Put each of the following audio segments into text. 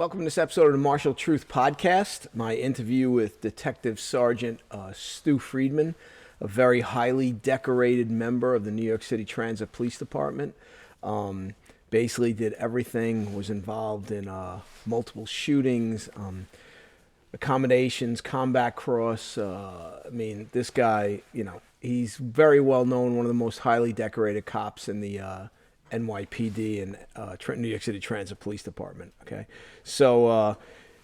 Welcome to this episode of the Martial Truth Podcast. My interview with Detective Sergeant Stu Friedman, a very highly decorated member of the New York City Transit Police Department. Basically did everything, was involved in multiple shootings, accommodations, combat cross. This guy, he's very well known, one of the most highly decorated cops in the NYPD and New York City Transit Police Department. Okay, so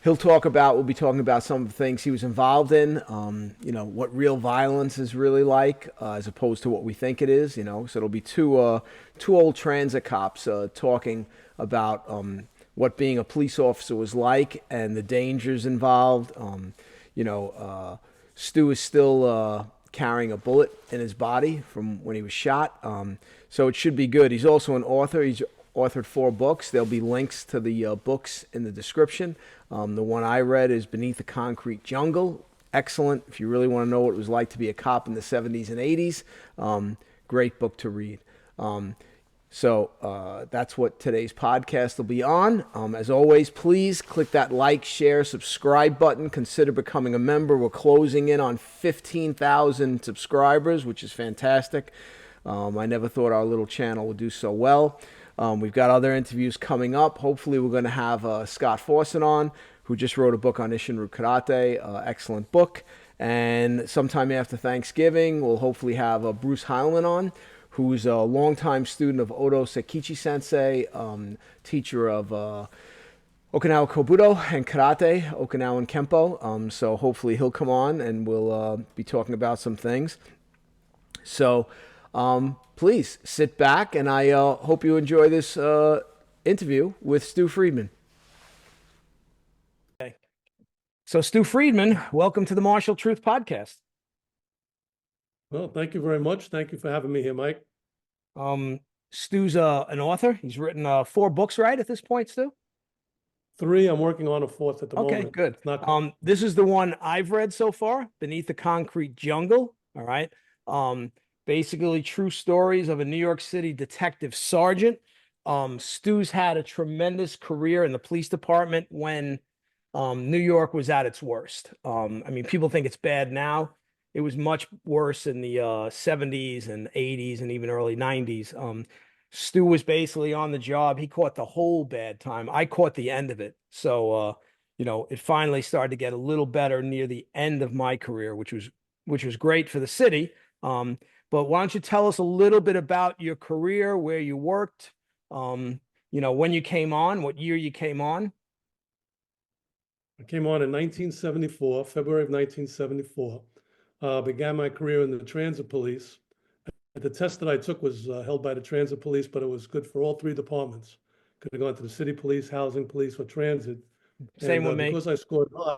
we'll be talking about some of the things he was involved in. What real violence is really like, as opposed to what we think it is. So it'll be two old transit cops talking about what being a police officer was like and the dangers involved. Stu is still carrying a bullet in his body from when he was shot. So it should be good. He's also an author. He's authored 4 books. There'll be links to the books in the description. The one I read is Beneath the Concrete Jungle. Excellent. If you really want to know what it was like to be a cop in the 70s and 80s, great book to read. So that's what today's podcast will be on. As always, please click that like, share, subscribe button. Consider becoming a member. We're closing in on 15,000 subscribers, which is fantastic. I never thought our little channel would do so well. We've got other interviews coming up. Hopefully we're going to have Scott Fawcett on, who just wrote a book on Ishinru Karate. Excellent book. And sometime after Thanksgiving, we'll hopefully have Bruce Heilman on, who's a longtime student of Odo Sekichi Sensei, teacher of Okinawa Kobudo and Karate, Okinawan Kempo. So hopefully he'll come on and we'll be talking about some things. So please sit back, and I hope you enjoy this interview with Stu Friedman. Okay. So Stu Friedman, welcome to the Martial Truth Podcast. Well, thank you very much. Thank you for having me here, Mike. Stu's an author. He's written 4 books, right, at this point, Stu? 3. I'm working on a 4th at the moment. Okay, good. Not... This is the one I've read so far, Beneath the Concrete Jungle. All right. Basically true stories of a New York City detective sergeant. Stu's had a tremendous career in the police department when New York was at its worst. People think it's bad now. It was much worse in the 70s and 80s and even early 90s. Stu was basically on the job. He caught the whole bad time. I caught the end of it. So, it finally started to get a little better near the end of my career, which was great for the city. But why don't you tell us a little bit about your career, where you worked, when you came on, what year you came on? I came on in 1974, February of 1974. Began my career in the transit police. The test that I took was held by the transit police, but it was good for all 3 departments. Could have gone to the city police, housing police, or transit. Same with me. Because I scored high,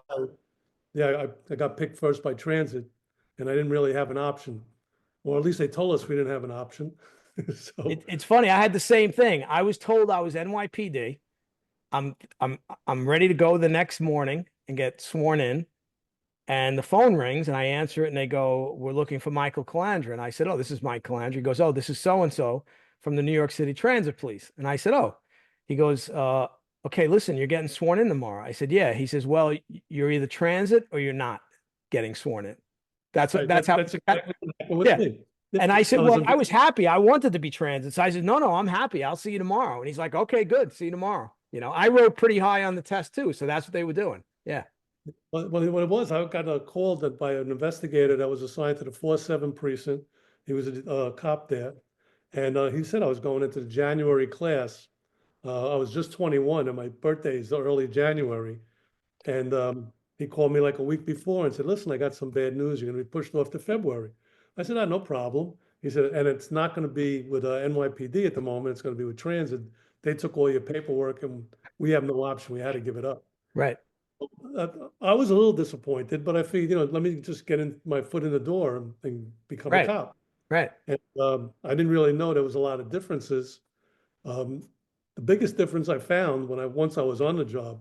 I got picked first by transit, and I didn't really have an option. Or at least they told us we didn't have an option. So it's funny. I had the same thing. I was told I was NYPD. I'm ready to go the next morning and get sworn in. And the phone rings and I answer it and they go, "We're looking for Michael Calandra." And I said, "Oh, this is Mike Calandra." He goes, "Oh, this is so-and-so from the New York City Transit Police." And I said, "Oh." He goes, "Okay, listen, you're getting sworn in tomorrow." I said, "Yeah." He says, "Well, you're either transit or you're not getting sworn in." That's exactly what yeah. Me. And I said, "Well, I was happy. I wanted to be transit." So I said, No, I'm happy. I'll see you tomorrow." And he's like, "Okay, good. See you tomorrow." I wrote pretty high on the test too. So that's what they were doing. Yeah. Well, what it was, I got a call by an investigator that was assigned to the 4-7 precinct. He was a cop there. And he said I was going into the January class. I was just 21 and my birthday is early January. And he called me like a week before and said, "Listen, I got some bad news. You're going to be pushed off to February." I said, "No problem." He said, "And it's not going to be with NYPD at the moment. It's going to be with transit. They took all your paperwork and we have no option. We had to give it up." Right. I was a little disappointed, but I figured, let me just get my foot in the door and become a cop. Right. And I didn't really know there was a lot of differences. The biggest difference I found once I was on the job,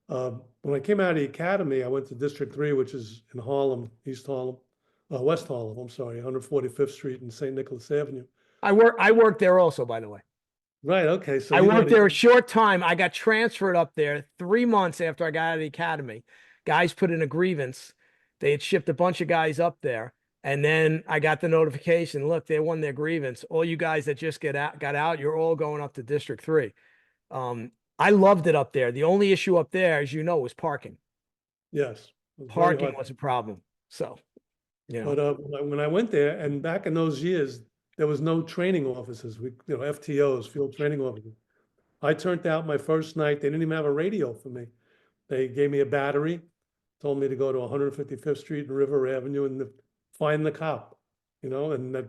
when I came out of the academy, I went to District 3, which is in Harlem, West Harlem, I'm sorry, 145th Street and St. Nicholas Avenue. I worked there also, by the way. Right. Okay. So I you know worked the, there a short time. I got transferred up there 3 months after I got out of the academy. Guys put in a grievance. They had shipped a bunch of guys up there. And then I got the notification, look, they won their grievance. All you guys that just got out, you're all going up to District 3. I loved it up there. The only issue up there, as you know, was parking. yes, it was very Parking hard. was a problem. So, you know, But when I went there, and back in those years, there was no training officers. FTOs, field training officers. I turned out my first night. They didn't even have a radio for me. They gave me a battery, told me to go to 155th Street and River Avenue and find the cop. And that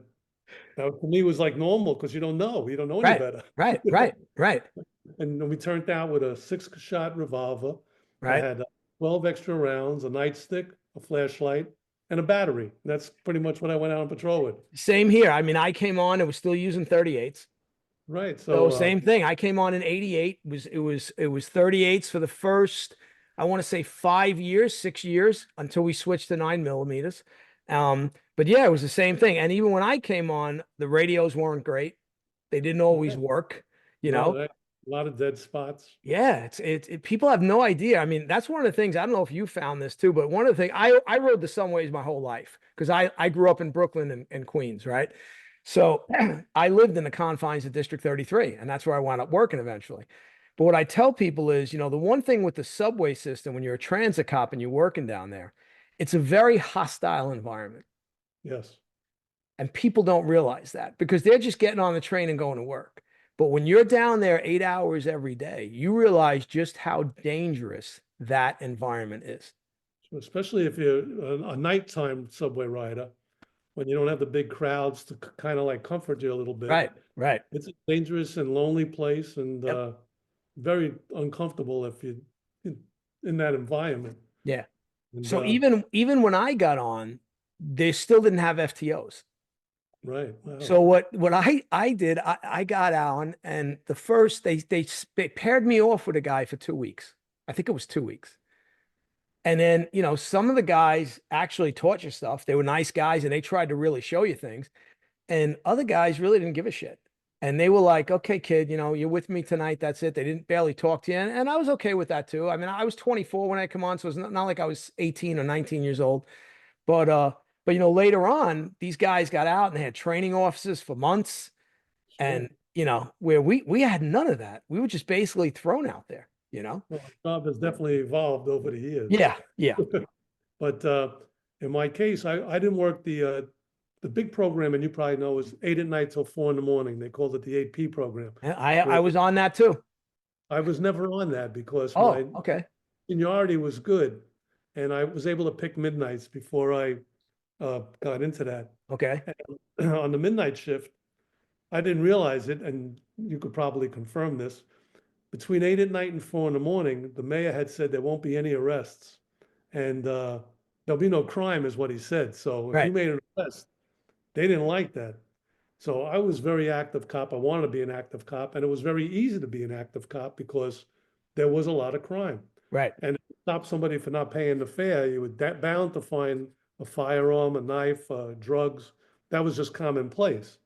for me was like normal because you don't know any right, better. right, right, right, And we turned out with a 6-shot revolver that right. had 12 extra rounds, a nightstick, a flashlight, and a battery. That's pretty much what I went out on patrol with. Same here. I mean, I came on, it was still using 38s. Right. So So, same thing. I came on in 88. It was 38s for the first, I want to say 5 years, 6 years until we switched to 9 millimeters. But yeah, it was the same thing. And even when I came on, the radios weren't great. They didn't always right, work, you no, know. a lot of dead spots. Yeah, people have no idea. I mean, that's one of the things. I don't know if you found this too, but one of the things I rode the subways my whole life because I grew up in Brooklyn and Queens, right? So I lived in the confines of District 33, and that's where I wound up working eventually. But what I tell people is, the one thing with the subway system when you're a transit cop and you're working down there, it's a very hostile environment. Yes. And people don't realize that because they're just getting on the train and going to work. But when you're down there 8 hours every day, you realize just how dangerous that environment is. So especially if you're a nighttime subway rider, when you don't have the big crowds to kind of like comfort you a little bit. Right, right. It's a dangerous and lonely place and Yep. very uncomfortable if you in that environment. Yeah. And So even when I got on, they still didn't have FTOs. right, wow, So what I did, I got on and the first they paired me off with a guy for 2 weeks. I think it was 2 weeks. And then, some of the guys actually taught you stuff. They were nice guys and they tried to really show you things. And other guys really didn't give a shit. And they were like, okay, kid, you're with me tonight. That's it. They didn't barely talk to you. And I was okay with that too. I mean, I was 24 when I come on, so it's not like I was 18 or 19 years old. But later on, these guys got out and they had training offices for months. sure. And, where we had none of that. We were just basically thrown out there. Well, my job has definitely evolved over the years. Yeah, yeah. But in my case, I didn't work the big program, and you probably know, is 8 at night till 4 in the morning. They called it the 8P program. And I Where was on that too. I was never on that because my Oh, okay. seniority was good, and I was able to pick midnights before I got into that. Okay. On the midnight shift, I didn't realize it, and you could probably confirm this. Between 8 at night and 4 in the morning, the mayor had said there won't be any arrests, and there'll be no crime, is what he said. So if you Right. made an arrest, they didn't like that. So I was very active cop. I wanted to be an active cop, and it was very easy to be an active cop because there was a lot of crime. Right. And if you stop somebody for not paying the fare, you were bound to find a firearm, a knife, drugs. That was just commonplace.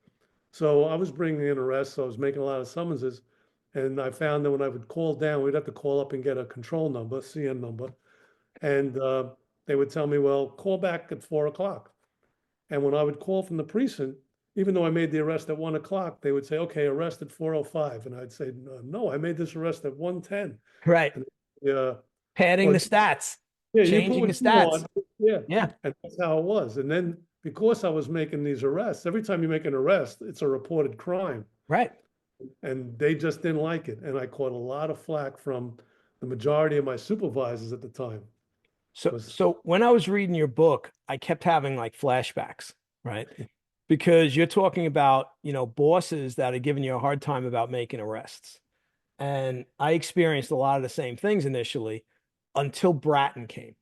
So I was bringing in arrests. So I was making a lot of summonses. And I found that when I would call down, we'd have to call up and get a control number, CN number. And they would tell me, well, call back at 4 o'clock. And when I would call from the precinct, even though I made the arrest at 1 o'clock, they would say, okay, arrest at 4:05. And I'd say, no, I made this arrest at 1:10. Right. And yeah, Padding well, the stats, yeah, you put changing the what you stats. want. Yeah. Yeah. And that's how it was. And then because I was making these arrests, every time you make an arrest, it's a reported crime. Right. And they just didn't like it. And I caught a lot of flack from the majority of my supervisors at the time. So, Was so when I was reading your book, I kept having like flashbacks, right? Because you're talking about, bosses that are giving you a hard time about making arrests. And I experienced a lot of the same things initially until Bratton came.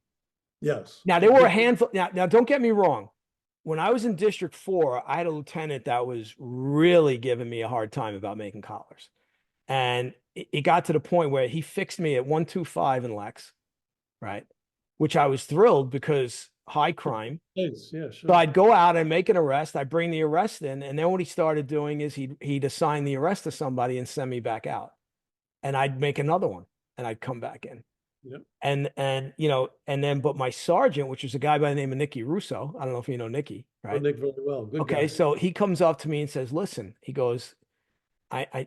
yes. Now, there were a handful. Now, don't get me wrong. When I was in District 4, I had a lieutenant that was really giving me a hard time about making collars. And it got to the point where he fixed me at 125 in Lex, right? Which I was thrilled because high crime. Yes, yeah, So sure. I'd go out and make an arrest. I'd bring the arrest in, and then what he started doing is he'd assign the arrest to somebody and send me back out, and I'd make another one, and I'd come back in. Yep. And and then but my sergeant, which was a guy by the name of Nicky Russo, I don't know if you know Nicky, Oh, right? Nick, very well. Good Okay, guy. so he comes up to me and says, "Listen," he goes,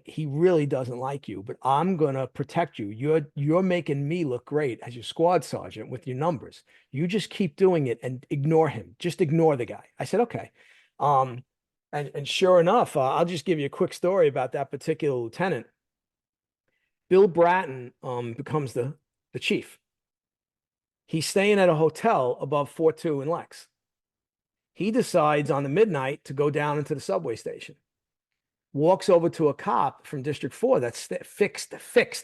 he really doesn't like you, but I'm gonna protect you. You're making me look great as your squad sergeant with your numbers. You just keep doing it and ignore him. Just ignore the guy." I said, "Okay." Um, and sure enough, I'll just give you a quick story about that particular lieutenant. Bill Bratton becomes the chief. He's staying at a hotel above Fort 2 in Lex. He decides on the midnight to go down into the subway station. Walks over to a cop from District 4 that's fixed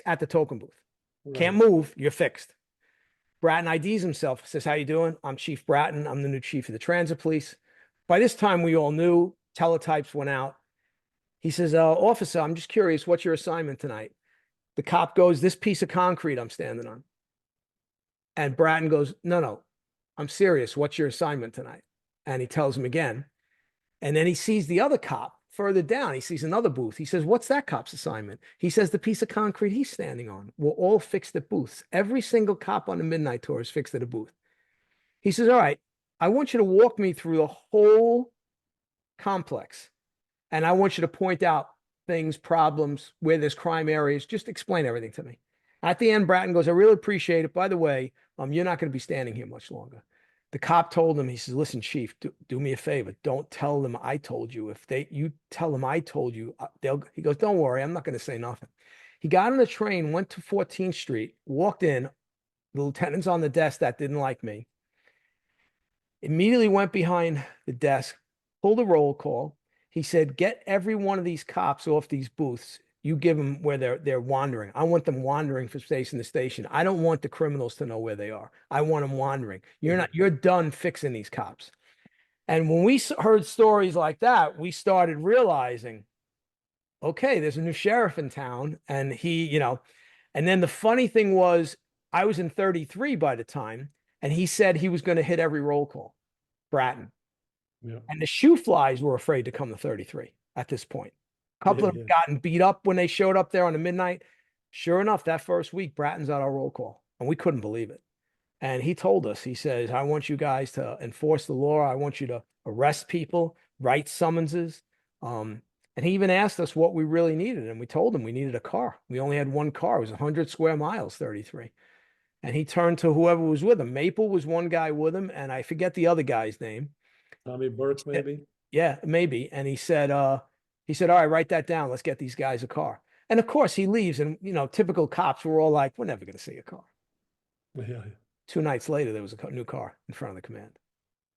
at the token booth. Can't Right. move, you're fixed. Bratton IDs himself, says, "How you doing? I'm Chief Bratton. I'm the new chief of the transit police." By this time, we all knew. Teletypes went out. He says, "Officer, I'm just curious, what's your assignment tonight?" The cop goes, "This piece of concrete I'm standing on." And Bratton goes, "No, no, I'm serious. What's your assignment tonight?" And he tells him again. And then he sees the other cop further down. He sees another booth. He says, "What's that cop's assignment?" He says, "The piece of concrete he's standing on." We're all fixed at booths. Every single cop on the midnight tour is fixed at a booth. He says, "All right, I want you to walk me through the whole complex. And I want you to point out things, problems, where there's crime areas. Just explain everything to me." At the end, Bratton goes, "I really appreciate it. By the way, you're not going to be standing here much longer." The cop told him, he says, "Listen, Chief, do me a favor. Don't tell them I told you. If you tell them I told you, he goes, "Don't worry, I'm not going to say nothing." He got on the train, went to 14th Street, walked in. The lieutenant's on the desk that didn't like me. Immediately went behind the desk, pulled a roll call. He said, "Get every one of these cops off these booths. You give them where they're wandering. I want them wandering from station to station. I don't want the criminals to know where they are. I want them wandering. You're done fixing these cops." And when we heard stories like that, we started realizing, okay, there's a new sheriff in town, and and then the funny thing was, I was in 33 by the time, and he said he was going to hit every roll call, Bratton. Yeah. And the shoe flies were afraid to come to 33 at this point. A Yeah, couple of them yeah. gotten beat up when they showed up there on the midnight. Sure enough, that first week, Bratton's at our roll call, and we couldn't believe it. And he told us, he says, "I want you guys to enforce the law. I want you to arrest people, write summonses." Um, and he even asked us what we really needed. And we told him we needed a car. We only had one car. It was 100 square miles, 33. And he turned to whoever was with him. Maple was one guy with him, and I forget the other guy's name. Tommy Burke, maybe. Yeah, maybe. And he said, "All right, write that down. Let's get these guys a car." And of course he leaves. And typical cops were all like, "We're never going to see a car." Yeah, yeah. 2 nights later, there was a new car in front of the command.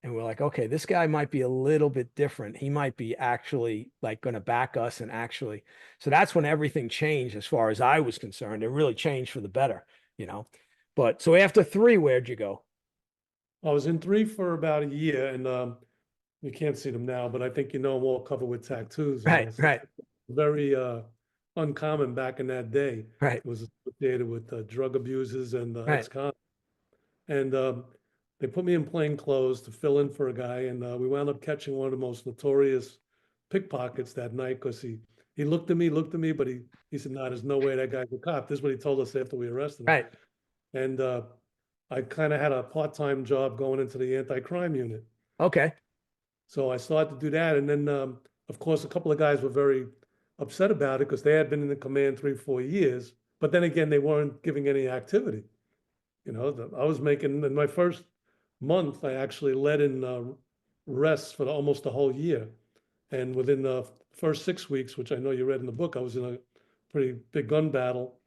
And we're like, okay, this guy might be a little bit different. He might be actually like going to back us and actually. So that's when everything changed as far as I was concerned. It really changed for the better, you know. But so after 3, where'd you go? I was in 3 for about a year, and you can't see them now, but I think I'm all covered with tattoos Right, almost. right, Very uncommon back in that day. right, It was associated with drug abusers and right. ex-cons. And they put me in plain clothes to fill in for a guy, and we wound up catching one of the most notorious pickpockets that night because he looked at me, but he said, "No, there's no way that guy's a cop." This is what he told us after we arrested him. Right. And I kind of had a part-time job going into the anti-crime unit. Okay. So I started to do that. And then, of course, a couple of guys were very upset about it because they had been in the command 3, 4 years. But then again, they weren't giving any activity. I was making in my first month, I actually led in rests for almost the whole year. And within the first 6 weeks, which I know you read in the book, I was in a pretty big gun battle.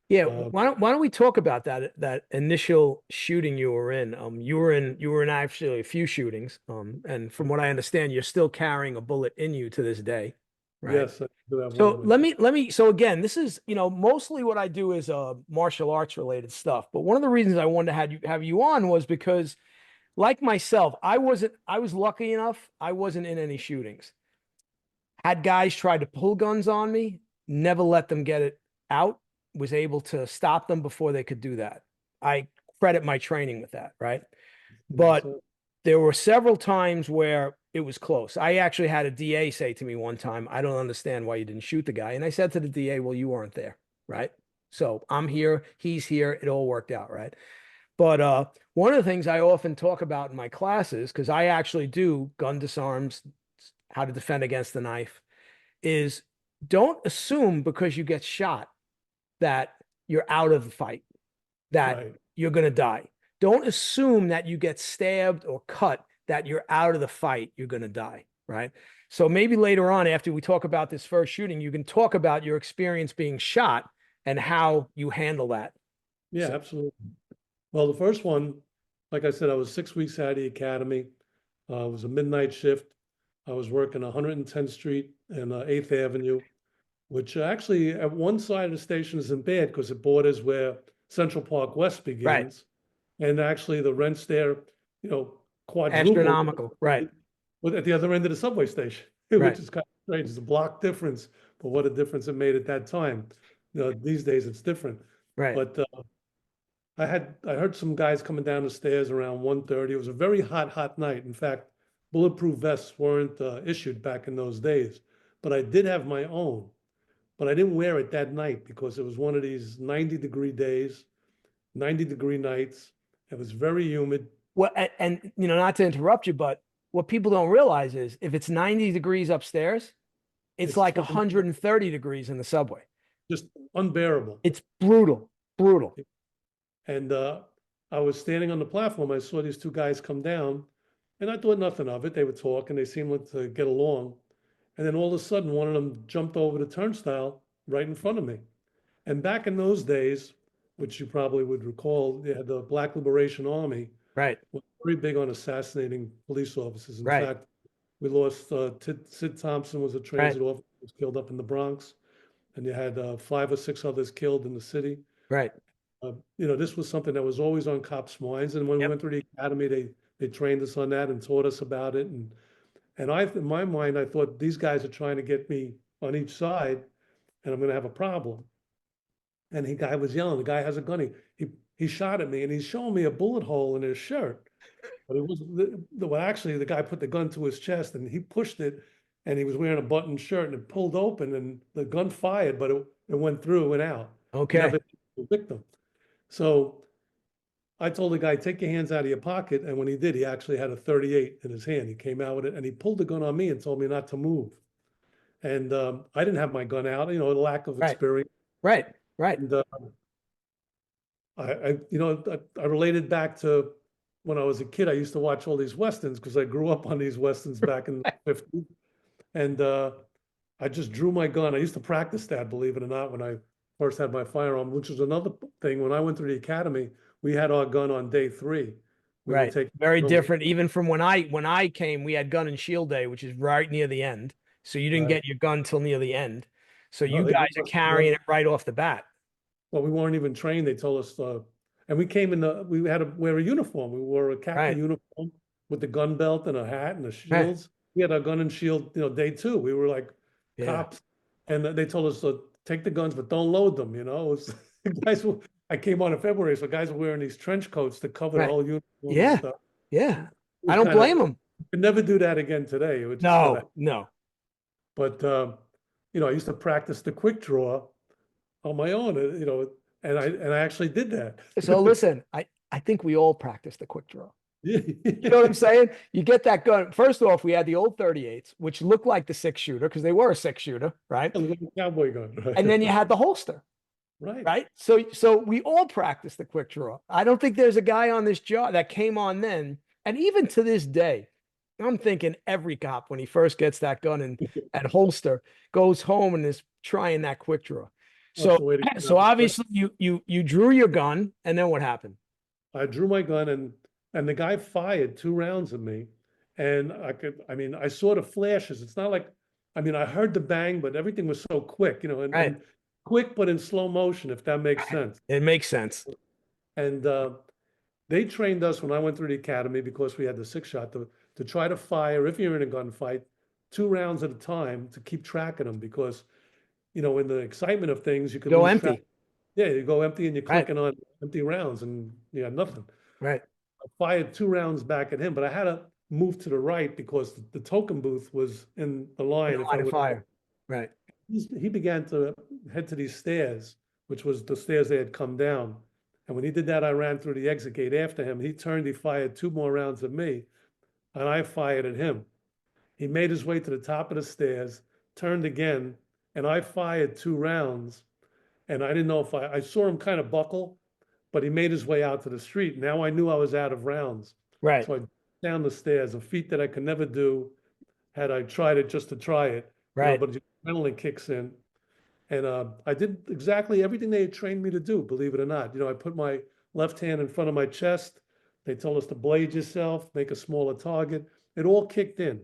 Yeah, Uh, why don't we talk about that initial shooting you were in? You were in actually a few shootings. And from what I understand, you're still carrying a bullet in you to this day, right? yes, I do have one in So my. let me so again, this is, mostly what I do is martial arts related stuff. But one of the reasons I wanted to have you on was because, like myself, I was lucky enough, I wasn't in any shootings. Had guys tried to pull guns on me, never let them get it out, was able to stop them before they could do that. I credit my training with that, right? Yes, But sir. there were several times where it was close. I actually had a DA say to me one time, I don't understand why you didn't shoot the guy. And I said to the DA, well, you weren't there, right? So I'm here, he's here, it all worked out, right? But one of the things I often talk about in my classes, because I actually do gun disarms, how to defend against the knife, is don't assume because you get shot that you're out of the fight, that Right. you're going to die. Don't assume that you get stabbed or cut, that you're out of the fight, you're going to die, right? So maybe later on, after we talk about this first shooting, you can talk about your experience being shot and how you handle that. Yeah, So, absolutely. Well, the first one, like I said, I was 6 weeks out of the academy. It was a midnight shift. I was working 110th Street and 8th Avenue, which actually at one side of the station isn't bad because it borders where Central Park West right. begins. And actually the rents there, you know, quadrupled Astronomical. Right. at the other end of the subway station, Right. which is kind of strange. It's a block difference, but what a difference it made at that time. You know, these days it's different. Right. But I heard some guys coming down the stairs around 1:30. It was a very hot night. In fact, bulletproof vests weren't issued back in those days, but I did have my own. But I didn't wear it that night because it was one of these 90-degree days, 90-degree nights. It was very humid. Well, and you know, not to interrupt you, but what people don't realize is if it's 90 degrees upstairs, it's It's like 130 degrees in the subway. just unbearable. It's brutal, brutal. And I was standing on the platform. I saw these two guys come down, and I thought nothing of it. They would talk, and they seemed like to get along. And then all of a sudden, one of them jumped over the turnstile right in front of me. And back in those days, which you probably would recall, they had the Black Liberation Army Right. was very big on assassinating police officers. In Right. fact, we lost Sid Thompson was a Right. transit officer who was killed up in the Bronx, and you had 5 or 6 others killed in the city. Right. You know, this was something that was always on cops' minds. And when we Yep. went through the academy, they trained us on that and taught us about it. And I, in my mind, I thought these guys are trying to get me on each side, and I'm going to have a problem. And the guy was yelling. The guy has a gun. He shot at me, and he's showing me a bullet hole in his shirt. But it was well, actually, the guy put the gun to his chest, and he pushed it, and he was wearing a buttoned shirt, and it pulled open, and the gun fired, but it went through and out. Okay. Never hit the victim. So I told the guy, take your hands out of your pocket. And when he did, he actually had a 38 in his hand. He came out with it and he pulled the gun on me and told me not to move. And I didn't have my gun out, you know, the lack of Right. experience. Right. Right. And you know, I related back to when I was a kid. I used to watch all these Westerns because I grew up on these Westerns back in the 50s. And I just drew my gun. I used to practice that, believe it or not, when I first had my firearm, which was another thing. When I went through the academy, we had our gun on day 3. We would Right. take Very different. Even from when I came, we had gun and shield day, which is right near the end. So you didn't right. get your gun till near the end. So No, you they guys gave are us carrying it right off the bat. well, we weren't even trained. They told us, and we came in we had to wear a uniform. We wore a khaki Right. uniform with the gun belt and a hat and the Right. shields. We had our gun and shield, you know, day 2. We were like Yeah. cops, and they told us to take the guns, but don't load them. You know, it was, guys. I came on in February, so guys were wearing these trench coats to cover the Right. whole uniform and Yeah. stuff. Yeah. It I was don't kind of, blame them. could never do that again today. It was just kind of, No, no. but you know, I used to practice the quick draw on my own, you know, and I actually did that. So listen, I think we all practice the quick draw. Yeah. You know what I'm saying? You get that gun. First off, we had the old 38s, which looked like the 6-shooter because they were a 6-shooter, right? A little cowboy gun, right? And then you had the holster, Right. right? So we all practice the quick draw. I don't think there's a guy on this job that came on then, and even to this day, I'm thinking every cop when he first gets that gun and holster goes home and is trying that quick draw. That's So the way to get so out. obviously you drew your gun, and then what happened? I drew my gun and the guy fired 2 rounds at me. And I mean, I saw the flashes. It's not like, I mean, I heard the bang, but everything was so quick, you know, Right. and quick, but in slow motion, if that makes sense. It makes sense. And they trained us when I went through the academy because we had the 6-shot to try to fire, if you're in a gunfight, 2 rounds at a time to keep track of them because, you know, in the excitement of things, you could Go lose empty. track. Yeah, you go empty and you're Right. clicking on empty rounds and you got nothing. Right. I fired 2 rounds back at him, but I had to move to the right because the token booth was in the In line. the If I line of would, fire. Right. he began to head to these stairs, which was the stairs they had come down. And when he did that, I ran through the exit gate after him. He turned, he fired 2 more rounds at me, and I fired at him. He made his way to the top of the stairs, turned again, and I fired 2 rounds. And I didn't know if I saw him kind of buckle, but he made his way out to the street. Now I knew I was out of rounds. Right. So I down the stairs, a feat that I could never do had I tried it just to try it, Right. but the adrenaline kicks in. And I did exactly everything they had trained me to do, believe it or not. I put my left hand in front of my chest. They told us to blade yourself, make a smaller target. It all kicked in.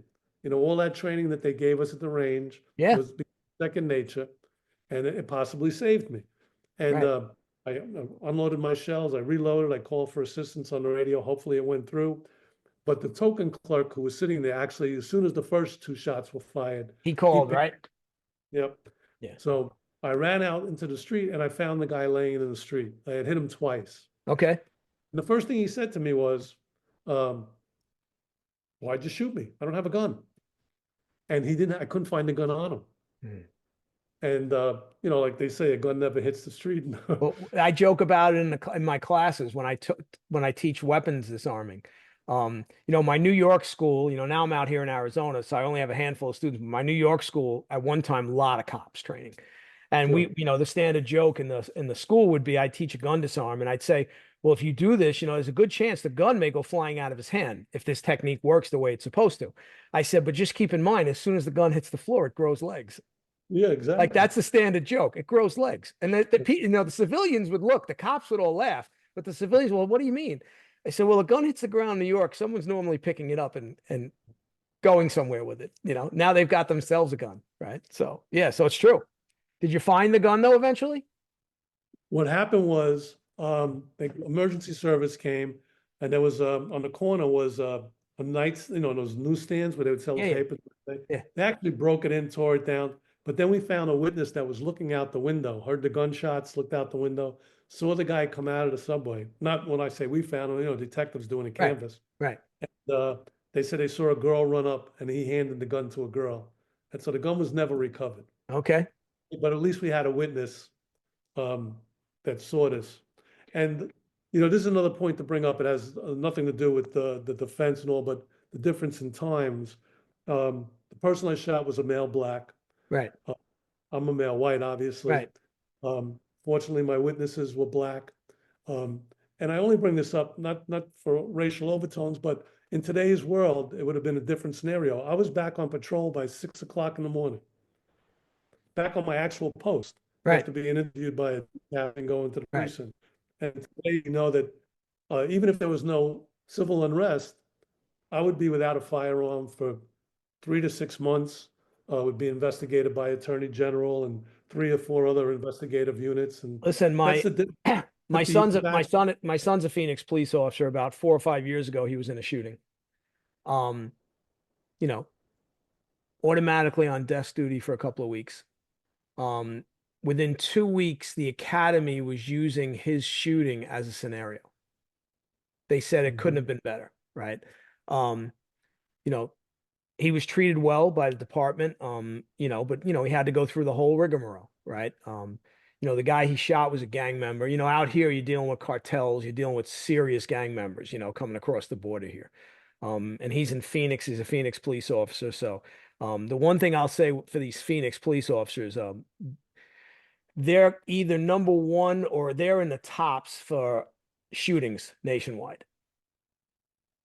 All that training that they gave us at the range Yeah. was second nature, and it possibly saved me. And Right. I unloaded my shells. I reloaded. I called for assistance on the radio. Hopefully it went through. But the token clerk who was sitting there, actually, as soon as the first 2 shots were fired, He he called, picked, right? yep. Yeah. So I ran out into the street and I found the guy laying in the street. I had hit him twice. Okay. And the first thing he said to me was, um, "Why'd you shoot me? I don't have a gun." And I couldn't find a gun on him. Hmm. And, like they say, a gun never hits the street. Well, I joke about it in my classes when I teach weapons disarming. My New York school, now I'm out here in Arizona, so I only have a handful of students. My New York school, at one time, a lot of cops training. And Sure. the standard joke in the school would be I'd teach a gun disarm and I'd say, well, if you do this, there's a good chance the gun may go flying out of his hand if this technique works the way it's supposed to. I said, but just keep in mind, as soon as the gun hits the floor, it grows legs. Yeah, Like exactly. that's the standard joke. It grows legs. And the civilians would look, the cops would all laugh, but the civilians, well, what do you mean? I said, well, a gun hits the ground in New York. Someone's normally picking it up and going somewhere with it. Now they've got themselves a gun, right? So yeah, so it's true. Did you find the gun though eventually? What happened was, the emergency service came, and there was, on the corner was, a night, those newsstands where they would sell the Yeah, yeah, papers. yeah. They actually broke it in, tore it down, but then we found a witness that was looking out the window, heard the gunshots, looked out the window, saw the guy come out of the subway. Not when I say we found him, detectives doing a Right, canvas. right. They said they saw a girl run up, and he handed the gun to a girl. And so the gun was never recovered. Okay. But at least we had a witness, um, that saw this. And, this is another point to bring up. It has nothing to do with the defense and all, but the difference in times. The person I shot was a male black. Right, I'm a male white, obviously. right. Fortunately, my witnesses were black. Um, and I only bring this up, not for racial overtones, but in today's world, it would have been a different scenario. I was back on patrol by 6 o'clock in the morning, back on my actual post Right, after being interviewed by a captain and going to the right. precinct. And today, that even if there was no civil unrest, I would be without a firearm for 3 to 6 months. Would be investigated by Attorney General and 3 or 4 other investigative units. And Listen, that's the my 50 years son's a, back. my son's a Phoenix police officer. About 4 or 5 years ago, he was in a shooting. Um, you know, Automatically on desk duty for a couple of weeks. Um, Within 2 weeks, the academy was using his shooting as a scenario. They said it couldn't have been better, right? Um, you know, he was treated well by the department, but he had to go through the whole rigmarole, right? The guy he shot was a gang member. Out here you're dealing with cartels, you're dealing with serious gang members, coming across the border here. And he's in Phoenix, he's a Phoenix police officer. So the one thing I'll say for these Phoenix police officers, they're either number one or they're in the tops for shootings nationwide.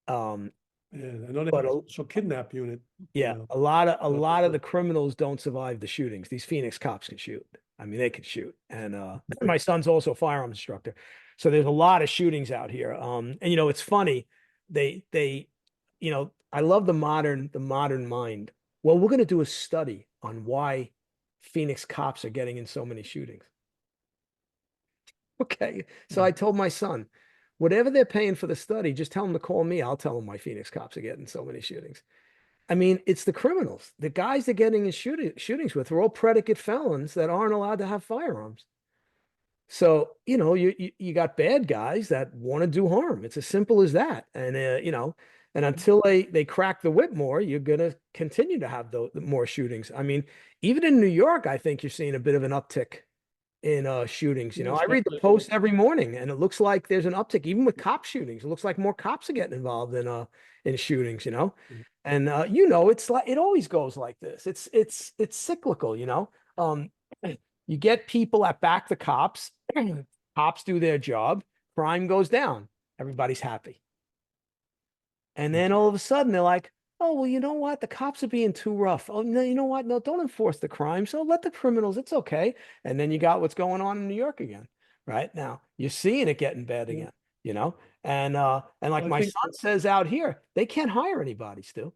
Um, Yeah, I know they but have a special kidnap unit. Yeah, a lot of the criminals don't survive the shootings. These Phoenix cops can shoot. I mean, they can shoot. And my son's also a firearms instructor. So there's a lot of shootings out here. And it's funny. They I love the modern mind. Well, we're going to do a study on why Phoenix cops are getting in so many shootings. Okay. So I told my son, whatever they're paying for the study, just tell them to call me. I'll tell them why Phoenix cops are getting so many shootings. I mean, it's the criminals. The guys they're getting in shootings with are all predicate felons that aren't allowed to have firearms. So, you got bad guys that want to do harm. It's as simple as that. And, and until they crack the whip more, you're going to continue to have the more shootings. I mean, even in New York, I think you're seeing a bit of an uptick in shootings. Yeah, I read the especially, Post every morning, and it looks like there's an uptick, even with cop shootings. It looks like more cops are getting involved in shootings. And it's like it always goes like this. It's cyclical. Um, you get people that back the cops, cops do their job, crime goes down, everybody's happy. And then all of a sudden they're like, oh, well, you know what? The cops are being too rough. Oh, no, you know what? No, don't enforce the crime. So let the criminals, it's okay. And then you got what's going on in New York again, right? Now you're seeing it getting bad yeah, again, you know? And like I my think son says out here, they can't hire anybody still.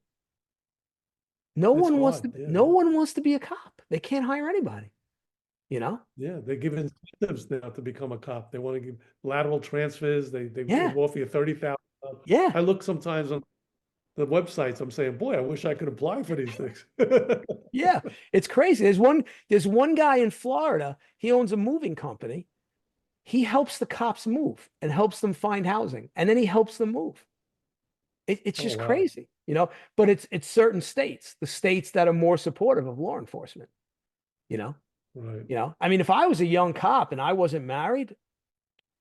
No it's one wants hard. to, Yeah, no one wants to be a cop. They can't hire anybody, you know? yeah. They're giving incentives now to become a cop. They want to give lateral transfers. They Yeah, offer you 30,000. yeah, I look sometimes on the websites. I'm saying, boy, I wish I could apply for these things. yeah. It's crazy. There's one guy in Florida, he owns a moving company. He helps the cops move and helps them find housing, and then he helps them move. It's Oh just wow. crazy. But it's certain states, the states that are more supportive of law enforcement. You know, Right. I mean, if I was a young cop and I wasn't married,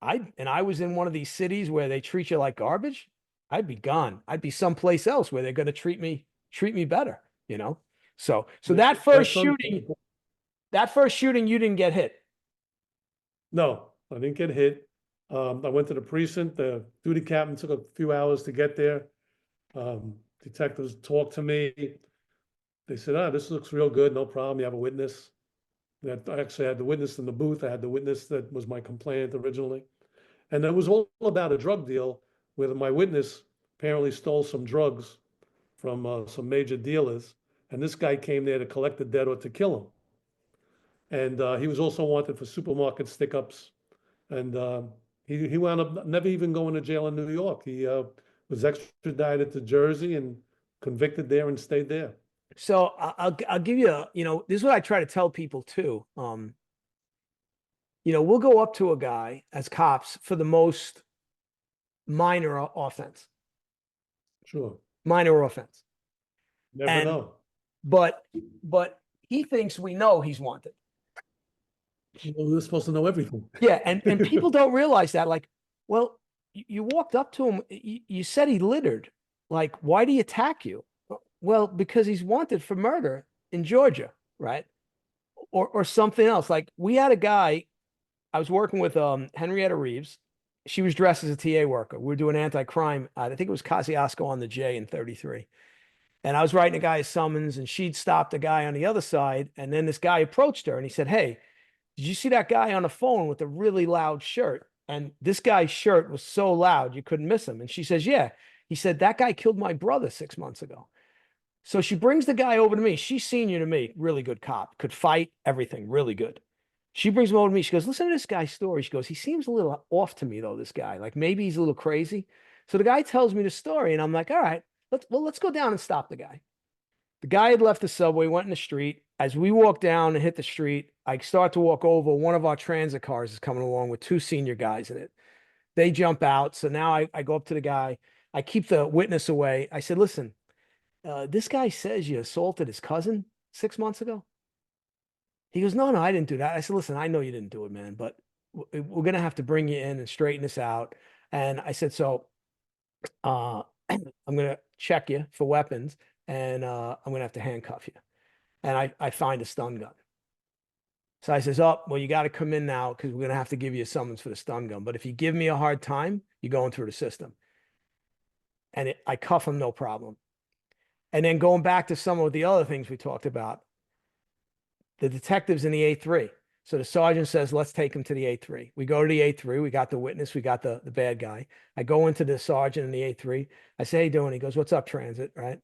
I was in one of these cities where they treat you like garbage, I'd be gone. I'd be someplace else where they're going to treat me better. You know, so Yeah, that my first son. shooting, that first shooting, you didn't get hit. No, I didn't get hit. I went to the precinct. The duty captain took a few hours to get there. Detectives talked to me. They said, "Ah, this looks real good. No problem. You have a witness." That I actually had the witness in the booth. I had the witness that was my complainant originally, and it was all about a drug deal where my witness apparently stole some drugs from some major dealers, and this guy came there to collect the debt or to kill him. And he was also wanted for supermarket stick-ups. And he wound up never even going to jail in New York. He was extradited to Jersey and convicted there and stayed there. So I'll give you this is what I try to tell people too. We'll go up to a guy as cops for the most minor offense, Sure. minor offense. Never And know. but but he thinks we know he's wanted. Well, we're supposed to know everything. Yeah, and people don't realize that. Like, well, you walked up to him, you said he littered. Like, why did he attack you? Well, because he's wanted for murder in Georgia, right? Or something else. Like we had a guy, I was working with Henrietta Reeves. She was dressed as a TA worker. We were doing anti-crime. I think it was Kosciuszko on the J in 33. And I was writing a guy a summons, and she'd stopped a guy on the other side. And then this guy approached her and he said, hey, did you see that guy on the phone with a really loud shirt? And this guy's shirt was so loud you couldn't miss him. And she says, yeah. He said, that guy killed my brother 6 months ago. So she brings the guy over to me. She's senior to me, really good cop, could fight, everything, really good. She brings him over to me. She goes, listen to this guy's story. She goes, he seems a little off to me, though, this guy. Like maybe he's a little crazy. So the guy tells me the story, and I'm like, all right, let's go down and stop the guy. The guy had left the subway, went in the street. As we walk down and hit the street, I start to walk over. One of our transit cars is coming along with two senior guys in it. They jump out. So now I go up to the guy. I keep the witness away. I said, listen, this guy says you assaulted his cousin 6 months ago. He goes, no, I didn't do that. I said, listen, I know you didn't do it, man, but we're going to have to bring you in and straighten this out. And I said, so I'm going to check you for weapons and I'm going to have to handcuff you. And I find a stun gun. So I says, oh, well, you got to come in now because we're going to have to give you a summons for the stun gun. But if you give me a hard time, you're going through the system. And I cuff him, no problem. And then going back to some of the other things we talked about, the detectives in the A3. So the sergeant says, let's take him to the A3. We go to the A3. We got the witness. We got the bad guy. I go into the sergeant in the A3. I say, hey, doing? He goes, what's up, transit? Right.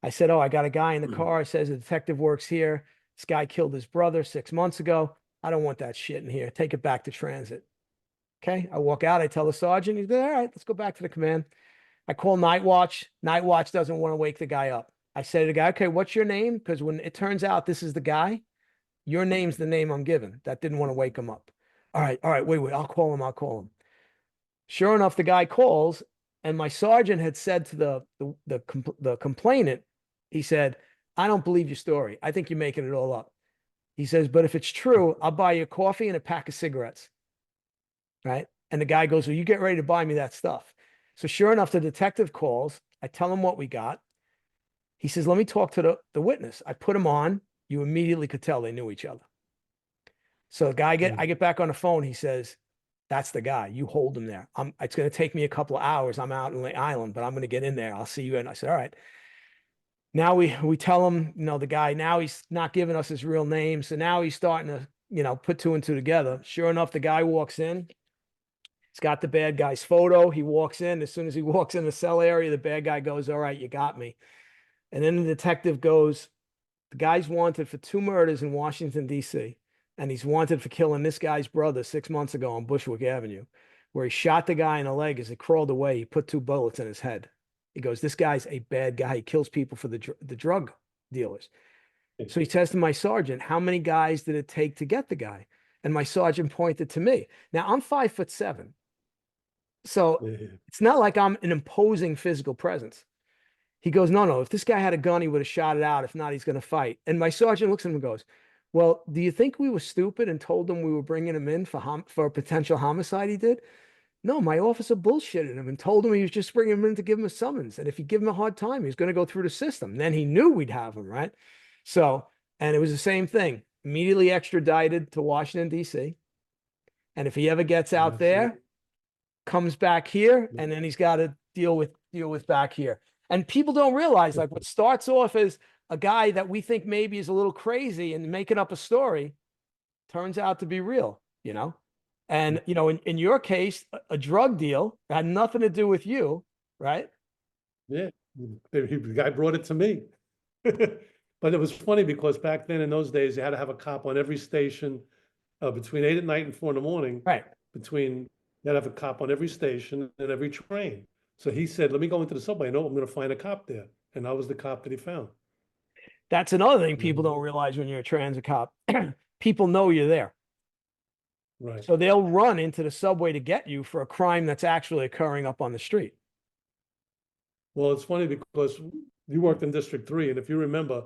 I said, oh, I got a guy in the car. Says the detective works here. This guy killed his brother 6 months ago. I don't want that shit in here. Take it back to transit. Okay. I walk out. I tell the sergeant, he's all right, let's go back to the command. I call Night Watch. Night Watch doesn't want to wake the guy up. I say to the guy, okay, what's your name? Because when it turns out this is the guy, your name's the name I'm given. That didn't want to wake him up. all right, wait, I'll call him. I'll call him. Sure enough, the guy calls, and my sergeant had said to the complainant, he said, "I don't believe your story. I think you're making it all up." He says, "But if it's true, I'll buy you a coffee and a pack of cigarettes." Right? And the guy goes, "Well, you get ready to buy me that stuff." So sure enough, the detective calls. I tell him what we got. He says, "Let me talk to the witness." I put him on. You immediately could tell they knew each other. So I get back on the phone. He says, "That's the guy. You hold him there. It's going to take me a couple of hours. I'm out in Lake Island, but I'm going to get in there. I'll see you." And I said, "All right." Now we tell him, the guy, now he's not giving us his real name. So now he's starting to, put two and two together. Sure enough, the guy walks in. He's got the bad guy's photo. He walks in. As soon as he walks in the cell area, the bad guy goes, "All right, you got me." And then the detective goes, "The guy's wanted for 2 murders in Washington, D.C. And he's wanted for killing this guy's brother 6 months ago on Bushwick Avenue, where he shot the guy in the leg as he crawled away. He put 2 bullets in his head." He goes, "This guy's a bad guy. He kills people for the drug dealers." So he says to my sergeant, "How many guys did it take to get the guy?" And my sergeant pointed to me. Now I'm 5'7". So Yeah. it's not like I'm an imposing physical presence. He goes, "No, no. If this guy had a gun, he would have shot it out. If not, he's going to fight." And my sergeant looks at him and goes, "Well, do you think we were stupid and told him we were bringing him in for a potential homicide he did?" "No, my officer bullshitted him and told him he was just bringing him in to give him a summons. And if you give him a hard time, he's going to go through the system." Then he knew we'd have him, right? So, and it was the same thing. Immediately extradited to Washington, D.C. And if he ever gets out there, comes back here, and then he's got to deal with back here. And people don't realize, like, what starts off as a guy that we think maybe is a little crazy and making up a story turns out to be real, you know? And, in your case, a drug deal had nothing to do with you, right? Yeah, the guy brought it to me. But it was funny because back then in those days, you had to have a cop on every station between 8 at night and 4 in the morning. Right. Between You had to have a cop on every station and every train. So he said, "Let me go into the subway. I know I'm going to find a cop there." And I was the cop that he found. That's another thing people Mhm. don't realize when you're a transit cop. People know you're there. Right. So they'll run into the subway to get you for a crime that's actually occurring up on the street. Well, it's funny because you worked in District 3, and if you remember,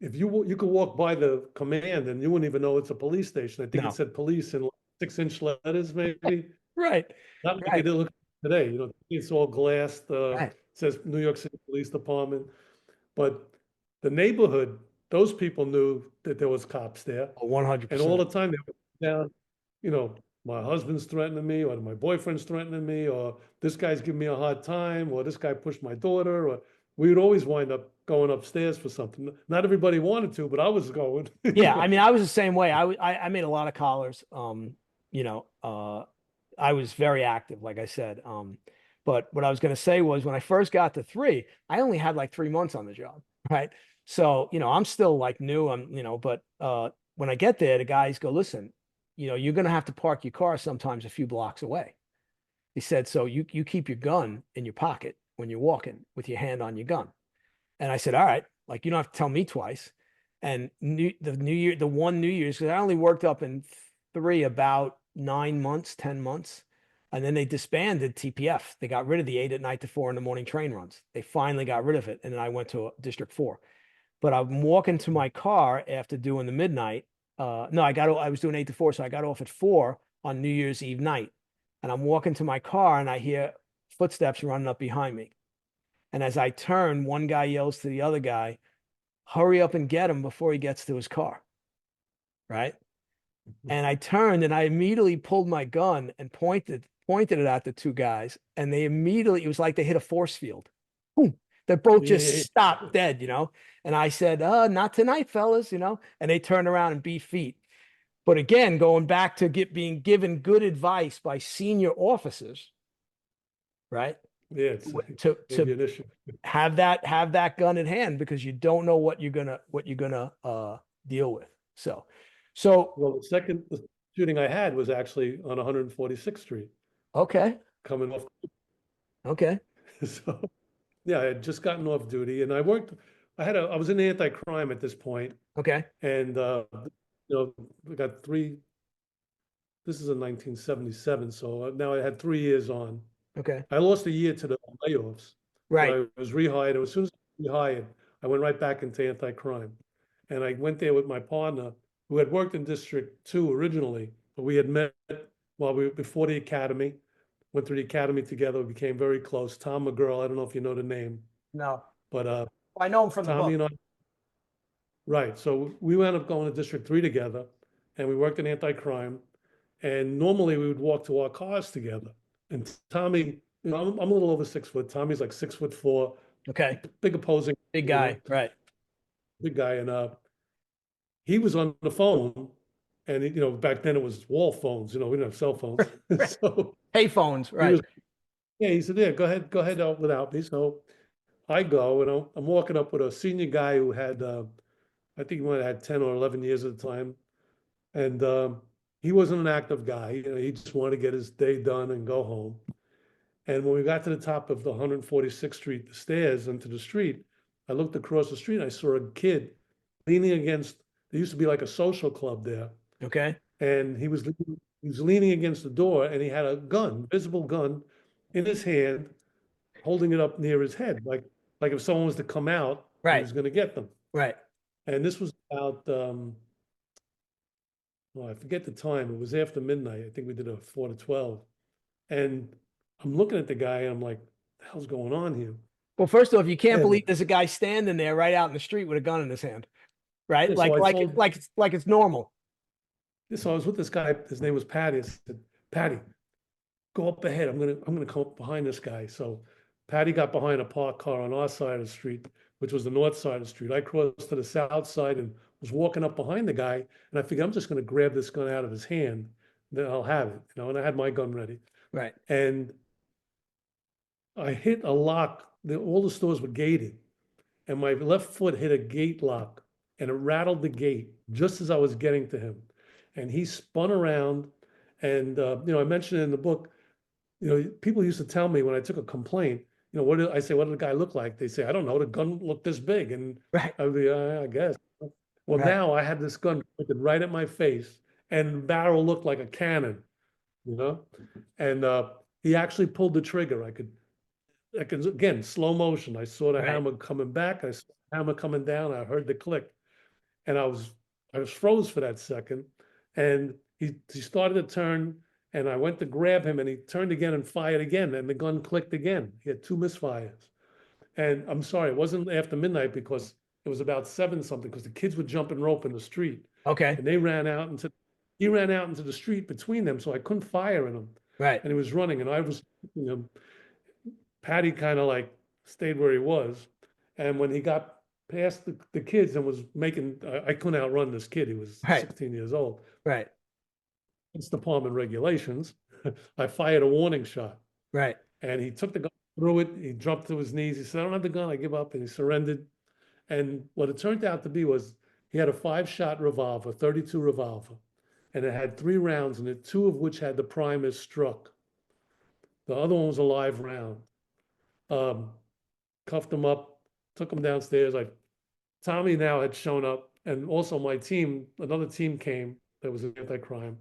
if you could walk by the command and you wouldn't even know it's a police station. I think it No. said police in like 6-inch letters, maybe. Right. Not like Right. it look today. It's all glassed. Right. Says New York City Police Department. But the neighborhood, those people knew that there was cops there, Oh, and all 100%. the time they were down. You know, my husband's threatening me, or my boyfriend's threatening me, or this guy's giving me a hard time, or this guy pushed my daughter, or we would always wind up going upstairs for something. Not everybody wanted to, but I was going. Yeah, I mean, I was the same way. I made a lot of collars. You know, I was very active, like I said. But what I was going to say was when I first got to 3, I only had like 3 months on the job, right? So, I'm still like new. But when I get there, the guys go, "Listen, you're going to have to park your car sometimes a few blocks away." He said, "So you keep your gun in your pocket when you're walking with your hand on your gun." And I said, "All right, like you don't have to tell me twice." And the one New Year's, because I only worked up in 3 about 9 months, 10 months. And then they disbanded TPF. They got rid of the 8 at night to 4 in the morning train runs. They finally got rid of it. And then I went to District 4. But I'm walking to my car after doing the midnight. No, I was doing 8 to 4. So I got off at 4 on New Year's Eve night. And I'm walking to my car and I hear footsteps running up behind me. And as I turn, one guy yells to the other guy, "Hurry up and get him before he gets to his car." Right. And I turned and I immediately pulled my gun and pointed it at the two guys. And it was like they hit a force field. Boom. They both just Yeah. stopped dead. And I said, "Not tonight, fellas." And they turned around and beat feet. But again, going back to being given good advice by senior officers, right? Yeah, it's To maybe an issue. have that gun in hand because you don't know what you're gonna deal with. So Well, the shooting I had was actually on 146th Street, okay, coming off. okay, So yeah, I had just gotten off duty, and I was in anti-crime at this point, okay, and we got three this is in 1977, so now I had 3 years on. Okay. I lost a year to the layoffs. So Right. I was rehired. As soon as I was rehired, I went right back into anti-crime. And I went there with my partner, who had worked in District 2 originally, but we had met while we were before the academy, went through the academy together, we became very close. Tom McGurl, I don't know if you know the name, No, but I know him from the Tommy book. and I, right. So we wound up going to District 3 together, and we worked in anti-crime. And normally we would walk to our cars together. And Tommy, I'm a little over 6 foot. Tommy's like 6'4", Okay. big opposing, Big guy. Right. big guy. And he was on the phone, and back then it was wall phones. We didn't have cell phones, Right. so Payphones. he Right. was. Yeah, he said, "Yeah, go ahead out without me." So I go, and I'm walking up with a senior guy who had, I think he might have had 10 or 11 years at the time, and he wasn't an active guy. He just wanted to get his day done and go home. And when we got to the top of the 146th Street, the stairs into the street, I looked across the street and I saw a kid leaning against, there used to be like a social club there. Okay. And he was leaning against the door, and he had a gun, visible gun in his hand, holding it up near his head, like if someone was to come out, he Right. was going to get them. Right. And this was about, well, I forget the time. It was after midnight. I think we did a 4 to 12. And I'm looking at the guy, and I'm like, the hell's going on here? Well, first off, you can't And believe there's a guy standing there right out in the street with a gun in his hand. Right. yeah, so I told, Like it's normal. so I was with this guy. His name was Patty. I said, Patty, go up ahead. I'm gonna come up behind this guy. So Patty got behind a parked car on our side of the street, which was the north side of the street. I crossed to the south side and was walking up behind the guy. And I figured I'm just gonna grab this gun out of his hand, then I'll have it. And I had my gun ready. Right. And I hit a lock. All the stores were gated, and my left foot hit a gate lock, and it rattled the gate just as I was getting to him. And he spun around, and I mentioned in the book, people used to tell me when I took a complaint, what did I say? What did the guy look like? They say, I don't know. The gun looked this big, and Right. I'd be, I guess. Well, Right. now I had this gun pointed right at my face, and the barrel looked like a cannon, you know. And he actually pulled the trigger. I could again slow motion. I saw the Right. hammer coming back. I saw the hammer coming down. I heard the click, and I was froze for that second. And he started to turn, and I went to grab him, and he turned again and fired again, and the gun clicked again. He had two misfires. And I'm sorry, it wasn't after midnight because it was about 7 something, because the kids were jumping rope in the street, Okay. and he ran out into the street between them, so I couldn't fire at him. Right. And he was running, and I was, Patty kind of like stayed where he was. And when he got past the kids and was making, I couldn't outrun this kid. He was Right. 16 years old. Right. It's department regulations. I fired a warning shot, Right. and he took the gun, threw it. He dropped to his knees. He said, I don't have the gun. I give up. And he surrendered. And what it turned out to be was he had a 5-shot revolver, 32 revolver, and it had 3 rounds in it, 2 of which had the primers struck. The other one was a live round. Um, Cuffed him up, took him downstairs. Tommy now had shown up, and also my team, another team came that was anti-crime.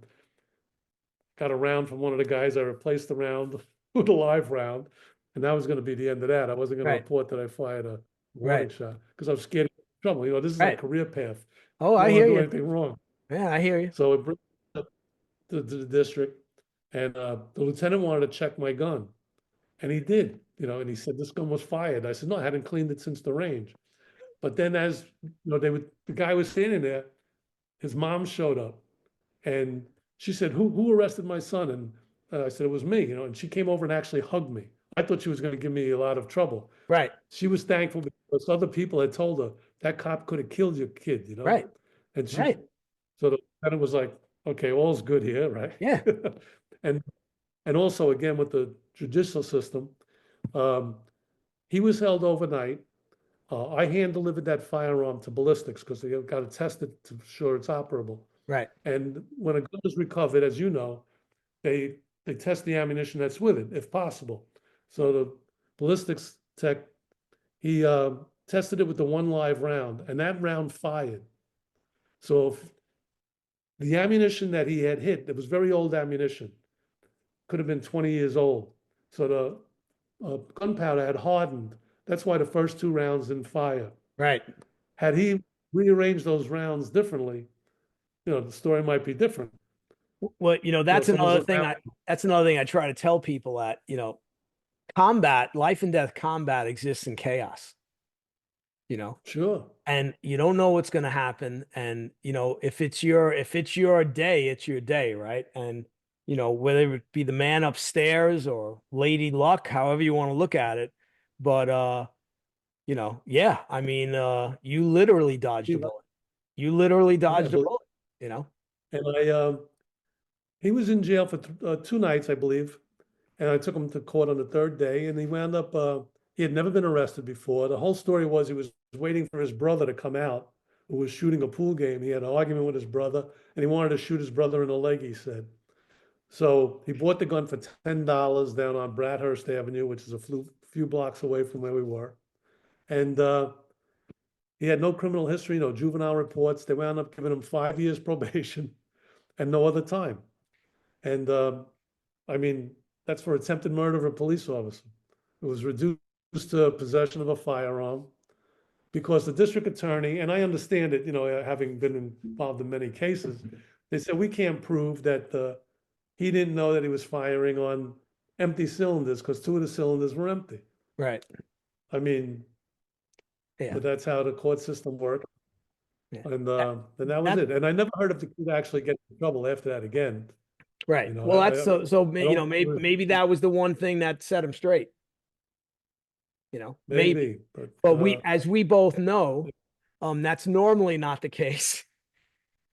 Got a round from one of the guys. I replaced the round with a live round, and that was going to be the end of that. I wasn't going to Right. report that I fired a warning Right. shot because I was scared of trouble. This is a Right. career path. Oh, I I don't want hear to do you. anything wrong. Yeah, I hear you. So it brings me up to the district, and the lieutenant wanted to check my gun, and he did. And he said this gun was fired. I said no, I hadn't cleaned it since the range. But then, as the guy was standing there, his mom showed up, and she said, "Who arrested my son?" And I said, "It was me." And she came over and actually hugged me. I thought she was going to give me a lot of trouble. Right. She was thankful because other people had told her that cop could have killed your kid. Right. And Right. so the lieutenant was like, "Okay, all's good here, right?" Yeah. And also again with the judicial system, um, he was held overnight. I hand delivered that firearm to ballistics because they got to test it to ensure it's operable. Right. And when a gun is recovered, as you know, they test the ammunition that's with it, if possible. So the ballistics tech, he tested it with the one live round, and that round fired. So the ammunition that he had hit, it was very old ammunition, could have been 20 years old. So the gunpowder had hardened. That's why the first two rounds didn't fire. Right. Had he rearranged those rounds differently, the story might be different. Well, Someone's looking out. that's another thing I try to tell people that, combat, life and death combat exists in chaos, you know, Sure. and you don't know what's going to happen. And, if it's your day, it's your day. Right. And, whether it be the man upstairs or Lady Luck, however you want to look at it. But, yeah, I mean, you literally dodged a bullet. You literally Yeah, dodged a but bullet, you know? and he was in jail for 2 nights, I believe, and I took him to court on the third day, and he wound up. He had never been arrested before. The whole story was he was waiting for his brother to come out, who was shooting a pool game. He had an argument with his brother, and he wanted to shoot his brother in the leg. He said. So he bought the gun for $10 down on Bradhurst Avenue, which is a few blocks away from where we were, and he had no criminal history, no juvenile reports. They wound up giving him 5 years probation and no other time. And I mean, that's for attempted murder of a police officer. It was reduced to possession of a firearm because the district attorney, and I understand it, having been involved in many cases, they said we can't prove that he didn't know that he was firing on empty cylinders because two of the cylinders were empty. Right. I mean, Yeah. but that's how the court system works. Yeah. And that was it. And I never heard of the kid actually getting in trouble after that again. Right. Well, that's don't maybe that was the one thing that set him straight. Maybe. maybe, but But as we both know, that's normally not the case.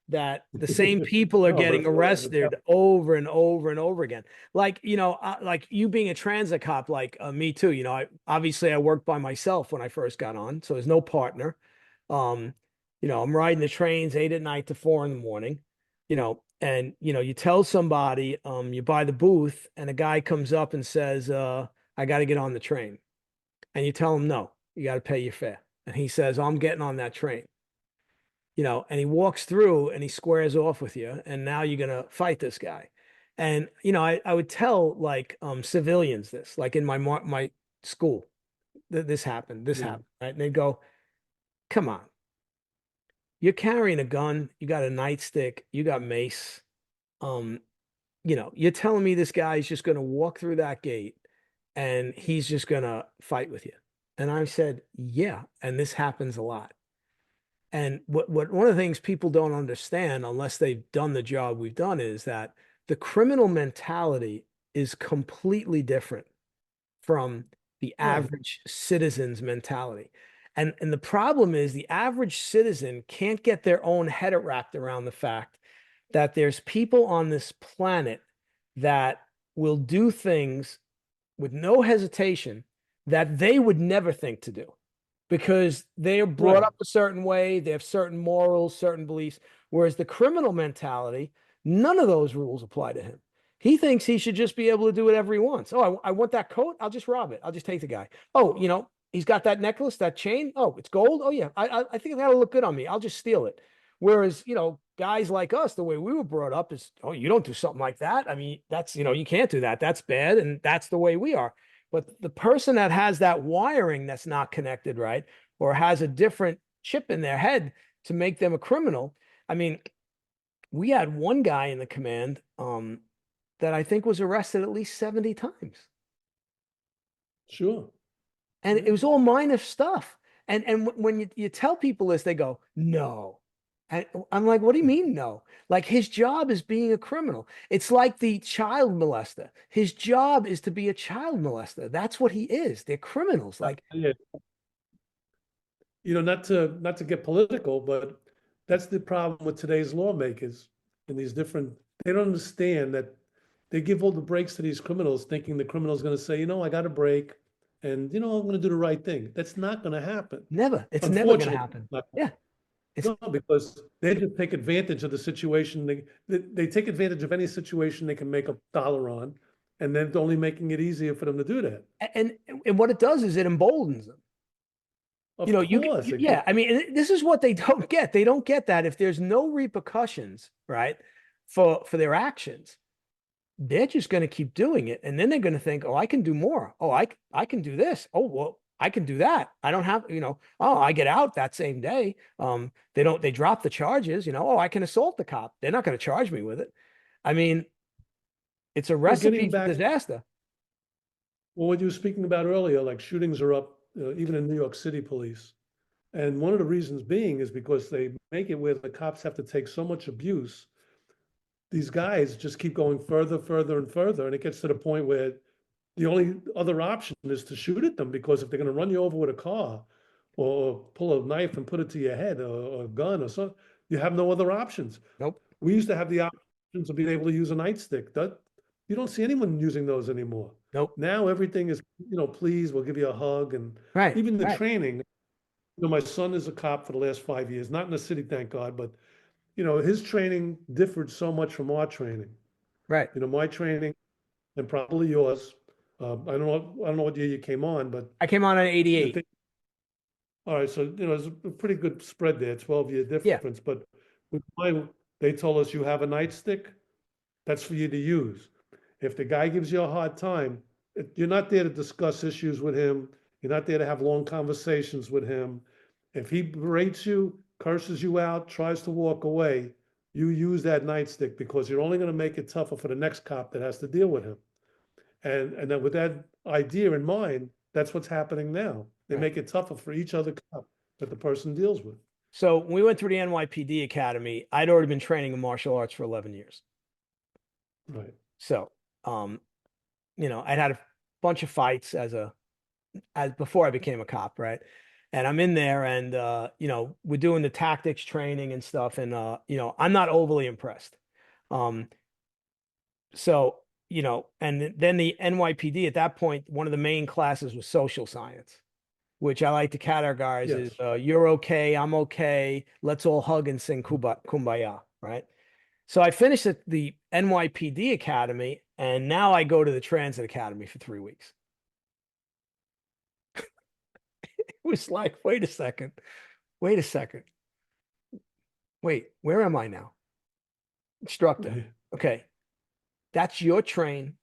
That the same people are no, but getting arrested over and over and over again. Like, like you being a transit cop, like me too. I worked by myself when I first got on, so there's no partner. Um, I'm riding the trains 8 at night to 4 in the morning. And you tell somebody, you buy the booth, and a guy comes up and says, "I got to get on the train," and you tell him, "No, you got to pay your fare," and he says, "I'm getting on that train." And he walks through and he squares off with you, and now you're gonna fight this guy. And I would tell like civilians this, like in my school, this happened, right? And they'd go, "Come on, you're carrying a gun, you got a nightstick, you got mace. Um, you're telling me this guy is just gonna walk through that gate and he's just gonna fight with you?" And I said, "Yeah," and this happens a lot. And what one of the things people don't understand unless they've done the job we've done is that the criminal mentality is completely different from the right, average citizen's mentality. And the problem is the average citizen can't get their own head wrapped around the fact that there's people on this planet that will do things with no hesitation that they would never think to do because they're brought right. up a certain way, they have certain morals, certain beliefs. Whereas the criminal mentality, none of those rules apply to him. He thinks he should just be able to do whatever he wants. Oh, I want that coat. I'll just rob it. I'll just take the guy. Oh, he's got that necklace, that chain. Oh, it's gold. Oh, yeah. I think that'll look good on me. I'll just steal it. Whereas, guys like us, the way we were brought up is, oh, you don't do something like that. I mean, that's, you can't do that. That's bad. And that's the way we are. But the person that has that wiring that's not connected right, or has a different chip in their head to make them a criminal. I mean, we had one guy in the command that I think was arrested at least 70 times. Sure. And Yeah. it was all minor stuff. And when you tell people this, they go, "No." And I'm like, "What do you mean no?" Like his job is being a criminal. It's like the child molester. His job is to be a child molester. That's what he is. They're criminals. Like, Yeah. Not to get political, but that's the problem with today's lawmakers and these different, they don't understand that they give all the breaks to these criminals, thinking the criminal's going to say, I got a break and, I'm going to do the right thing. That's not going to happen. never. It's never going to Unfortunately, happen. not- Yeah. It's no, because they just take advantage of the situation. They take advantage of any situation they can make a dollar on, and they're only making it easier for them to do that. and what it does is it emboldens them. Of course, it can. Yeah, I mean, and this is what they don't get. They don't get that if there's no repercussions, right, for their actions, they're just going to keep doing it. And then they're going to think, oh, I can do more. Oh, I can do this. Oh, well, I can do that. I don't have, oh, I get out that same day. They drop the charges, oh, I can assault the cop. They're not going to charge me with it. I mean, it's a Well, recipe getting for back, disaster. well, what you were speaking about earlier, like shootings are up, even in New York City police. And one of the reasons being is because they make it where the cops have to take so much abuse. These guys just keep going further, further, and further. And it gets to the point where the only other option is to shoot at them, because if they're going to run you over with a car or pull a knife and put it to your head, or a gun or something, you have no other options. Nope. We used to have the options of being able to use a nightstick. That you don't see anyone using those anymore. Nope. Now everything is, please, we'll give you a hug. And Right. even the Right. training, my son is a cop for the last 5 years, not in the city, thank God, but his training differed so much from our training. Right. My training and probably yours. I don't know what year you came on, but I came on I 88. think, all right, so there's a pretty good spread there, 12-year Yeah. difference. But with mine, they told us you have a nightstick, that's for you to use. If the guy gives you a hard time, you're not there to discuss issues with him. You're not there to have long conversations with him. If he berates you, curses you out, tries to walk away, you use that nightstick, because you're only going to make it tougher for the next cop that has to deal with him. And then with that idea in mind, that's what's happening now. They Right. make it tougher for each other cop that the person deals with. So when we went through the NYPD Academy, I'd already been training in martial arts for 11 years. Right. So, I'd had a bunch of fights as before I became a cop, right? And I'm in there and, we're doing the tactics training and stuff. And, I'm not overly impressed. Um, so, and then the NYPD at that point, one of the main classes was social science, which I like to categorize Yes. as you're okay, I'm okay, let's all hug and sing kumbaya, right? So I finished at the NYPD Academy, and now I go to the Transit Academy for 3 weeks. It was like, wait a second, wait a second. Wait, where am I now? Instructor. Okay, that's your train.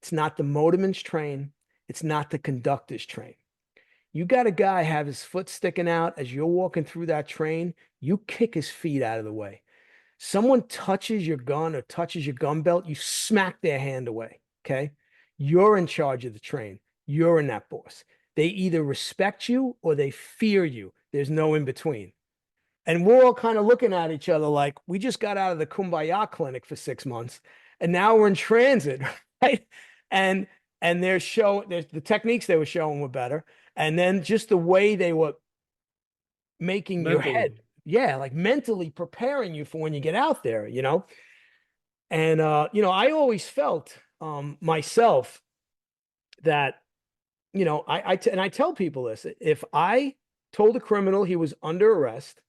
It's not the motorman's train. It's not the conductor's train. You got a guy have his foot sticking out as you're walking through that train. You kick his feet out of the way. Someone touches your gun or touches your gun belt, you smack their hand away. Okay. You're in charge of the train. You're in that boss. They either respect you or they fear you. There's no in between. And we're all kind of looking at each other like we just got out of the Kumbaya clinic for 6 months and now we're in transit, right? And there's the techniques they were showing were better. And then just the way they were making your head, Mentally. yeah, like mentally preparing you for when you get out there, And I always felt myself that, and I tell people this, if I told a criminal he was under arrest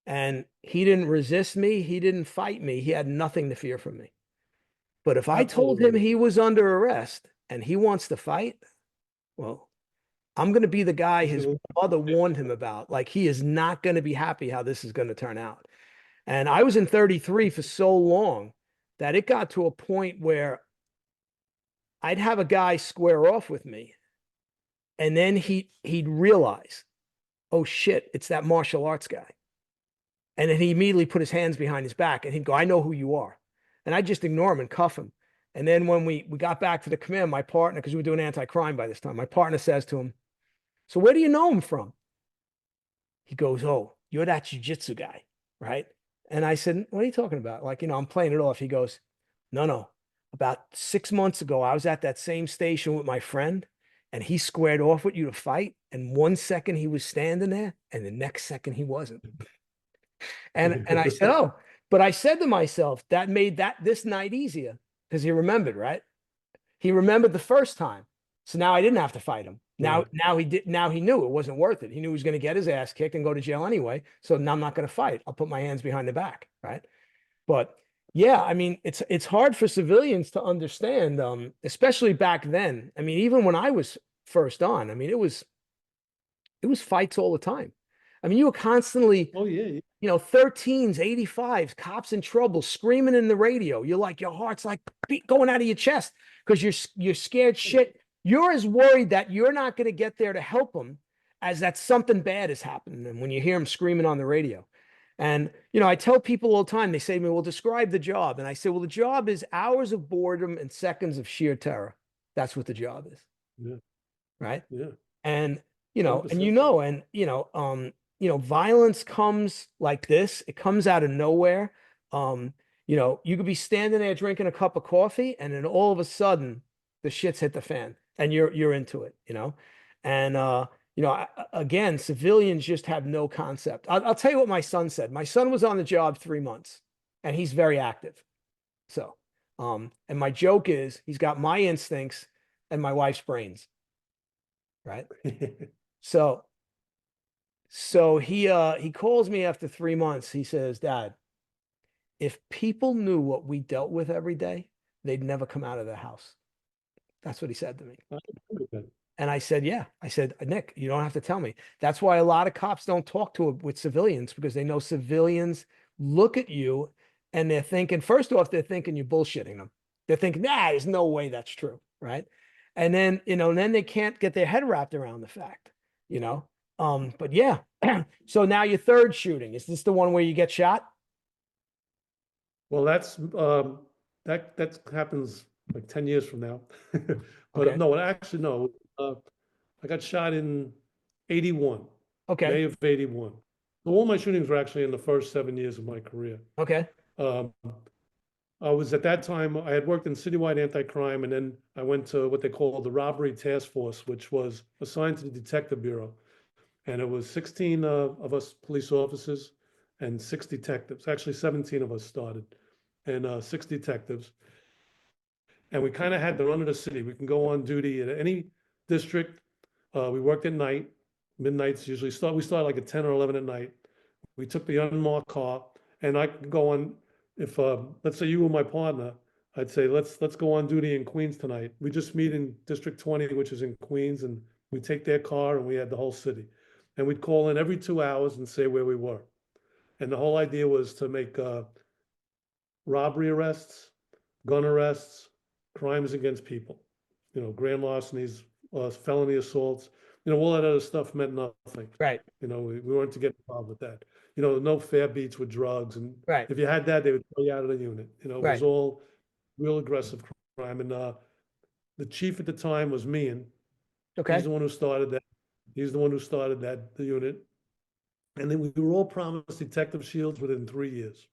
and he didn't resist me, he didn't fight me, he had nothing to fear from me. But if I told him Absolutely. he was under arrest and he wants to fight, well, I'm going to be the guy He's his gonna, mother warned him about. Like, he is not going to be happy how this is going to turn out. And I was in 33 for so long that it got to a point where I'd have a guy square off with me. And then he'd realize, oh shit, it's that martial arts guy. And then he immediately put his hands behind his back and he'd go, I know who you are. And I'd just ignore him and cuff him. And then when we got back to the command, my partner, because we were doing anti-crime by this time, my partner says to him, so where do you know him from? He goes, oh, you're that jiu-jitsu guy, right? And I said, what are you talking about? Like, I'm playing it off. He goes, no. About 6 months ago, I was at that same station with my friend and he squared off with you to fight. And 1 second he was standing there and the next second he wasn't. And I said, oh, but I said to myself, that made this night easier because he remembered, right? He remembered the first time. So now I didn't have to fight him. Now, Right. now he knew it wasn't worth it. He knew he was going to get his ass kicked and go to jail anyway. So now I'm not going to fight. I'll put my hands behind the back. Right. But yeah, I mean, it's hard for civilians to understand, especially back then. I mean, even when I was first on, I mean, it was It was fights all the time. I mean, you were constantly, Oh yeah, 13s, 85s, cops in trouble, screaming in the radio. You're like, your heart's like going out of your chest because you're scared shit. You're as worried that you're not going to get there to help them as that something bad is happening. And when you hear them screaming on the radio. And, I tell people all the time, they say to me, well, describe the job. And I say, well, the job is hours of boredom and seconds of sheer terror. That's what the job is. yeah, Right. yeah, And, and 100%. violence comes like this. It comes out of nowhere. You could be standing there drinking a cup of coffee, and then all of a sudden the shit's hit the fan and you're into it. And again, civilians just have no concept. I'll tell you what my son said. My son was on the job 3 months and he's very active. So, and my joke is he's got my instincts and my wife's brains, right? So he calls me after 3 months. He says, Dad, if people knew what we dealt with every day, they'd never come out of the house. That's what he said to me. And I said, yeah. I said, Nick, you don't have to tell me. That's why a lot of cops don't talk with civilians, because they know civilians look at you and they're thinking, first off, they're thinking you're bullshitting them. They're thinking, there's no way that's true. Right. And then, then they can't get their head wrapped around the fact, but yeah. So now your third shooting, is this the one where you get shot? Well, that happens like 10 years from now. But Okay. no, actually, no. I got shot in 81, Okay. May of 81. So all my shootings were actually in the first 7 years of my career. Okay. Um, I was at that time, I had worked in citywide anti-crime, and then I went to what they call the Robbery Task Force, which was assigned to the Detective Bureau. And it was 16 of us police officers and 6 detectives. Actually, 17 of us started, and 6 detectives. And we kind of had the run of the city. We can go on duty at any district. We worked at night, midnights usually. We started like at 10 or 11 at night. We took the unmarked car, and I could go on. If let's say you were my partner, I'd say let's go on duty in Queens tonight. We just meet in District 20, which is in Queens, and we take their car and we had the whole city. And we'd call in every 2 hours and say where we were. And the whole idea was to make robbery arrests, gun arrests, crimes against people, grand larcenies, felony assaults, all that other stuff meant nothing. Right. We weren't to get involved with that. No fair beats with drugs. And Right. if you had that, they would throw you out of the unit. It was Right. all real aggressive crime. And the chief at the time was Meehan. Okay. He's the one who started that. He's the one who started the unit. And then we were all promised detective shields within 3 years.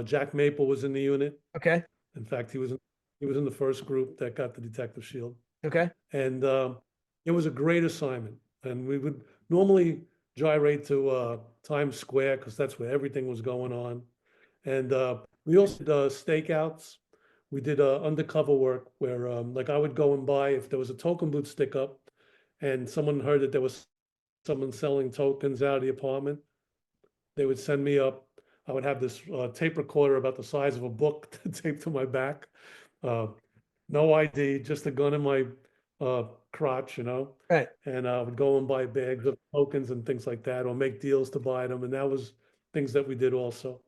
Jack Maple was in the unit. Okay. In fact, he was in the first group that got the detective shield. Okay. And it was a great assignment. And we would normally gyrate to Times Square because that's where everything was going on. And we also did stakeouts. We did undercover work where, like, I would go and buy, if there was a token booth stick up and someone heard that there was someone selling tokens out of the apartment, they would send me up. I would have this tape recorder about the size of a book taped to my back. No ID, just a gun in my crotch, Right. and I would go and buy bags of tokens and things like that, or make deals to buy them. And that was things that we did also.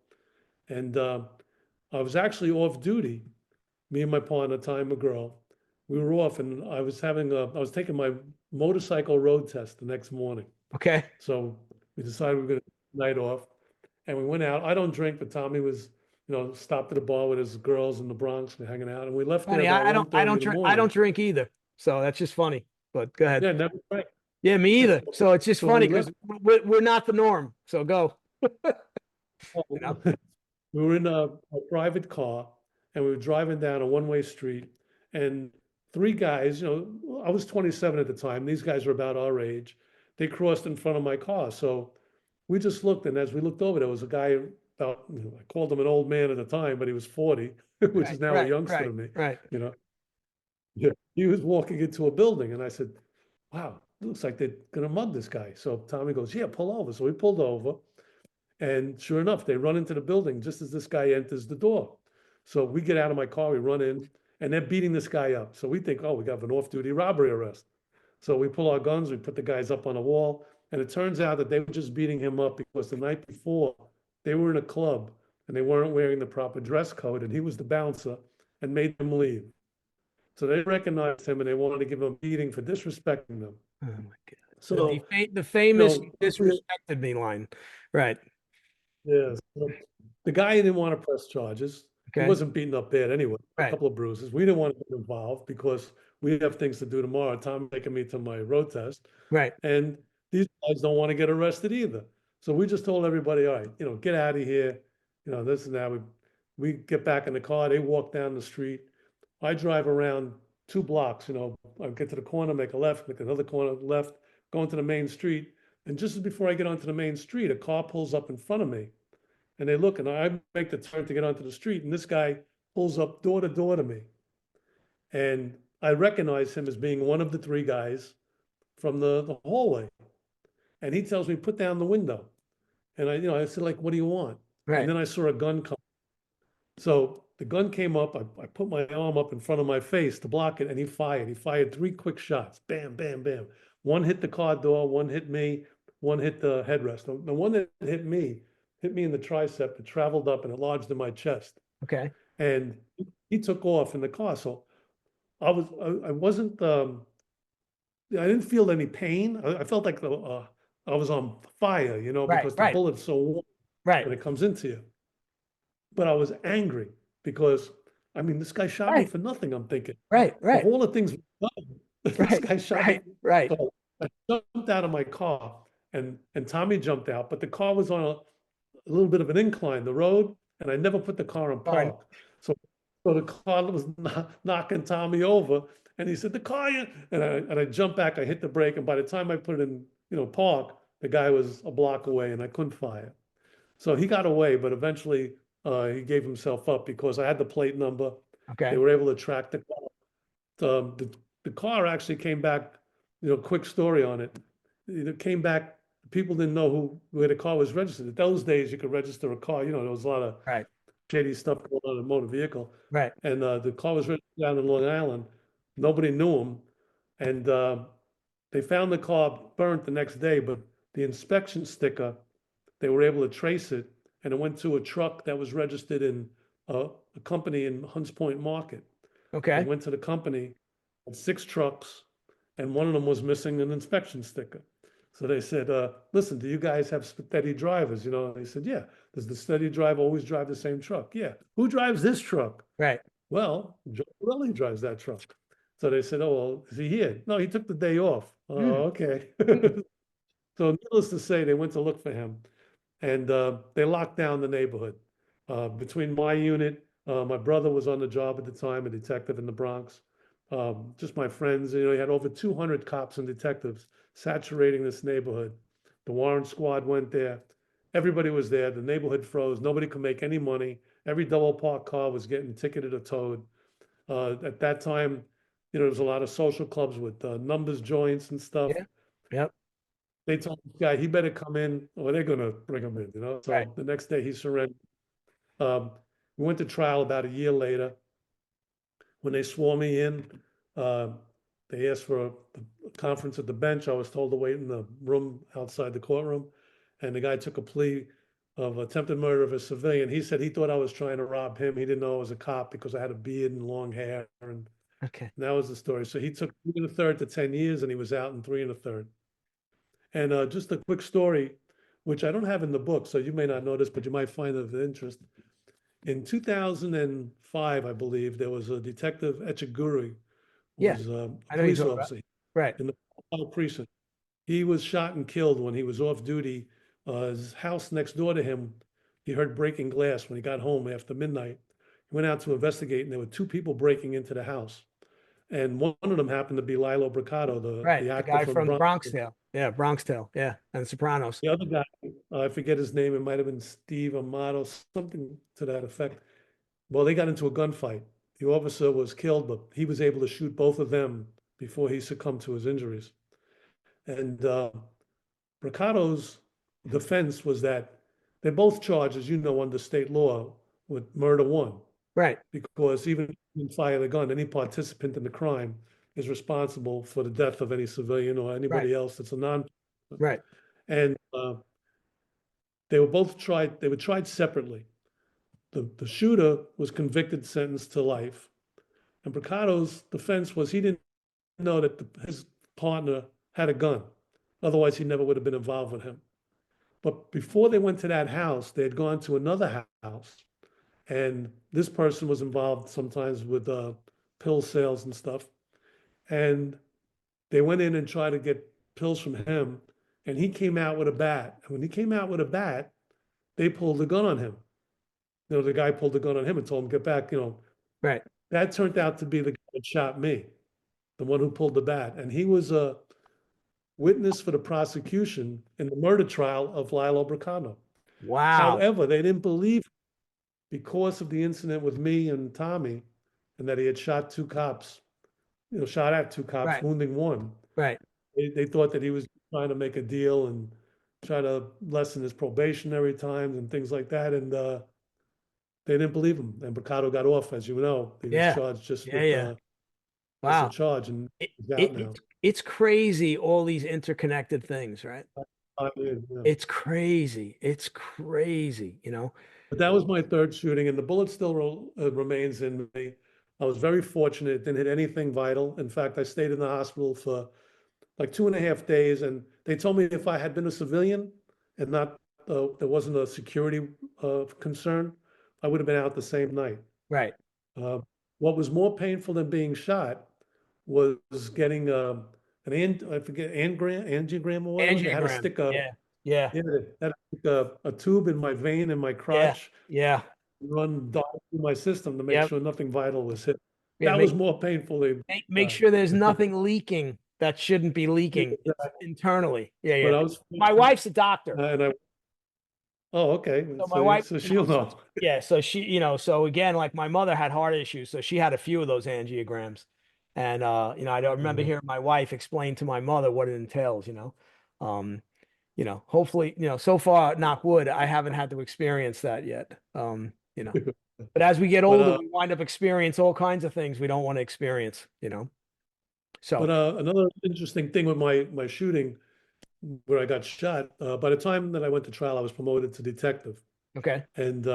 And I was actually off duty, me and my partner, Ty McGurl. We were off, and I was taking my motorcycle road test the next morning. Okay. So we decided we were going to night off, and we went out. I don't drink, but Tommy was, stopped at a bar with his girls in the Bronx and hanging out, and we left there Funny. about I don't 1:30 in the drink. I morning. don't drink either. So that's just funny. But go ahead. Yeah, never drank. Yeah, me either. So it's just So funny we because left. we're not the norm. So go. We were in a private car, and we were driving down a one-way street, and 3 guys, I was 27 at the time. These guys were about our age. They crossed in front of my car. So we just looked, and as we looked over, there was a guy about, I called him an old man at the time, but he was 40, which is now a youngster to me. Right. Yeah, he was walking into a building, and I said, wow, looks like they're gonna mug this guy. So Tommy goes, yeah, pull over. So we pulled over, and sure enough, they run into the building just as this guy enters the door. So we get out of my car, we run in, and they're beating this guy up. So we think, oh, we got an off-duty robbery arrest. So we pull our guns, we put the guys up on a wall, and it turns out that they were just beating him up because the night before they were in a club and they weren't wearing the proper dress code, and he was the bouncer and made them leave. So they recognized him and they wanted to give him a beating for disrespecting them. Oh my God. So, The famous you "you know, disrespected me" line. Right. yeah, so the guy didn't want to press charges. He Okay. wasn't beaten up bad anyway, a Right. couple of bruises. We didn't want to get involved because we have things to do tomorrow. Tom taking me to my road test. Right. And these guys don't want to get arrested either. So we just told everybody, all right, get out of here. This and that. We get back in the car. They walk down the street. I drive around 2 blocks. I get to the corner, make a left, make another corner left, go into the main street. And just before I get onto the main street, a car pulls up in front of me. And they look, and I make the turn to get onto the street. And this guy pulls up door to door to me. And I recognize him as being one of the three guys from the hallway. And he tells me, put down the window. And I said, like, what do you want? And Right. then I saw a gun come. So the gun came up. I put my arm up in front of my face to block it, and he fired. He fired 3 quick shots. Bam, bam, bam. One hit the car door, one hit me, one hit the headrest. The one that hit me in the tricep. It traveled up and it lodged in my chest. Okay. And he took off in the car. So I wasn't, I didn't feel any pain. I felt like I was on fire, Right. because the Right. bullet's so warm Right. when it comes into you. But I was angry because, I mean, this guy shot me Right. for nothing, I'm thinking. Right. Of Right. all the things we've done, this Right. guy shot Right. me. Right. So I jumped out of my car and Tommy jumped out, but the car was on a little bit of an incline, the road, and I never put the car in Fine. park. So the car was knocking Tommy over, and he said, "The car," and I jumped back, I hit the brake, and by the time I put it in, park, the guy was a block away, and I couldn't fire. So he got away, but eventually he gave himself up because I had the plate number. They Okay. were able to track the car. The car actually came back. Quick story on it. It came back. People didn't know where the car was registered. In those days, you could register a car. There was a lot of Right. shady stuff going on in a motor vehicle. Right. And the car was registered down in Long Island. Nobody knew him. And they found the car burnt the next day, but the inspection sticker, they were able to trace it, and it went to a truck that was registered in a company in Hunts Point Market. They Okay. went to the company, had 6 trucks, and one of them was missing an inspection sticker. So they said, listen, do you guys have steady drivers? They said, yeah. Does the steady driver always drive the same truck? Yeah. Who drives this truck? Right. Well, Joe Pirelli drives that truck. So they said, oh, well, is he here? No, he took the day off. Oh, Mm. okay. So needless to say, they went to look for him, and they locked down the neighborhood. Between my unit, my brother was on the job at the time, a detective in the Bronx. Just my friends, you had over 200 cops and detectives saturating this neighborhood. The warrant squad went there. Everybody was there. The neighborhood froze. Nobody could make any money. Every double parked car was getting ticketed or towed. At that time, there was a lot of social clubs with numbers joints and stuff. Yeah. Yep. They told this guy he better come in or they're going to bring him in. So Right. the next day he surrendered. We went to trial about a year later. When they swore me in, uh, they asked for a conference at the bench. I was told to wait in the room outside the courtroom. And the guy took a plea of attempted murder of a civilian. He said he thought I was trying to rob him. He didn't know I was a cop because I had a beard and long hair. And Okay. that was the story. So he took 3 1/3 to 10 years, and he was out in 3 1/3. And just a quick story, which I don't have in the book, so you may not know this, but you might find it of interest. In 2005, I believe, there was a detective, Echiguri, who Yeah. was a I know you're police talking about. officer Right. in the Palo precinct. He was shot and killed when he was off duty. His house next door to him, he heard breaking glass when he got home after midnight. He went out to investigate, and there were 2 people breaking into the house. And one of them happened to be Lilo Braccato, Right. the The actor guy from from Bronx. Bronx Tale. Yeah. Bronx Tale. Yeah. And Sopranos. The other guy, I forget his name, it might have been Steve Amato, something to that effect. Well, they got into a gunfight. The officer was killed, but he was able to shoot both of them before he succumbed to his injuries. And Braccato's defense was that they're both charged, as you know, under state law with murder one, Right. because even if he didn't fire the gun, any participant in the crime, is responsible for the death of any civilian or Right. anybody else that's a non. Right. And they were both tried. They were tried separately. The shooter was convicted, sentenced to life, and Bricado's defense was he didn't know that his partner had a gun. Otherwise, he never would have been involved with him. But before they went to that house, they had gone to another house, and this person was involved sometimes with pill sales and stuff. And they went in and tried to get pills from him, and he came out with a bat. And when he came out with a bat, they pulled a gun on him. The guy pulled the gun on him and told him, "Get back." Right. That turned out to be the guy that shot me, the one who pulled the bat. And he was a witness for the prosecution in the murder trial of Lilo Bricano. Wow. However, they didn't believe because of the incident with me and Tommy and that he had shot two cops, shot at two cops, Right. wounding one. Right. They thought that he was trying to make a deal and try to lessen his probationary times and things like that. And they didn't believe him. And Bricado got off, as you know. He was Yeah. charged just Yeah. with Yeah. lesser Wow. charge, and It, he's out it now. it's crazy, all these interconnected things, right? Yeah. It's crazy. It's crazy, you know? But that was my third shooting, and the bullet still remains in me. I was very fortunate; it didn't hit anything vital. In fact, I stayed in the hospital for like 2.5 days, and they told me if I had been a civilian and not there wasn't a security concern, I would have been out the same night. Right. Uh, what was more painful than being shot was getting I forget angiogram or whatever. They had to Angiogram. stick a Yeah. Yeah. yeah, they had to stick a tube in my vein in my Yeah. crotch, Yeah. run dart through my system to make Yep. sure nothing vital was hit. Yeah. That was more painful than Make sure there's nothing leaking that shouldn't be leaking internally. Yeah. but Yeah. I was My wife's a doctor. and I oh okay. So my So wife, so she'll know. yeah, so she, so again, like my mother had heart issues, so she had a few of those angiograms. And I don't remember Mhm. hearing my wife explain to my mother what it entails. Um, hopefully, so far, knock wood, I haven't had to experience that yet. But as we get But older, we wind up experience all kinds of things we don't want to experience. So, another interesting thing with my shooting where I got shot, by the time that I went to trial, I was promoted to detective. okay. And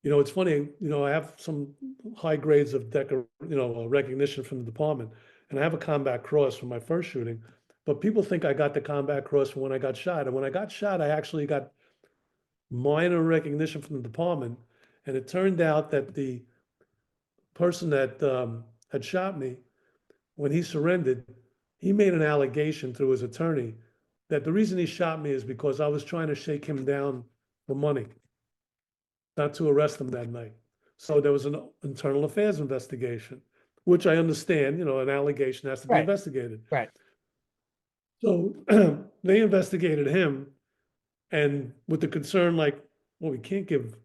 it's funny, I have some high grades of recognition from the department, and I have a combat cross from my first shooting. But people think I got the combat cross from when I got shot. And when I got shot, I actually got minor recognition from the department. And it turned out that the person that had shot me, when he surrendered, he made an allegation through his attorney that the reason he shot me is because I was trying to shake him down for money, not to arrest him that night. So there was an internal affairs investigation, which I understand, an allegation has to be Right. investigated. Right. So they investigated him, and with the concern, like, well, we can't give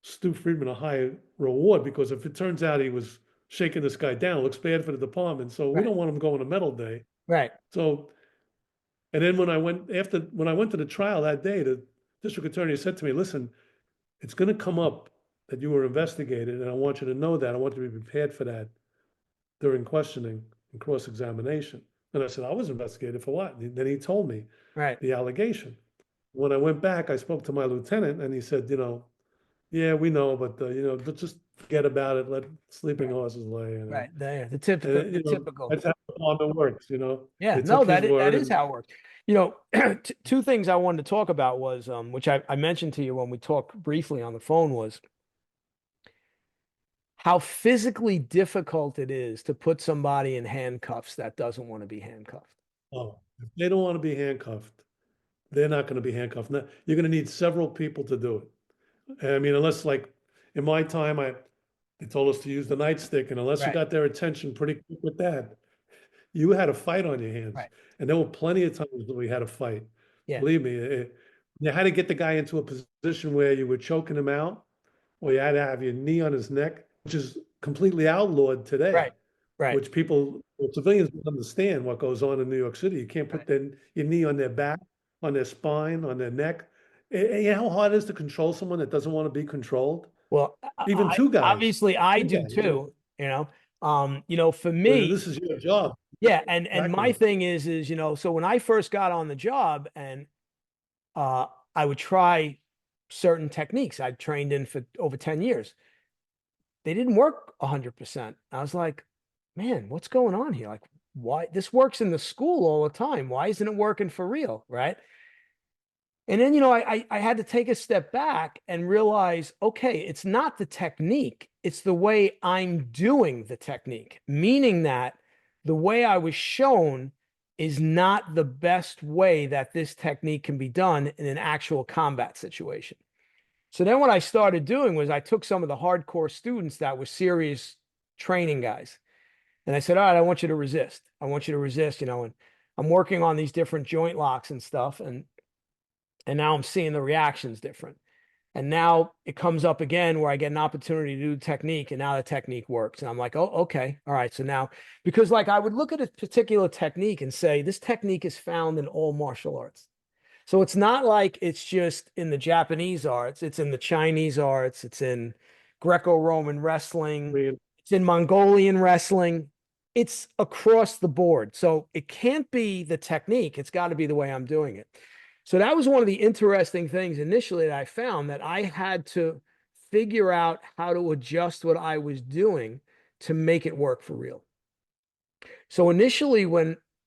Stu Friedman a high reward because if it turns out he was shaking this guy down, it looks bad for the department. So we Right. don't want him going to medal day. Right. So, and then when I went to the trial that day, the district attorney said to me, "Listen, it's going to come up that you were investigated, and I want you to know that. I want you to be prepared for that during questioning and cross-examination." And I said, "I was investigated for what?" And then he told me Right. the allegation. When I went back, I spoke to my lieutenant, and he said, "Yeah, we know, but let's just forget about it. Let sleeping Right. horses lay." Right. There, the And typical, the typical. that's how the department works. Yeah, They no, took his that word, is and how it works. Two things I wanted to talk about was, which I mentioned to you when we talked briefly on the phone, was how physically difficult it is to put somebody in handcuffs that doesn't want to be handcuffed. oh, if they don't want to be handcuffed, they're not going to be handcuffed. Now, you're going to need several people to do it. I mean, unless like in my time, they told us to use the nightstick, and unless you Right. got their attention pretty quick with that, you had a fight on your hands. Right. And there were plenty of times that we had a fight. Yeah. Believe me, you had to get the guy into a position where you were choking him out, or you had to have your knee on his neck, which is completely outlawed today, Right. Right. which civilians don't understand what goes on in New York City. You can't put Right. your knee on their back, on their spine, on their neck. You know how hard it is to control someone that doesn't want to be controlled? Well, Even I two guys, obviously I two do guys. too. For But me, this is your job, yeah, and my practically. thing is, so when I first got on the job and I would try certain techniques I'd trained in for over 10 years, they didn't work 100%. I was like, man, what's going on here? Like, why this works in the school all the time? Why isn't it working for real? Right. And then, I had to take a step back and realize, okay, it's not the technique, it's the way I'm doing the technique, meaning that the way I was shown is not the best way that this technique can be done in an actual combat situation. So then what I started doing was I took some of the hardcore students that were serious training guys. And I said, all right, I want you to resist. I want you to resist, and I'm working on these different joint locks and stuff. And now I'm seeing the reactions different. And now it comes up again where I get an opportunity to do technique, and now the technique works. And I'm like, oh, okay. All right. So now, because like I would look at a particular technique and say, this technique is found in all martial arts. So it's not like it's just in the Japanese arts, it's in the Chinese arts, it's in Greco-Roman I wrestling, mean, it's in Mongolian wrestling. It's across the board. So it can't be the technique, it's got to be the way I'm doing it. So that was one of the interesting things initially that I found, that I had to figure out how to adjust what I was doing to make it work for real. So initially,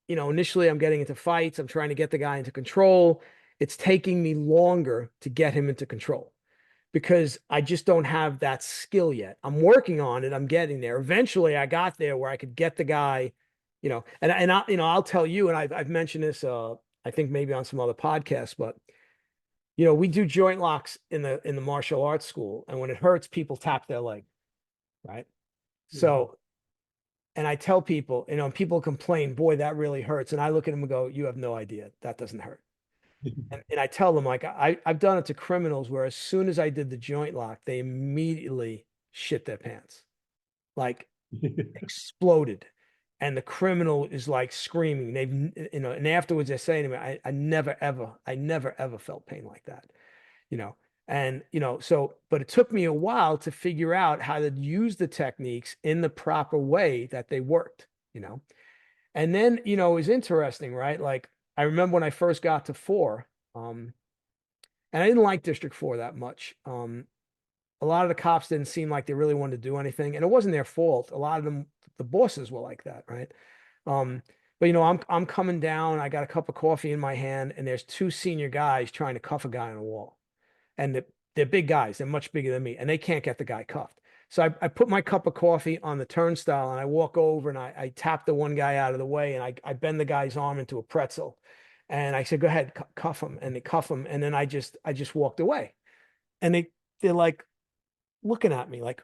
initially I'm getting into fights, I'm trying to get the guy into control. It's taking me longer to get him into control because I just don't have that skill yet. I'm working on it. I'm getting there. Eventually, I got there where I could get the guy, I'll tell you, and I've mentioned this, I think maybe on some other podcasts, but we do joint locks in the martial arts school, and when it hurts, people tap their leg, right? mhm. So, and I tell people, people complain, boy, that really hurts. And I look at them and go, you have no idea. That doesn't hurt. And I tell them, like, I've done it to criminals where as soon as I did the joint lock, they immediately shit their pants, like exploded. And the criminal is like screaming. And afterwards they're saying to me, I never, ever felt pain like that, you know. And, but it took me a while to figure out how to use the techniques in the proper way that they worked. And then, it was interesting, right? Like I remember when I first got to four, and I didn't like District 4 that much. A lot of the cops didn't seem like they really wanted to do anything, and it wasn't their fault. A lot of them, the bosses were like that, right? Um, but I'm coming down, I got a cup of coffee in my hand, and there's two senior guys trying to cuff a guy on a wall. And they're big guys, they're much bigger than me, and they can't get the guy cuffed. So I put my cup of coffee on the turnstile and I walk over and I tap the one guy out of the way and I bend the guy's arm into a pretzel. And I said, go ahead, cuff him. And they cuff him. And then I just walked away. And they're like looking at me like,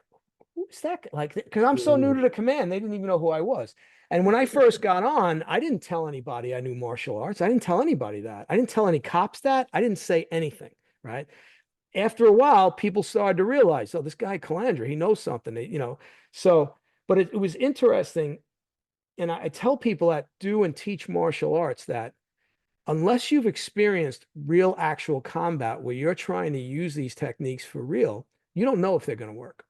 who's that? Like, because I'm so new to the command, they didn't even know who I was. And when I first got on, I didn't tell anybody I knew martial arts. I didn't tell anybody that. I didn't tell any cops that. I didn't say anything, right? After a while, people started to realize, oh, this guy Calandra, he knows something. So, but it was interesting. And I tell people that do and teach martial arts that unless you've experienced real actual combat where you're trying to use these techniques for real, you don't know if they're going to work.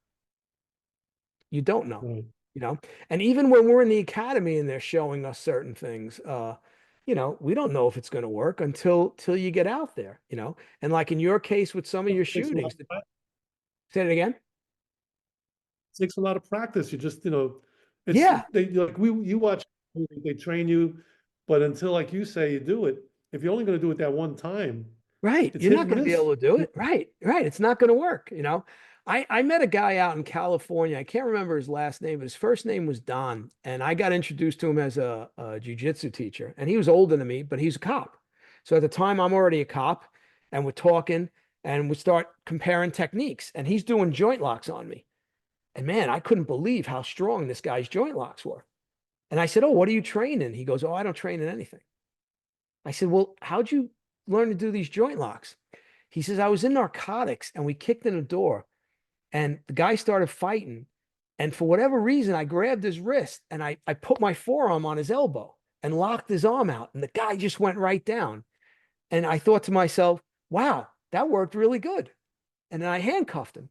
You don't know, Right. you know. And even when we're in the academy and they're showing us certain things, we don't know if it's going to work until you get out there. And like in your case with some of your It takes a lot shootings, of prac- say it again. takes a lot of practice. You just, it's Yeah, they like you watch movies, they train you, but until like you say you do it, if you're only going to do it that one time, right. it's You're hit not and going to be miss. able to do it. Right, right. It's not going to work. I met a guy out in California. I can't remember his last name, but his first name was Don. And I got introduced to him as a jujitsu teacher. And he was older than me, but he's a cop. So at the time, I'm already a cop, and we're talking and we start comparing techniques. And he's doing joint locks on me. And man, I couldn't believe how strong this guy's joint locks were. And I said, oh, what are you trained in? He goes, oh, I don't train in anything. I said, well, how'd you learn to do these joint locks? He says, I was in narcotics and we kicked in a door and the guy started fighting. And for whatever reason, I grabbed his wrist and I put my forearm on his elbow and locked his arm out. And the guy just went right down. And I thought to myself, wow, that worked really good. And then I handcuffed him.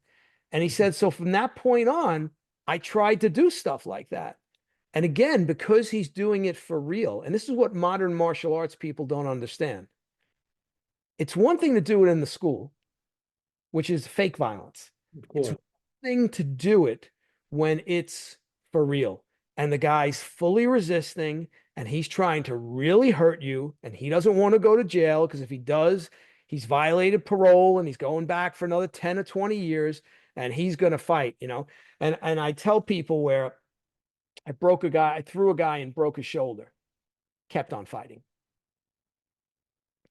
And he said, so from that point on, I tried to do stuff like that. And again, because he's doing it for real, and this is what modern martial arts people don't understand. It's one thing to do it in the school, which is fake violence. Of It's course. one thing to do it when it's for real. And the guy's fully resisting and he's trying to really hurt you. And he doesn't want to go to jail because if he does, he's violated parole and he's going back for another 10 or 20 years and he's going to fight, you know. And I tell people where I threw a guy and broke his shoulder, kept on fighting,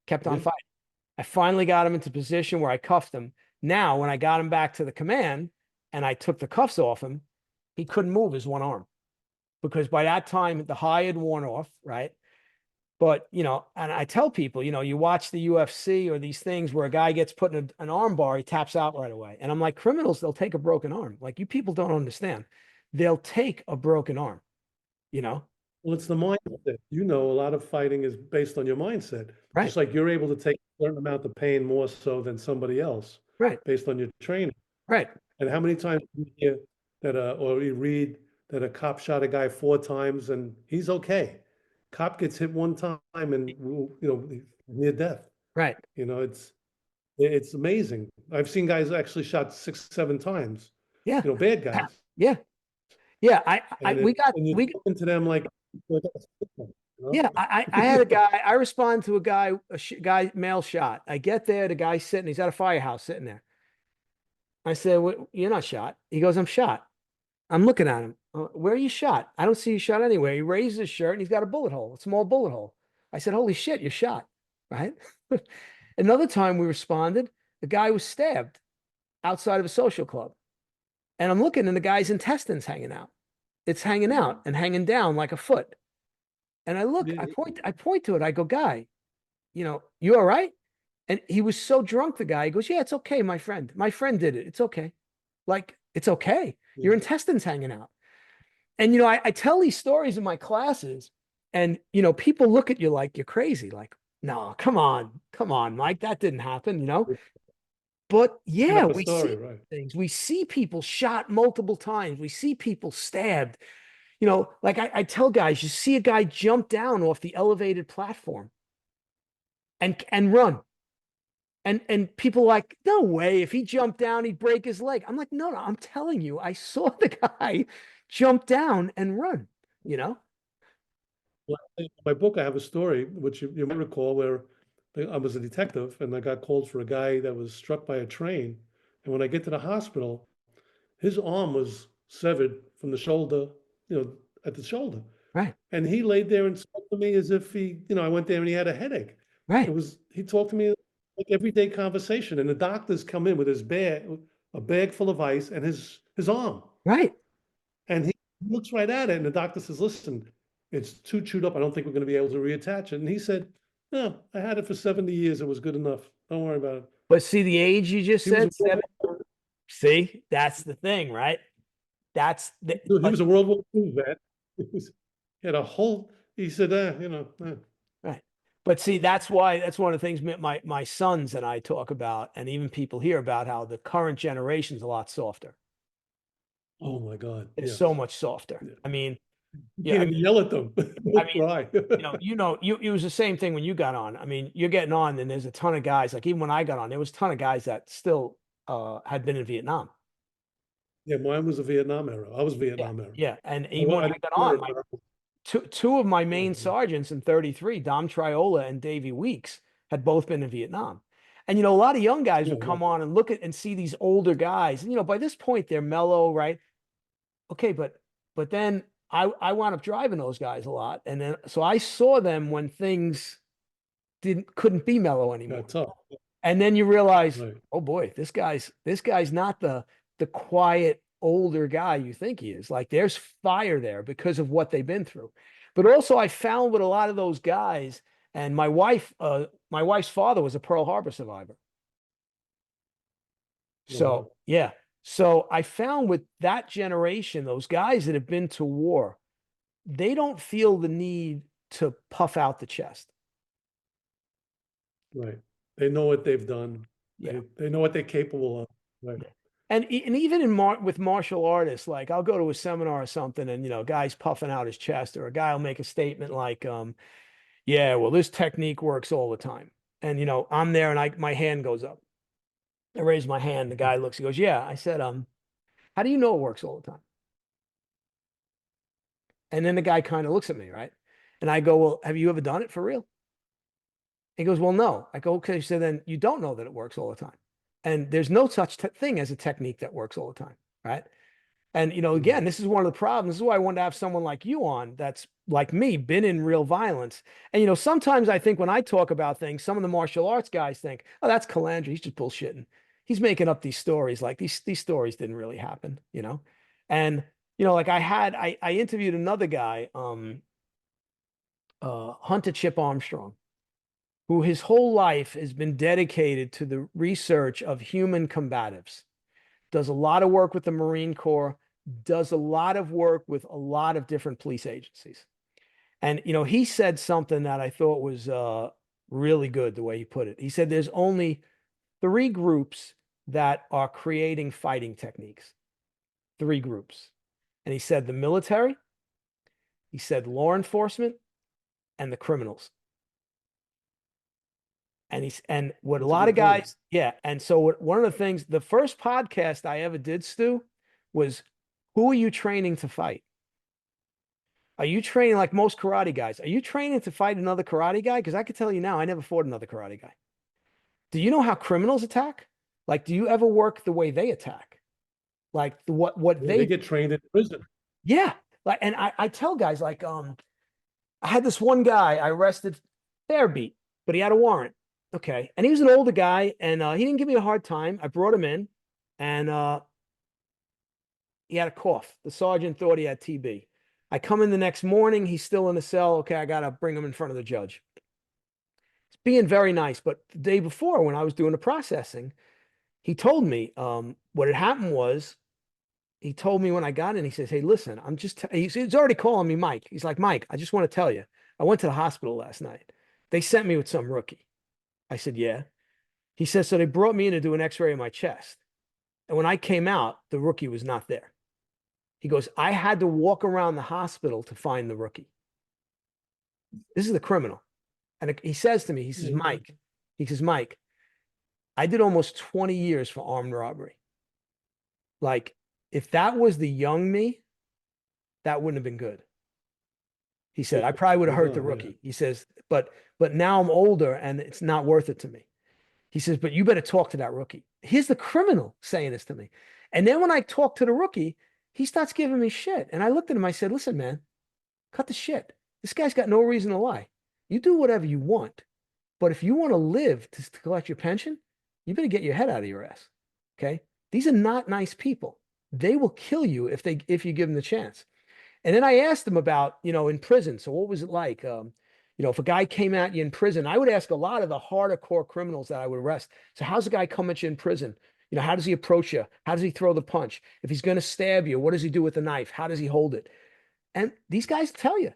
kept on Yeah. fighting. I finally got him into position where I cuffed him. Now, when I got him back to the command and I took the cuffs off him, he couldn't move his one arm because by that time the high had worn off, right? But, you know, and I tell people, you know, you watch the UFC or these things where a guy gets put in an arm bar, he taps out right away. And I'm like, criminals, they'll take a broken arm. Like, you people don't understand. They'll take a broken arm, you know? Well, it's the mindset. You know, a lot of fighting is based on your mindset. Right, Just like you're able to take a certain amount of pain more so than somebody else right, based on your training. right, And how many times do you hear that, or you read that a cop shot a guy 4 times and he's okay. Cop gets hit one time and, near death. right. You know, it's amazing. I've seen guys actually shot 6, 7 times, Yeah. bad guys. Yeah. Yeah. And you talk into them like a system, you know? Yeah, I had a guy. I responded to a guy, guy male shot. I get there, the guy's sitting. He's at a firehouse sitting there. I said, "You're not shot." He goes, "I'm shot." I'm looking at him. Where are you shot? I don't see you shot anywhere. He raises his shirt and he's got a bullet hole, a small bullet hole. I said, "Holy shit, you're shot!" Right? Another time we responded, the guy was stabbed outside of a social club, and I'm looking, and the guy's intestines hanging out. It's hanging out and hanging down like a foot. And I look, Yeah, I point to it. I go, "Guy, you know, you all right?" And he was so drunk, the guy. He goes, "Yeah, it's okay, my friend. My friend did it. It's okay." Like, it's okay. yeah. Your intestines hanging out. And, you know, I tell these stories in my classes, and, you know, people look at you like you're crazy. Like, no, come on, Mike, that didn't happen, you know? But Making yeah, up a we see story, right? things. We see people shot multiple times. We see people stabbed. You know, like I tell guys, you see a guy jump down off the elevated platform and run. And people like, no way. If he jumped down, he'd break his leg. I'm like, no, I'm telling you, I saw the guy jump down and run, you know? Well, in my book, I have a story, which you may recall, where I was a detective and I got called for a guy that was struck by a train. And when I get to the hospital, his arm was severed from the shoulder, at the shoulder. Right, And he laid there and spoke to me as if I went there and he had a headache. right, He talked to me like everyday conversation. And the doctors come in with a bag full of ice and his arm. right. And he looks right at it. And the doctor says, listen, it's too chewed up. I don't think we're going to be able to reattach it. And he said, no, I had it for 70 years. It was good enough. Don't worry about it. But see the age you just He was a said, seven. See, that's the thing, right? That's the, he but was a World War II vet. He had he said, right. But see, that's one of the things my sons and I talk about, and even people hear about how the current generation's a lot softer. oh my God. It is so Yes. much softer. Yeah. I mean, You yeah, can't even yell at them. I They'll mean, cry. it was the same thing when you got on. I mean, you're getting on, and there's a ton of guys. Like even when I got on, there was a ton of guys that still had been in Vietnam. Yeah, mine was a Vietnam era. I was Yeah, Vietnam era. yeah. And even when I I didn't got on, serve, my but two of my yeah, main sergeants in 33, Dom Triola and Davey Weeks, had both been in Vietnam. And a lot of young guys yeah, would yeah. come on and look at and see these older guys. And by this point they're mellow, right? Okay, but then I wound up driving those guys a lot. And then so I saw them when things couldn't be mellow Yeah, anymore. tough. And then you realize, Right. oh boy, this guy's not the quiet older guy you think he is. Like there's fire there because of what they've been through. But also I found with a lot of those guys, and my wife's father was a Pearl Harbor survivor. Oh, So wow. yeah. So I found with that generation, those guys that have been to war, they don't feel the need to puff out the chest. Right. They know what they've done. Yeah. They know what they're capable of. Right. And even with martial artists, like I'll go to a seminar or something, and guy's puffing out his chest, or a guy will make a statement like, "Yeah, well, this technique works all the time," and I'm there, and my hand goes up. I raise my hand. The guy looks. He goes, "Yeah." I said, "How do you know it works all the time?" And then the guy kind of looks at me, right? And I go, "Well, have you ever done it for real?" He goes, "Well, no." I go, "Okay, so then you don't know that it works all the time." And there's no such thing as a technique that works all the time, right? And Mhm. again, this is one of the problems. This is why I wanted to have someone like you on that's like me, been in real violence. And sometimes I think when I talk about things, some of the martial arts guys think, "Oh, that's Calandra. He's just bullshitting. He's making up these stories. Like these stories didn't really happen." And like I interviewed another guy, Hunter Chip Armstrong, who his whole life has been dedicated to the research of human combatives, does a lot of work with the Marine Corps, does a lot of work with a lot of different police agencies. And, he said something that I thought was really good the way he put it. He said there's only three groups that are creating fighting techniques, three groups. And he said the military, he said law enforcement, and the criminals. And what a That's a lot of good point. guys, yeah. And so one of the things, the first podcast I ever did, Stu, was who are you training to fight? Are you training like most karate guys? Are you training to fight another karate guy? Because I can tell you now, I never fought another karate guy. Do you know how criminals attack? Like, do you ever work the way they attack? Like what Yeah, they they, get trained in prison. yeah. Like, and I tell guys like, I had this one guy I arrested, fair beat, but he had a warrant. Okay. And he was an older guy, and he didn't give me a hard time. I brought him in, and he had a cough. The sergeant thought he had TB. I come in the next morning, he's still in the cell. Okay, I gotta bring him in front of the judge. It's being very nice, but the day before, when I was doing the processing, he told me what had happened was he told me when I got in, he says, "Hey, listen, he's already calling me Mike." He's like, "Mike, I just want to tell you, I went to the hospital last night. They sent me with some rookie." I said, "Yeah." He says, "So they brought me in to do an x-ray of my chest. And when I came out, the rookie was not there." He goes, "I had to walk around the hospital to find the rookie." This is the criminal. And he says to me, he says, Yeah, Mike, I did almost 20 years for armed robbery. Like, if that was the young me, that wouldn't have been good. He said, I probably would have hurt the no, yeah. rookie. He says, but now I'm older and it's not worth it to me. He says, but you better talk to that rookie. Here's the criminal saying this to me. And then when I talk to the rookie, he starts giving me shit. And I looked at him, I said, listen, man, cut the shit. This guy's got no reason to lie. You do whatever you want. But if you want to live to collect your pension, you better get your head out of your ass. Okay. These are not nice people. They will kill you if you give them the chance. And then I asked him about, in prison. So what was it like? If a guy came at you in prison, I would ask a lot of the harder core criminals that I would arrest. So how's the guy come at you in prison? How does he approach you? How does he throw the punch? If he's going to stab you, what does he do with the knife? How does he hold it? And these guys tell you.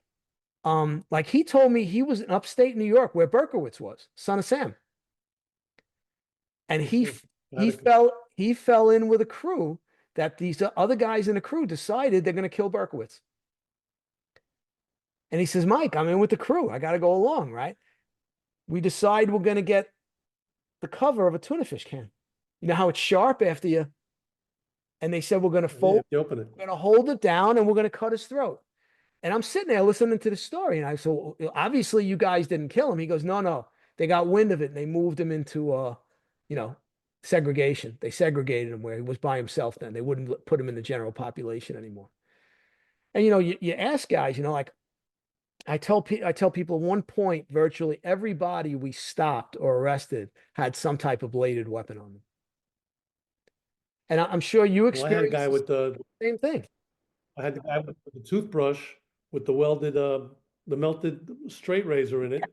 Like he told me he was in upstate New York where Berkowitz was, son of Sam. And he Mhm. he Gotta- fell in with a crew that these other guys in the crew decided they're going to kill Berkowitz. And he says, Mike, I'm in with the crew. I got to go along, right? We decide we're going to get the cover of a tuna fish can. You know how it's sharp after you. And they said, we're going to Yeah, fold, if you open it. we're going to hold it down and we're going to cut his throat. And I'm sitting there listening to the story. And I said, well, obviously you guys didn't kill him. He goes, no, no. They got wind of it and they moved him into, you know, segregation. They segregated him where he was by himself then. They wouldn't put him in the general population anymore. And, you ask guys, like, I tell people at one point, virtually everybody we stopped or arrested had some type of bladed weapon on them. And I'm sure you Well, I had a guy experienced the with the same thing. I had the guy with the toothbrush with the melted straight razor in it.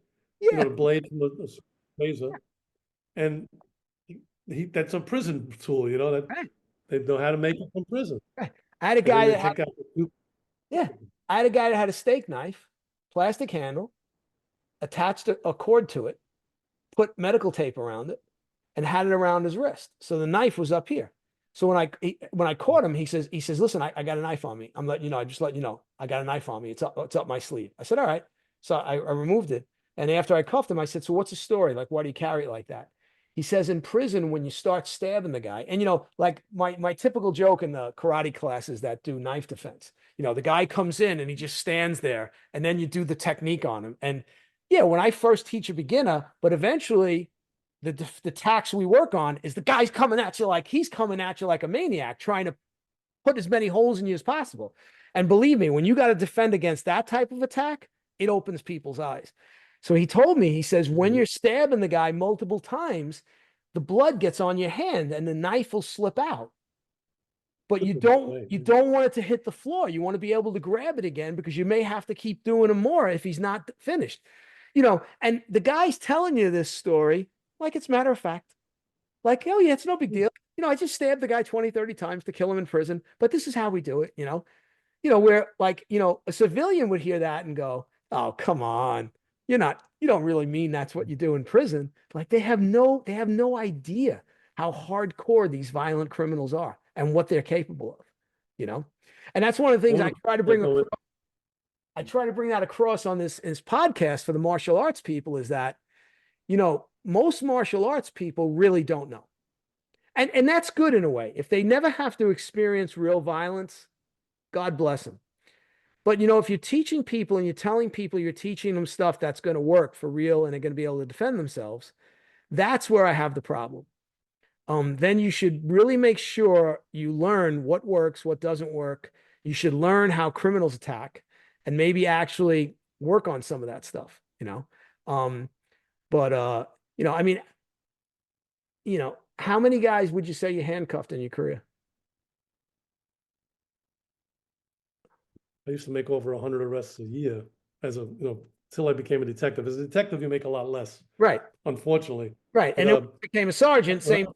Yeah, The blade from the razor, and that's a prison tool. That right, they know how to make it from prison. right. I had a And then guy they that had, take out the tooth. yeah, I had a guy that had a steak knife, plastic handle, attached a cord to it, put medical tape around it, and had it around his wrist. So the knife was up here. So when I caught him, he says, listen, I got a knife on me. I'm letting you know, I just letting you know, I got a knife on me. It's up my sleeve. I said, all right. So I removed it. And after I cuffed him, I said, so what's the story? Like, why do you carry it like that? He says, in prison, when you start stabbing the guy, and like my typical joke in the karate classes that do knife defense, the guy comes in and he just stands there, and then you do the technique on him. And yeah, when I first teach a beginner, but eventually the tax we work on is the guy's coming at you like he's coming at you like a maniac, trying to put as many holes in you as possible. And believe me, when you got to defend against that type of attack, it opens people's eyes. So he told me, he says, when you're stabbing the guy multiple times, the blood gets on your hand and the knife will slip out. But you don't want it to hit the floor. You want to be able to grab it again because you may have to keep doing him more if he's not finished. And the guy's telling you this story like it's matter of fact. Like, oh yeah, it's no big deal. I just stabbed the guy 20, 30 times to kill him in prison, but this is how we do it. Where like, a civilian would hear that and go, oh, come on. You don't really mean that's what you do in prison. Like they have no idea how hardcore these violent criminals are and what they're capable of, you know? And that's one of the things One I of try to the bring across. I try to bring that across on this podcast for the martial arts people is that, most martial arts people really don't know. And that's good in a way. If they never have to experience real violence, God bless them. But if you're teaching people and you're telling people you're teaching them stuff that's going to work for real and they're going to be able to defend themselves, that's where I have the problem. Then you should really make sure you learn what works, what doesn't work. You should learn how criminals attack and maybe actually work on some of that stuff. Um, but I mean, how many guys would you say you handcuffed in your career? I used to make over 100 arrests a year till I became a detective. As a detective, you make a lot less, Right, unfortunately. right. But And then when you became a sergeant, when I, same thing.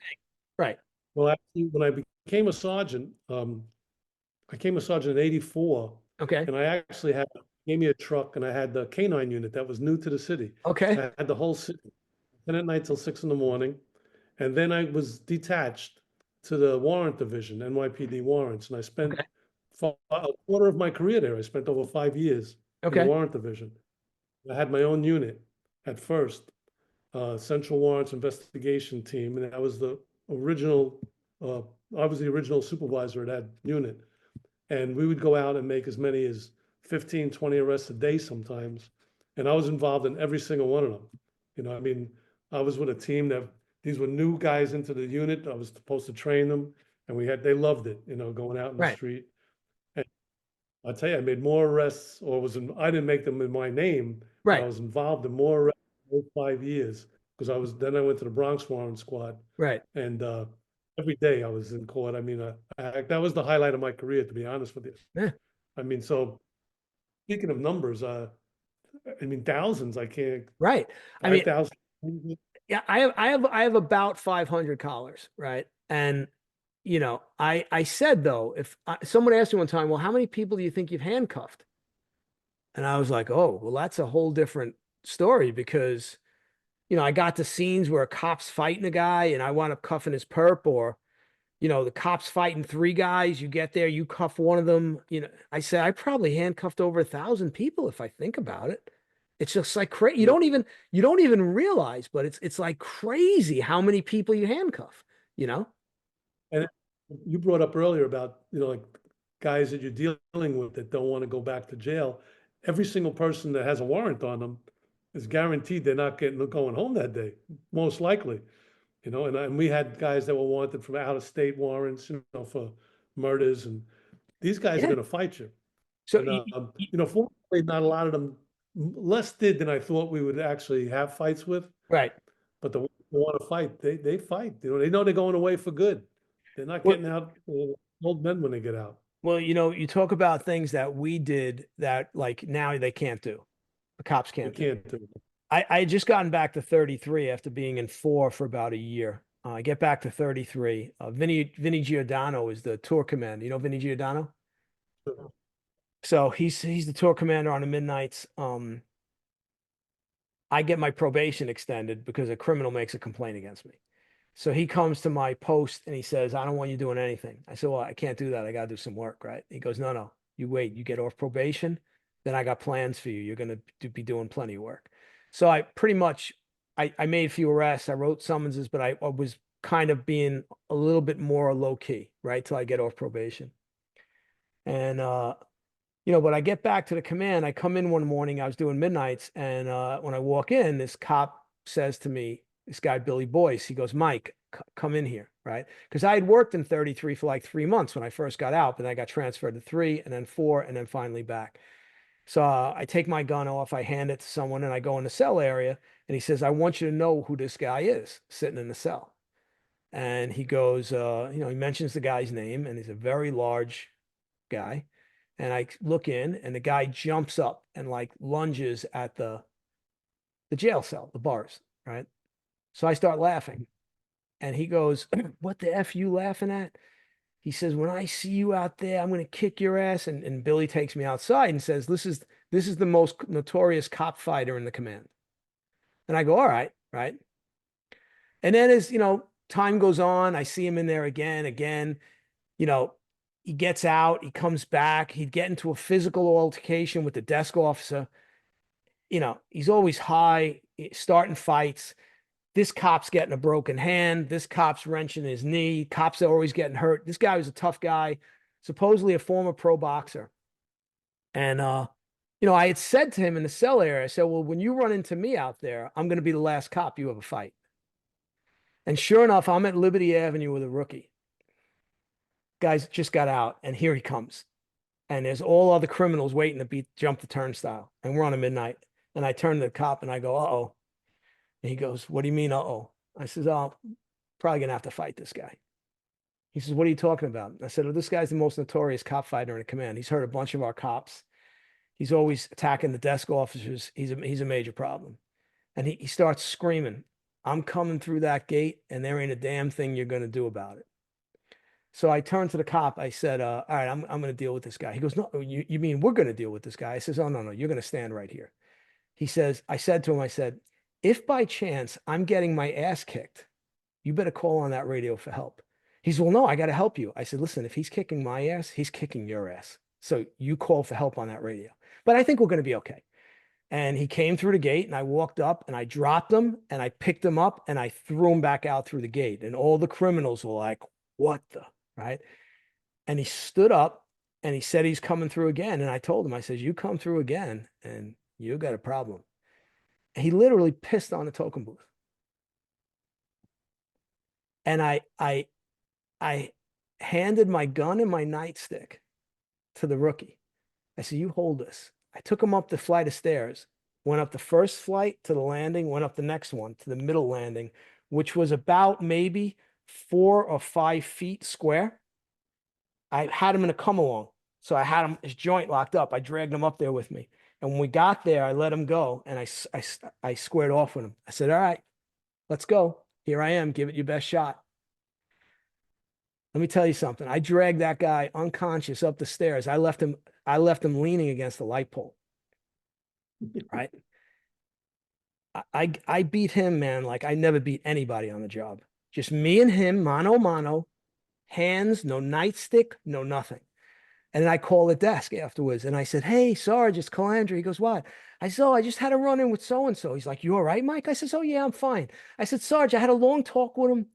Right. well, actually, when I became a sergeant, I came a sergeant in '84, Okay. and I actually gave me a truck, and I had the canine unit that was new to the city. Okay. I had the whole city, 10 at night till 6 in the morning. And then I was detached to the warrant division, NYPD warrants, and I spent Okay. a quarter of my career there. I spent over 5 years in the Okay. warrant division. I had my own unit at first, Central Warrants Investigation Team, and original, uh, I was the original supervisor of that unit. And we would go out and make as many as 15, 20 arrests a day sometimes. And I was involved in every single one of them. I mean, I was with a team that these were new guys into the unit. I was supposed to train them, and they loved it, going out in the Right. street. And I'll tell you, I made more arrests, I didn't make them in my name, but I Right. was involved in more arrests in those 5 years because then I went to the Bronx Warrant Squad, Right. and every day I was in court. I mean, that was the highlight of my career, to be honest with you. Yeah. I mean, so speaking of numbers, I mean, thousands. I can't Right. I mean, 5,000. yeah, I have about 500 collars, right? And I said though, if someone asked me one time, well, how many people do you think you've handcuffed? And I was like, oh, well, that's a whole different story because I got to scenes where a cop's fighting a guy and I wound up cuffing his perp, or the cops fighting three guys. You get there, you cuff one of them. I said I probably handcuffed over 1,000 people if I think about it. It's just like crazy. You don't even realize, but it's like crazy how many people you handcuff. You know? And you brought up earlier about, like guys that you're dealing with that don't want to go back to jail. Every single person that has a warrant on them is guaranteed they're not going home that day, most likely. And we had guys that were wanted from out of state warrants, for murders, and these guys are Yeah. going to fight you. So And fortunately, not a lot of them, less did than I thought we would actually have fights with. right. But the ones who want to fight, they fight. They know they're going away for good. They're not Well, getting out old men when they get out. well, you talk about things that we did that like now they can't do. The cops They can't do. can't do it. I had just gotten back to 33 after being in four for about a year. I get back to 33. Vinny Giordano is the tour commander. You know Vinny Giordano? So he's the tour commander on the Midnights. I get my probation extended because a criminal makes a complaint against me. So he comes to my post and he says, I don't want you doing anything. I said, well, I can't do that. I got to do some work, right? He goes, no, no, you wait. You get off probation, then I got plans for you. You're going to be doing plenty of work. So I pretty much, I made a few arrests. I wrote summonses, but I was kind of being a little bit more low key, right? Till I get off probation. And, but I get back to the command. I come in one morning, I was doing midnights. And when I walk in, this cop says to me, this guy, Billy Boyce, he goes, Mike, come in here, right? Because I had worked in 33 for like 3 months when I first got out, but then I got transferred to 3 and then 4 and then finally back. So I take my gun off, I hand it to someone and I go in the cell area and he says, I want you to know who this guy is sitting in the cell. And he goes, he mentions the guy's name and he's a very large guy. And I look in and the guy jumps up and like lunges at the jail cell, the bars, right? So I start laughing. And he goes, what the F you laughing at? He says, when I see you out there, I'm going to kick your ass. And Billy takes me outside and says, this is the most notorious cop fighter in the command. And I go, all right, right. And then as, time goes on, I see him in there again, you know, he gets out, he comes back, he'd get into a physical altercation with the desk officer. He's always high, starting fights. This cop's getting a broken hand. This cop's wrenching his knee. Cops are always getting hurt. This guy was a tough guy, supposedly a former pro boxer. And, I had said to him in the cell area, I said, well, when you run into me out there, I'm going to be the last cop you ever fight. And sure enough, I'm at Liberty Avenue with a rookie. Guys just got out, and here he comes. And there's all other criminals waiting to jump the turnstile. And we're on a midnight. And I turn to the cop and I go, uh-oh. And he goes, what do you mean, uh-oh? I says, oh, probably going to have to fight this guy. He says, what are you talking about? I said, oh, this guy's the most notorious cop fighter in the command. He's hurt a bunch of our cops. He's always attacking the desk officers. He's a major problem. And he starts screaming, I'm coming through that gate and there ain't a damn thing you're going to do about it. So I turned to the cop. I said, all right, I'm going to deal with this guy. He goes, no, you mean we're going to deal with this guy? I says, oh, no, you're going to stand right here. He says, I said to him, I said, if by chance I'm getting my ass kicked, you better call on that radio for help. He said, well, no, I got to help you. I said, listen, if he's kicking my ass, he's kicking your ass. So you call for help on that radio. But I think we're going to be okay. And he came through the gate and I walked up and I dropped him and I picked him up and I threw him back out through the gate. And all the criminals were like, what the, right? And he stood up and he said he's coming through again. And I told him, I said, you come through again and you got a problem. And he literally pissed on the token booth. And I handed my gun and my nightstick to the rookie. I said, you hold this. I took him up the flight of stairs, went up the first flight to the landing, went up the next one to the middle landing, which was about maybe 4 or 5 feet square. I had him in a come along. So I had him, his joint locked up. I dragged him up there with me. And when we got there, I let him go and I squared off with him. I said, all right, let's go. Here I am. Give it your best shot. Let me tell you something. I dragged that guy unconscious up the stairs. I left him leaning against the light pole. Right. I beat him, man, like I never beat anybody on the job. Just me and him, mano a mano, hands, no nightstick, no nothing. And then I called the desk afterwards and I said, hey, Sarge, it's Calandra. He goes, what? I said, oh, I just had a run in with so-and-so. He's like, you all right, Mike? I said, oh, yeah, I'm fine. I said, Sarge, I had a long talk with him.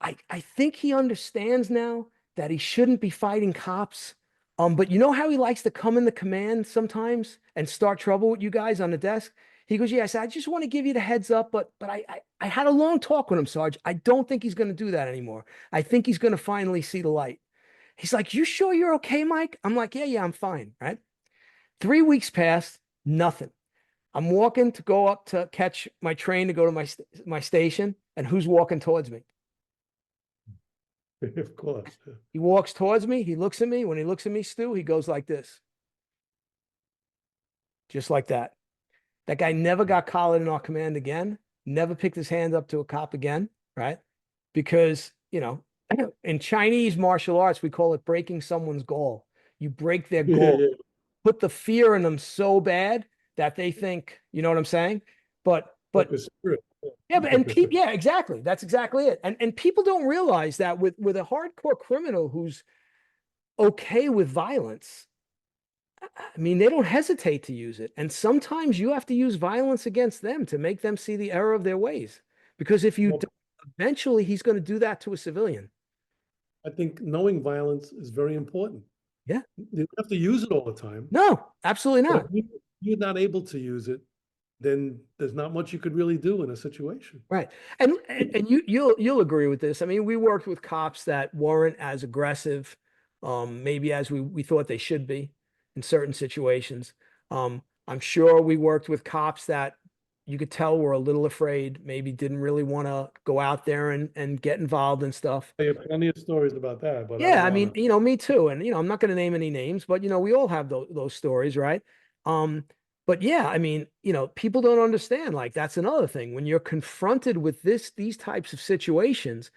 I think he understands now that he shouldn't be fighting cops. But you know how he likes to come in the command sometimes and start trouble with you guys on the desk? He goes, yeah. I said, I just want to give you the heads up, but I had a long talk with him, Sarge. I don't think he's going to do that anymore. I think he's going to finally see the light. He's like, you sure you're okay, Mike? I'm like, yeah, I'm fine, right? 3 weeks passed, nothing. I'm walking to go up to catch my train to go to my station, and who's walking towards me? Of course. He walks towards me. He looks at me. When he looks at me, Stu, he goes like this. Just like that. That guy never got collared in our command again. Never picked his hand up to a cop again, right? Because, in Chinese martial arts, we call it breaking someone's goal. You break their goal. Put the fear in them so bad that they think, you know what I'm saying? But But Focus spirit. yeah, but and people, yeah, exactly. That's exactly it. And people don't realize that with a hardcore criminal who's okay with violence, I mean, they don't hesitate to use it. And sometimes you have to use violence against them to make them see the error of their ways. Because if you Well, don't, eventually he's going to do that to a civilian. I think knowing violence is very important. Yeah. You don't have to use it all the time, No, absolutely but if not. you're not able to use it, then there's not much you could really do in a situation. Right. And you'll agree with this. I mean, we worked with cops that weren't as aggressive, maybe as we thought they should be in certain situations. I'm sure we worked with cops that you could tell were a little afraid, maybe didn't really want to go out there and get involved in stuff. I have plenty of stories about that, but I Yeah, don't I want mean, to. me too. And I'm not going to name any names, but we all have those stories, right? Um, but yeah, I mean, people don't understand. Like that's another thing. When you're confronted with these types of situations,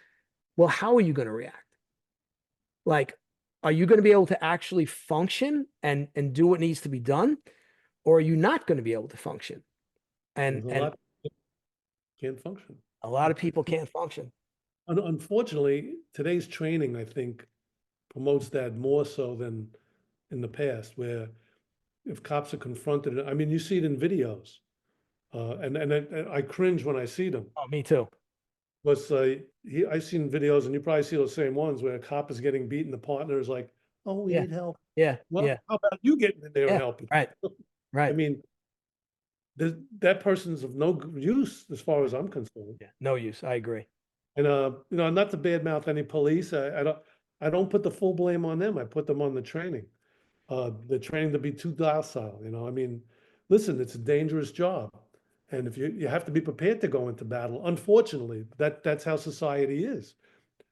well, how are you going to react? Like, are you going to be able to actually function and do what needs to be done, or are you not going to be able to function? And There's a and lot that can't function. a lot of people can't function. Unfortunately, today's training, I think, promotes that more so than in the past, where if cops are confronted, I mean, you see it in videos, and I cringe when I see them. Oh, me too. Was I've seen videos, and you probably see those same ones where a cop is getting beaten, the partner is like, "Oh, we Yeah, need help." yeah, Well, yeah, how about you getting in there and yeah. helping? Right, I right. mean, that person's of no use as far as I'm concerned. Yeah, no use. I agree. And not to badmouth any police. I don't put the full blame on them. I put them on the training to be too docile. I mean, listen, it's a dangerous job, and if you have to be prepared to go into battle. Unfortunately, that's how society is.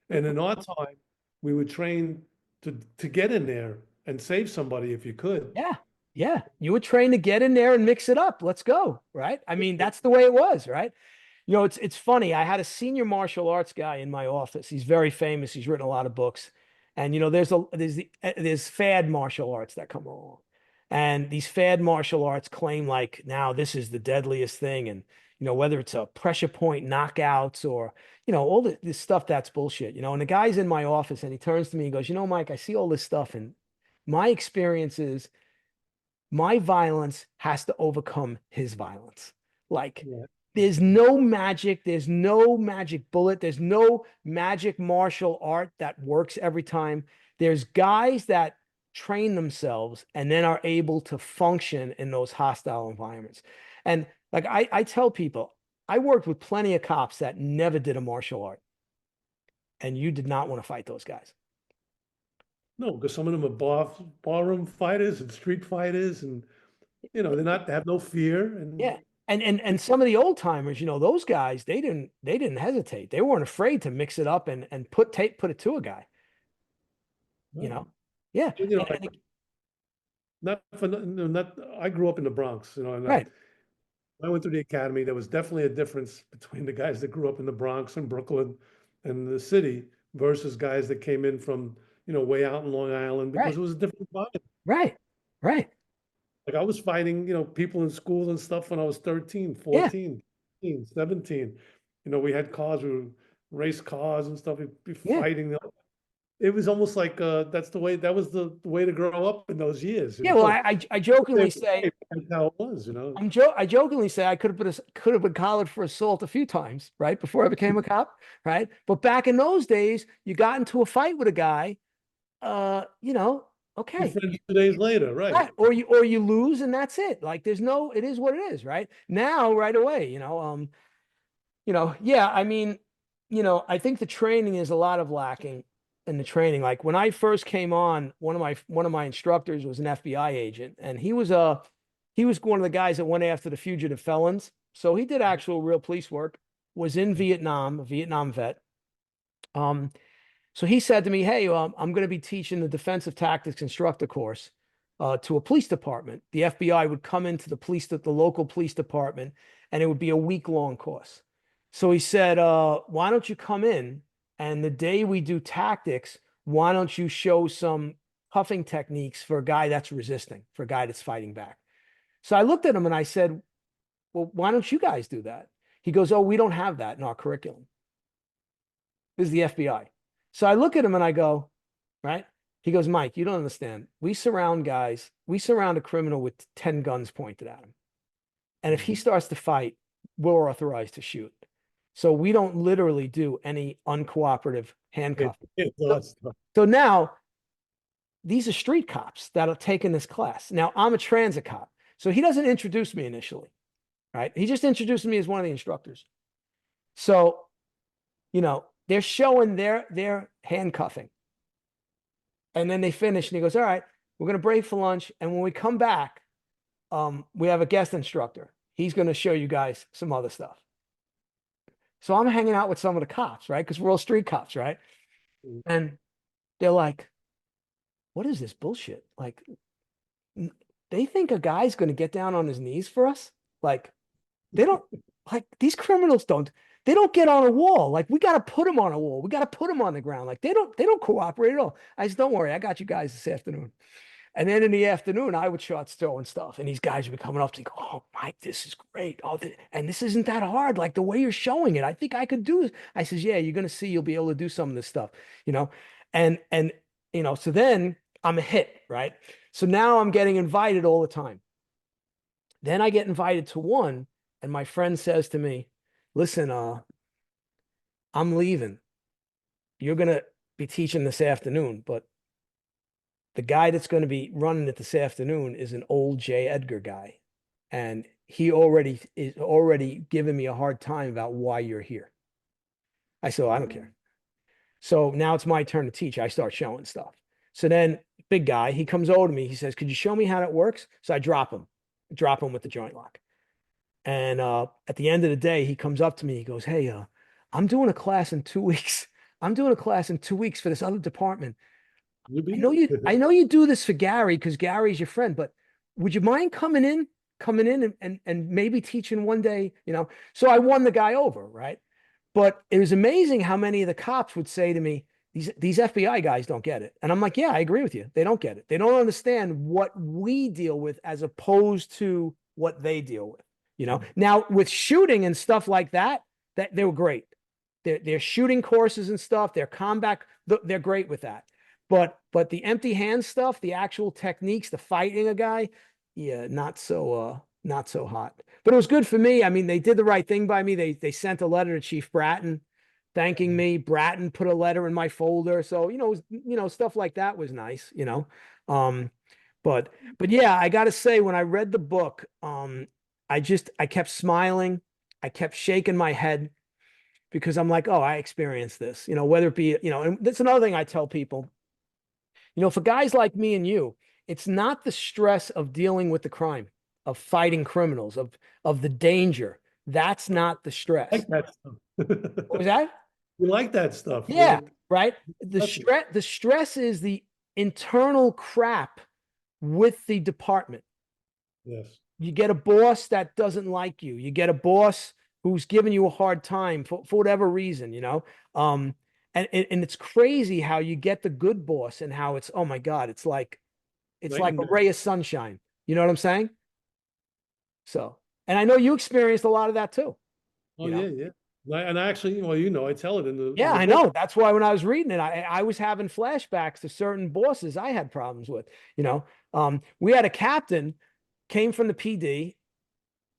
And in our time, we would train to get in there and save somebody if you could. Yeah. Yeah. You were trained to get in there and mix it up. Let's go. Right. I mean, that's the way it was. Right. It's funny. I had a senior martial arts guy in my office. He's very famous. He's written a lot of books. And there's fad martial arts that come along. And these fad martial arts claim like now this is the deadliest thing. And whether it's a pressure point knockouts or all this stuff that's bullshit. And the guy's in my office and he turns to me and goes, Mike, I see all this stuff and my experience is my violence has to overcome his violence. Like Yeah. there's no magic bullet, there's no magic martial art that works every time. There's guys that train themselves and then are able to function in those hostile environments. And like I tell people, I worked with plenty of cops that never did a martial art, and you did not want to fight those guys. No, because some of them are barroom fighters and street fighters, and they have no fear. Yeah. And And some of the old timers, those guys, they didn't hesitate. They weren't afraid to mix it up and put it to a guy, you right. know? Yeah. You know, And not for no, not. I grew up in the Bronx, and right, I went through the academy. There was definitely a difference between the guys that grew up in the Bronx and Brooklyn and the city versus guys that came in from way out in Long Island because right, it was a different vibe. right, right. Like I was fighting, people in school and stuff when I was 13, Yeah. 14, 15, 17. We had cars, we would race cars and stuff, we'd be Yeah. fighting. It was almost like that was the way to grow up in those years, Yeah. Well, I jokingly say, That's how it was. I jokingly say I could have been collared for assault a few times, right? Before I became a cop, right? But back in those days, you got into a fight with a guy, Your okay. friends 2 days later, right? Right. Or you lose and that's it. Like it is what it is, right? Now, right away, yeah, I mean, I think the training is a lot of lacking in the training. Like when I first came on, one of my instructors was an FBI agent, and he was one of the guys that went after the fugitive felons. So he did actual real police work, was in Vietnam, a Vietnam vet. Um, so he said to me, "Hey, I'm going to be teaching the defensive tactics instructor course to a police department. The FBI would come into the local police department, and it would be a week-long course." So he said, "Why don't you come in, and the day we do tactics, why don't you show some cuffing techniques for a guy that's for a guy that's fighting back?" So I looked at him and I said, "Well, why don't you guys do that?" He goes, oh, we don't have that in our curriculum. This is the FBI. So I look at him and I go, right? He goes, Mike, you don't understand. We surround a criminal with 10 guns pointed at him. And if he starts to fight, we're authorized to shoot. So we don't literally do any uncooperative handcuffing. So now these are street cops that are taking this class. Now I'm a transit cop. So he doesn't introduce me initially, right? He just introduced me as one of the instructors. So, they're showing their handcuffing. And then they finish and he goes, all right, we're going to break for lunch. And when we come back, we have a guest instructor. He's going to show you guys some other stuff. So I'm hanging out with some of the cops, right? Because we're all street cops, right? And they're like, what is this bullshit? Like, they think a guy's going to get down on his knees for us? Like, they don't, like, these criminals they don't get on a wall. Like, we got to put them on a wall. We got to put them on the ground. Like, they don't cooperate at all. I said, don't worry, I got you guys this afternoon. And then in the afternoon, I would start throwing stuff, and these guys would be coming up to me, oh, Mike, this is great. Oh, and this isn't that hard. Like the way you're showing it, I think I could do this. I says, yeah, you're gonna see, you'll be able to do some of this stuff, and so then I'm a hit, right? So now I'm getting invited all the time. Then I get invited to one, and my friend says to me, listen, I'm leaving. You're gonna be teaching this afternoon, but the guy that's going to be running it this afternoon is an old J. Edgar guy. And he is already giving me a hard time about why you're here. I said, I don't care. So now it's my turn to teach. I start showing stuff. So then big guy, he comes over to me. He says, could you show me how that works? So I drop him with the joint lock. And at the end of the day, he comes up to me. He goes, hey, I'm doing a class in 2 weeks. I'm doing a class in 2 weeks for this other department. I know you do this for Gary because Gary's your friend, but would you mind coming in and maybe teaching one day, So I won the guy over, right? But it was amazing how many of the cops would say to me, these FBI guys don't get it. And I'm like, yeah, I agree with you. They don't get it. They don't understand what we deal with as opposed to what they deal with, Now with shooting and stuff like that they were great. They're shooting courses and stuff, their combat, they're great with that. But the empty hand stuff, the actual techniques, the fighting a guy, yeah, not so hot. But it was good for me. I mean, they did the right thing by me. They sent a letter to Chief Bratton thanking me. Bratton put a letter in my folder. So, stuff like that was nice, But yeah, I gotta say, when I read the book, I kept smiling, I kept shaking my head because I'm like, oh, I experienced this, whether it be, and that's another thing I tell people. For guys like me and you, it's not the stress of dealing with the crime, of fighting criminals, of the danger. That's not the stress. Like that stuff. What was that? We like that stuff. Yeah, right. The stress is the internal crap with the department. Yes. You get a boss that doesn't like you. You get a boss who's giving you a hard time for whatever reason, And it's crazy how you get the good boss and how it's, oh my God, it's like a ray of sunshine. You know what I'm saying? So, and I know you experienced a lot of that too. Oh, yeah. And actually, I tell it in the. Yeah, I know. That's why when I was reading it, I was having flashbacks to certain bosses I had problems with. We had a captain came from the PD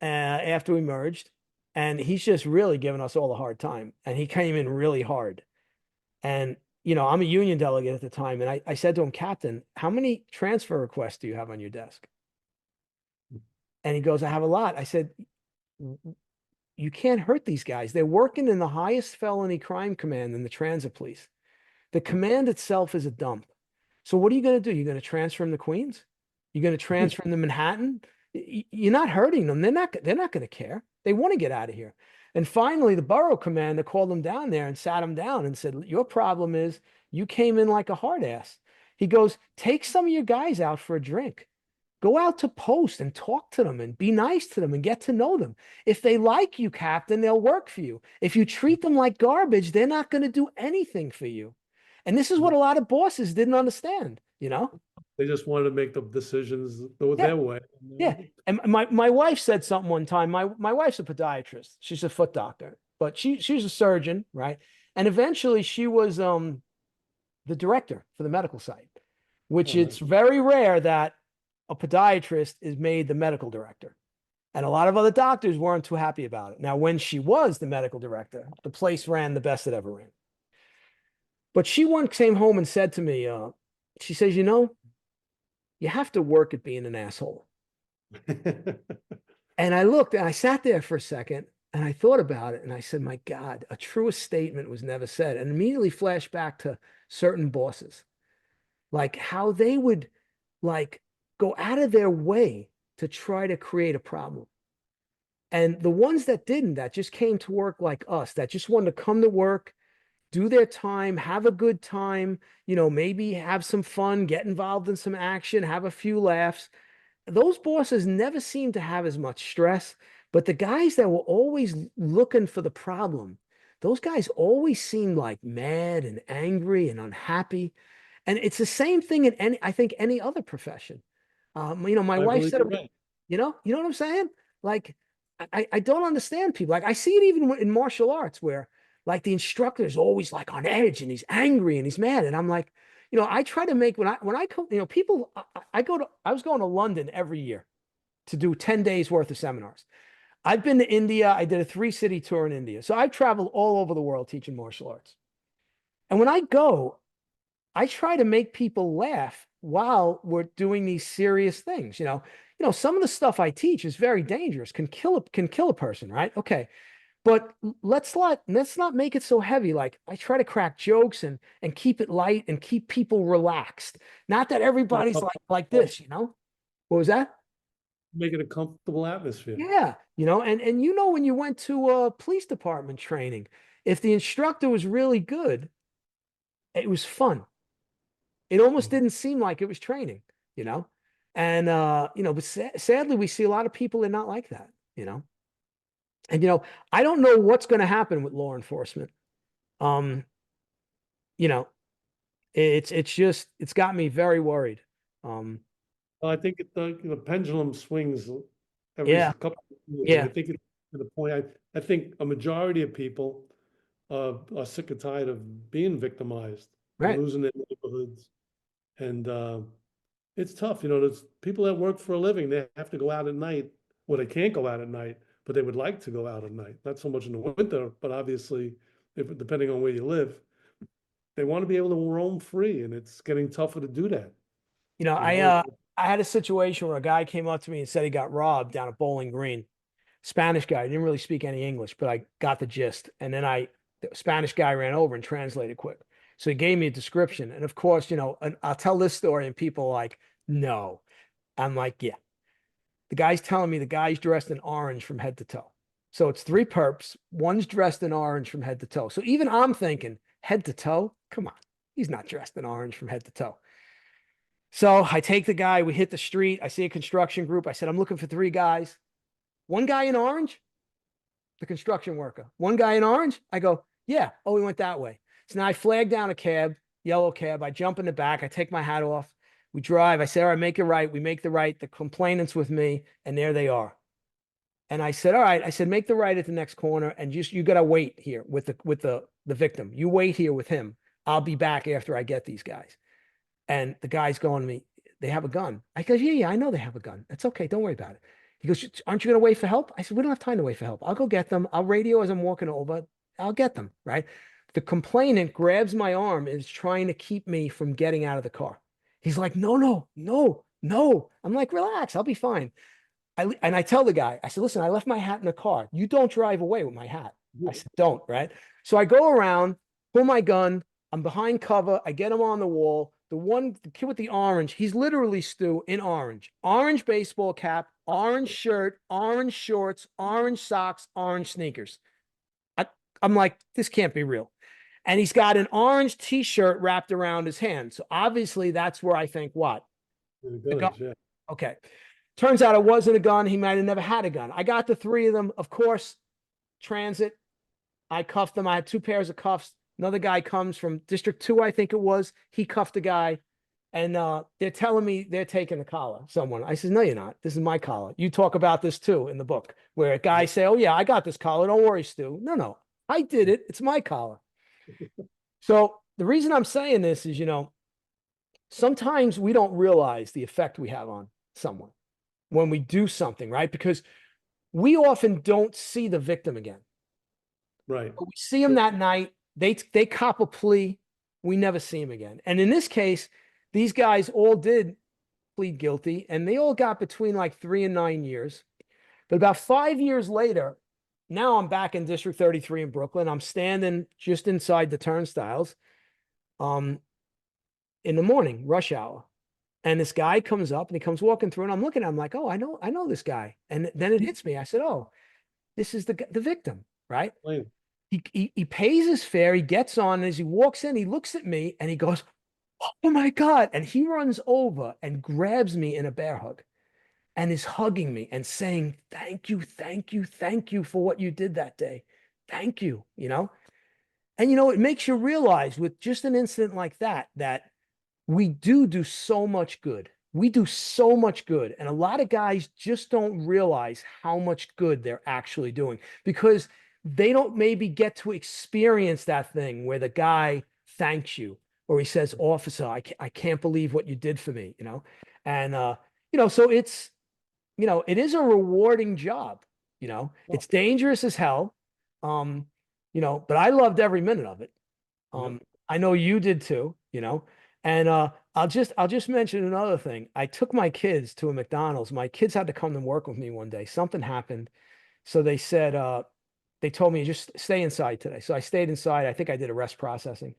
after we merged, and he's just really giving us all a hard time. And he came in really hard. And, I'm a union delegate at the time. And I said to him, Captain, how many transfer requests do you have on your desk? And he goes, I have a lot. I said, you can't hurt these guys. They're working in the highest felony crime command in the transit police. The command itself is a dump. So what are you going to do? You're going to transfer them to Queens? You're going to transfer them to Manhattan? You're not hurting them. They're not going to care. They want to get out of here. And finally, the borough commander called him down there and sat him down and said, your problem is you came in like a hard ass. He goes, take some of your guys out for a drink. Go out to post and talk to them and be nice to them and get to know them. If they like you, Captain, they'll work for you. If you treat them like garbage, they're not going to do anything for you. And this is what a lot of bosses didn't understand, They just wanted to make the decisions Yeah, their way. yeah. And my wife said something one time. My wife's a podiatrist. She's a foot doctor, but she's a surgeon, right? And eventually she was the director for the medical site, which Oh, nice. it's very rare that a podiatrist is made the medical director. And a lot of other doctors weren't too happy about it. Now, when she was the medical director, the place ran the best it ever ran. But she once came home and said to me, she says, you have to work at being an asshole. And I looked and I sat there for a second and I thought about it and I said, my God, a truer statement was never said. And immediately flashed back to certain bosses, like how they would like go out of their way to try to create a problem. And the ones that didn't, that just came to work like us, that just wanted to come to work, do their time, have a good time, maybe have some fun, get involved in some action, have a few laughs. Those bosses never seemed to have as much stress, but the guys that were always looking for the problem, those guys always seemed like mad and angry and unhappy. And it's the same thing in I think any other profession. My I wife believe said, you're right. you know what I'm saying? Like, I don't understand people. Like, I see it even in martial arts where, like, the instructor is always like on edge and he's angry and he's mad. And I'm like, I try to make when I come, people, I was going to London every year to do 10 days worth of seminars. I've been to India. I did a 3-city tour in India. So I've traveled all over the world teaching martial arts. And when I go, I try to make people laugh while we're doing these serious things. Some of the stuff I teach is very dangerous, can kill a person, right? Okay. But let's not make it so heavy. Like, I try to crack jokes and keep it light and keep people relaxed. Not that everybody's like this. What was that? Make it a comfortable atmosphere. Yeah. And when you went to a police department training, if the instructor was really good, it was fun. It almost Mhm. didn't seem like it was training, you know? And but sadly we see a lot of people that are not like that, you know. And I don't know what's going to happen with law enforcement. Um, you know, it's got me very worried. Um, Well, I think the pendulum swings every yeah, couple of years, and I yeah, think it's to the point. I think a majority of people are sick and tired of being victimized and right. losing their neighborhoods, and it's tough. There's people that work for a living. They have to go out at night. Well, they can't go out at night, but they would like to go out at night. Not so much in the winter, but obviously, if depending on where you live, they want to be able to roam free, and it's getting tougher to do that. You know, You I know, uh I had a situation where a guy came up to me and said he got robbed down at Bowling Green. Spanish guy, didn't really speak any English, but I got the gist. And then the Spanish guy ran over and translated quick. So he gave me a description. And of course, and I'll tell this story and people are like, no. I'm like, yeah. The guy's telling me the guy's dressed in orange from head to toe. So it's three perps. One's dressed in orange from head to toe. So even I'm thinking, head to toe? Come on. He's not dressed in orange from head to toe. So I take the guy, we hit the street. I see a construction group. I said, I'm looking for three guys. One guy in orange, the construction worker. One guy in orange. I go, yeah. Oh, we went that way. So now I flag down a cab, yellow cab. I jump in the back. I take my hat off. We drive. I say, all right, make it right. We make the right. The complainant's with me, and there they are. And I said, all right. I said, make the right at the next corner, and just you gotta wait here with the victim. You wait here with him. I'll be back after I get these guys. And the guy's going to me, they have a gun. I go, yeah, yeah, I know they have a gun. It's okay. Don't worry about it. He goes, aren't you going to wait for help? I said, we don't have time to wait for help. I'll go get them. I'll radio as I'm walking over. I'll get them. Right. The complainant grabs my arm and is trying to keep me from getting out of the car. He's like, no, no, no, no. I'm like, relax. I'll be fine. And I tell the guy, I said, listen, I left my hat in the car. You don't drive away with my hat. I said, don't. Right. So I go around, pull my gun. I'm behind cover. I get him on the wall. The kid with the orange, he's literally Stu in orange. Orange baseball cap, orange shirt, orange shorts, orange socks, orange sneakers. I, I'm like, this can't be real. And he's got an orange t-shirt wrapped around his hand. So obviously that's where I think what? the The gun. guns, yeah. Okay. Turns out it wasn't a gun. He might have never had a gun. I got the three of them. Of course, transit. I cuffed them. I had two pairs of cuffs. Another guy comes from District 2, I think it was. He cuffed a guy. And they're telling me they're taking the collar, someone. I said, no, you're not. This is my collar. You talk about this too in the book, where a guy say, oh, yeah, I got this collar. Don't worry, Stu. No, no, I did it. It's my collar. So the reason I'm saying this is, sometimes we don't realize the effect we have on someone when we do something, right? Because we often don't see the victim again. Right. But we see them that night. They cop a plea. We never see them again. And in this case, these guys all did plead guilty, and they all got between like 3 and 9 years. But about 5 years later, now I'm back in District 33 in Brooklyn. I'm standing just inside the turnstiles, um, in the morning, rush hour. And this guy comes up and he comes walking through, and I'm looking at him like, oh, I know this guy. And then it hits me. I said, oh, this is the victim, right? Plain. He pays his fare. He gets on, and as he walks in, he looks at me and he goes, oh my God. And he runs over and grabs me in a bear hug and is hugging me and saying, thank you, thank you, thank you for what you did that day. Thank you, And, it makes you realize with just an incident like that, that we do so much good. We do so much good. And a lot of guys just don't realize how much good they're actually doing because they don't maybe get to experience that thing where the guy thanks you or he says, officer, I can't believe what you did for me. And, so it is a rewarding job. Oh, It's dangerous as hell. Um, but I loved every minute of it. yep. I know you did too. And I'll just mention another thing. I took my kids to a McDonald's. My kids had to come and work with me one day. Something happened. So they said, they told me just stay inside today. So I stayed inside. I think I did arrest processing.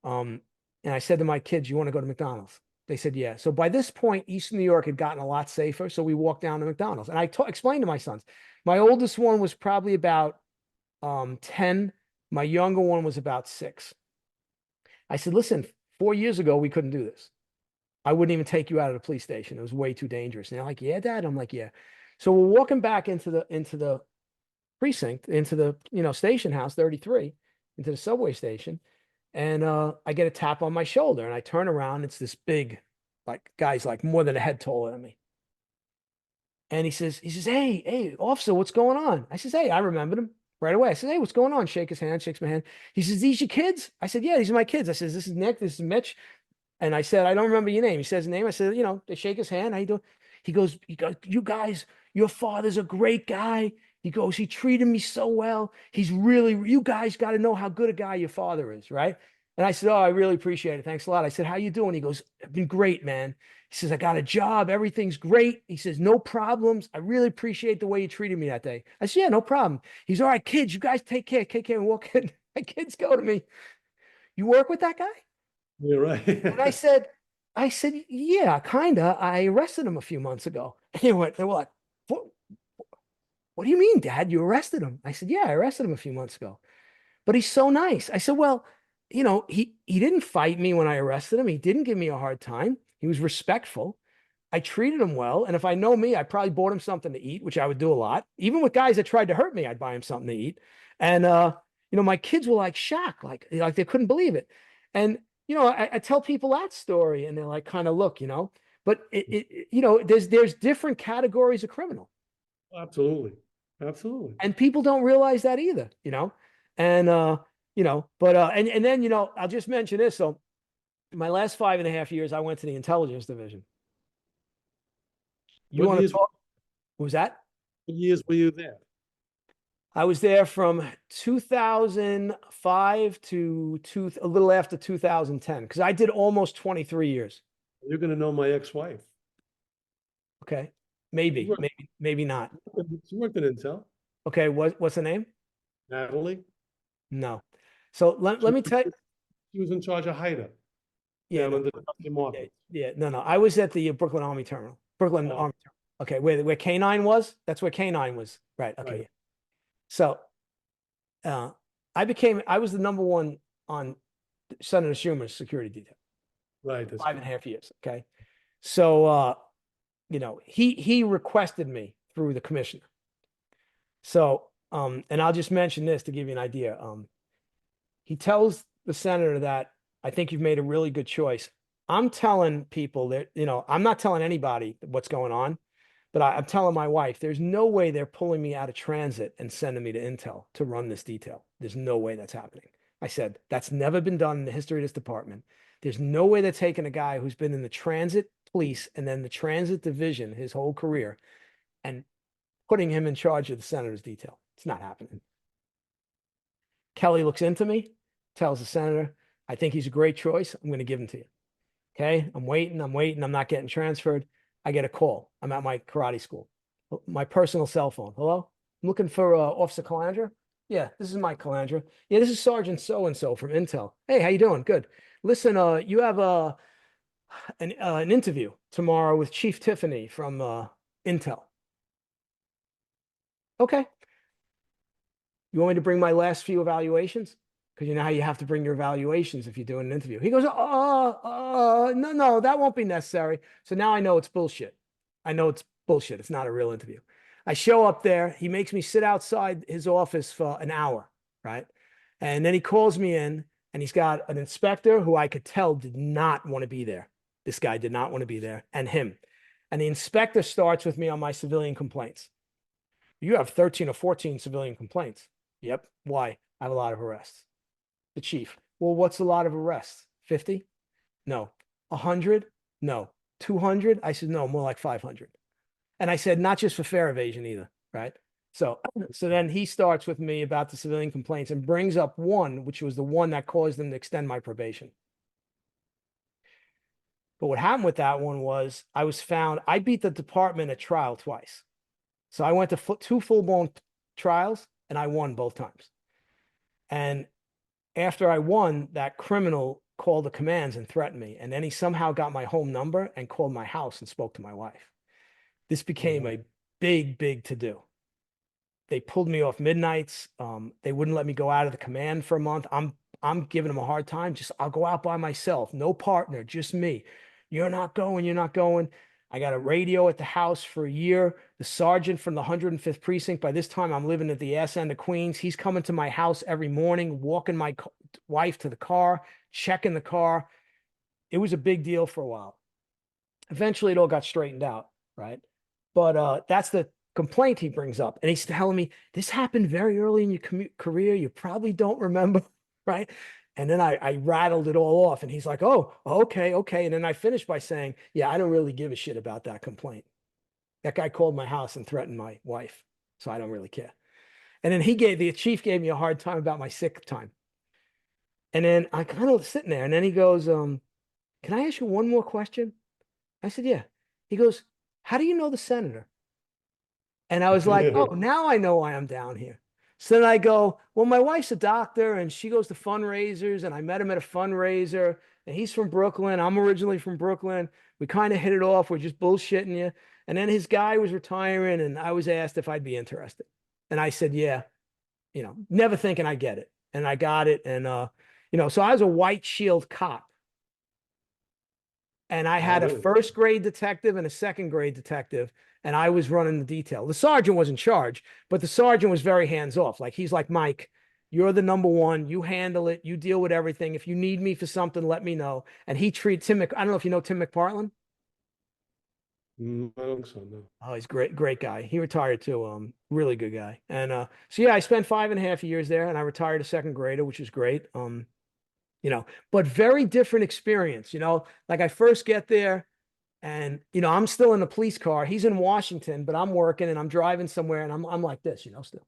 Um, and I said to my kids, you want to go to McDonald's? They said, yeah. So by this point, Eastern New York had gotten a lot safer. So we walked down to McDonald's and I explained to my sons, my oldest one was probably about 10. My younger one was about 6. I said, listen, 4 years ago, we couldn't do this. I wouldn't even take you out of the police station. It was way too dangerous. And they're like, yeah, Dad. I'm like, yeah. So we're walking back into the precinct, into the, station house 33, into the subway station. And I get a tap on my shoulder and I turn around. It's this big, like guy's like more than a head taller than me. And he says, hey, officer, what's going on? I says, hey, I remembered him right away. I said, hey, what's going on? Shake his hand, shakes my hand. He says, these your kids? I said, yeah, these are my kids. I says, this is Nick, this is Mitch. And I said, I don't remember your name. He says his name. I said, they shake his hand. How you doing? He goes, you guys, your father's a great guy. He goes, he treated me so well. You guys got to know how good a guy your father is, right? And I said, oh, I really appreciate it. Thanks a lot. I said, how you doing? He goes, I've been great, man. He says, I got a job. Everything's great. He says, no problems. I really appreciate the way you treated me that day. I said, yeah, no problem. He's all right, kids, you guys take care. Take care and walk in. My kids go to me. You work with that guy? You're And I right. said, yeah, kinda. I arrested him a few months ago. And he went, what? What, what do you mean, Dad? You arrested him? I said, yeah, I arrested him a few months ago. But he's so nice. I said, well, he didn't fight me when I arrested him. He didn't give me a hard time. He was respectful. I treated him well. And if I know me, I probably bought him something to eat, which I would do a lot. Even with guys that tried to hurt me, I'd buy him something to eat. And my kids were like shocked, like they couldn't believe it. And I tell people that story, and they're like, kind of look. But there's different categories of criminal, Absolutely. Absolutely. and people don't realize that either. And but and then I'll just mention this. So my last 5.5 years, I went to the intelligence division. You What want to years, talk? What was that? what years were you there? I was there from 2005 to a little after 2010 because I did almost 23 years. You're going to know my ex-wife. Okay, She maybe, worked, maybe not. she worked in Intel. Okay, what's the name? Natalie. No. So let She, me tell you. she was in charge of Haida Yeah, down no, in the Custom yeah, Market. yeah, no. I was at the Brooklyn Army Terminal. Brooklyn Oh, Army Terminal. Okay, where K9 was? That's where K9 was. Right. Okay. right. Yeah. So uh, I was the number one on Senator Schumer's security detail. Right. That's Five and good. a half years. Okay. So he requested me through the commissioner. So and I'll just mention this to give you an idea. He tells the senator that I think you've made a really good choice. I'm telling people that, I'm not telling anybody what's going on, but I'm telling my wife, there's no way they're pulling me out of transit and sending me to Intel to run this detail. There's no way that's happening. I said, that's never been done in the history of this department. There's no way they're taking a guy who's been in the transit police and then the transit division his whole career and putting him in charge of the senator's detail. It's not happening. Kelly looks into me, tells the senator, I think he's a great choice. I'm going to give him to you. Okay. I'm waiting. I'm not getting transferred. I get a call. I'm at my karate school. My personal cell phone. Hello? I'm looking for Officer Calandra. Yeah, this is Mike Calandra. Yeah, this is Sergeant so-and-so from Intel. Hey, how you doing? Good. Listen, you have an interview tomorrow with Chief Tiffany from Intel. Okay. You want me to bring my last few evaluations? Because you know how you have to bring your evaluations if you're doing an interview. He goes, no, that won't be necessary. So now I know it's bullshit. I know it's bullshit. It's not a real interview. I show up there. He makes me sit outside his office for an hour, right? And then he calls me in, and he's got an inspector who I could tell did not want to be there. This guy did not want to be there, and him. And the inspector starts with me on my civilian complaints. You have 13 or 14 civilian complaints. Yep. Why? I have a lot of arrests. The chief. Well, what's a lot of arrests? 50? No. 100? No. 200? I said, no, more like 500. And I said, not just for fare evasion either, right? So then he starts with me about the civilian complaints and brings up one, which was the one that caused them to extend my probation. But what happened with that one was I beat the department at trial twice. So I went to two full-blown trials and I won both times. And after I won, that criminal called the commands and threatened me. And then he somehow got my home number and called my house and spoke to my wife. This became a big to do. They pulled me off midnights. They wouldn't let me go out of the command for a month. I'm giving them a hard time. I'll go out by myself, no partner, just me. You're not going. You're not going. I got a radio at the house for a year. The sergeant from the 105th precinct. By this time, I'm living at the ass end of Queens. He's coming to my house every morning, walking my wife to the car, checking the car. It was a big deal for a while. Eventually, it all got straightened out, right? But that's the complaint he brings up. And he's telling me, this happened very early in your career. You probably don't remember, right? And then I rattled it all off. And he's like, oh, okay. And then I finished by saying, yeah, I don't really give a shit about that complaint. That guy called my house and threatened my wife. So I don't really care. And then the chief gave me a hard time about my sick time. And then I kind of sitting there. And then he goes, can I ask you one more question? I said, yeah. He goes, how do you know the senator? And I was like, oh, now I know why I'm down here. So then I go, well, my wife's a doctor and she goes to fundraisers and I met him at a fundraiser and he's from Brooklyn. I'm originally from Brooklyn. We kind of hit it off. We're just bullshitting you. And then his guy was retiring and I was asked if I'd be interested. And I said, yeah, never thinking I get it. And I got it. And, so I was a white shield cop. And I had a first grade detective and a second grade detective, and I was running the detail. The sergeant was in charge, but the sergeant was very hands off. Like he's like, Mike, you're the number one. You handle it. You deal with everything. If you need me for something, let me know. And he treats I don't know if you know Tim McPartland. I don't think so, no. Oh, he's great guy. He retired too. Really good guy. And so yeah, I spent 5.5 years there, and I retired a second grader, which was great. But very different experience. Like I first get there and, I'm still in the police car. He's in Washington, but I'm working and I'm driving somewhere and I'm like this, still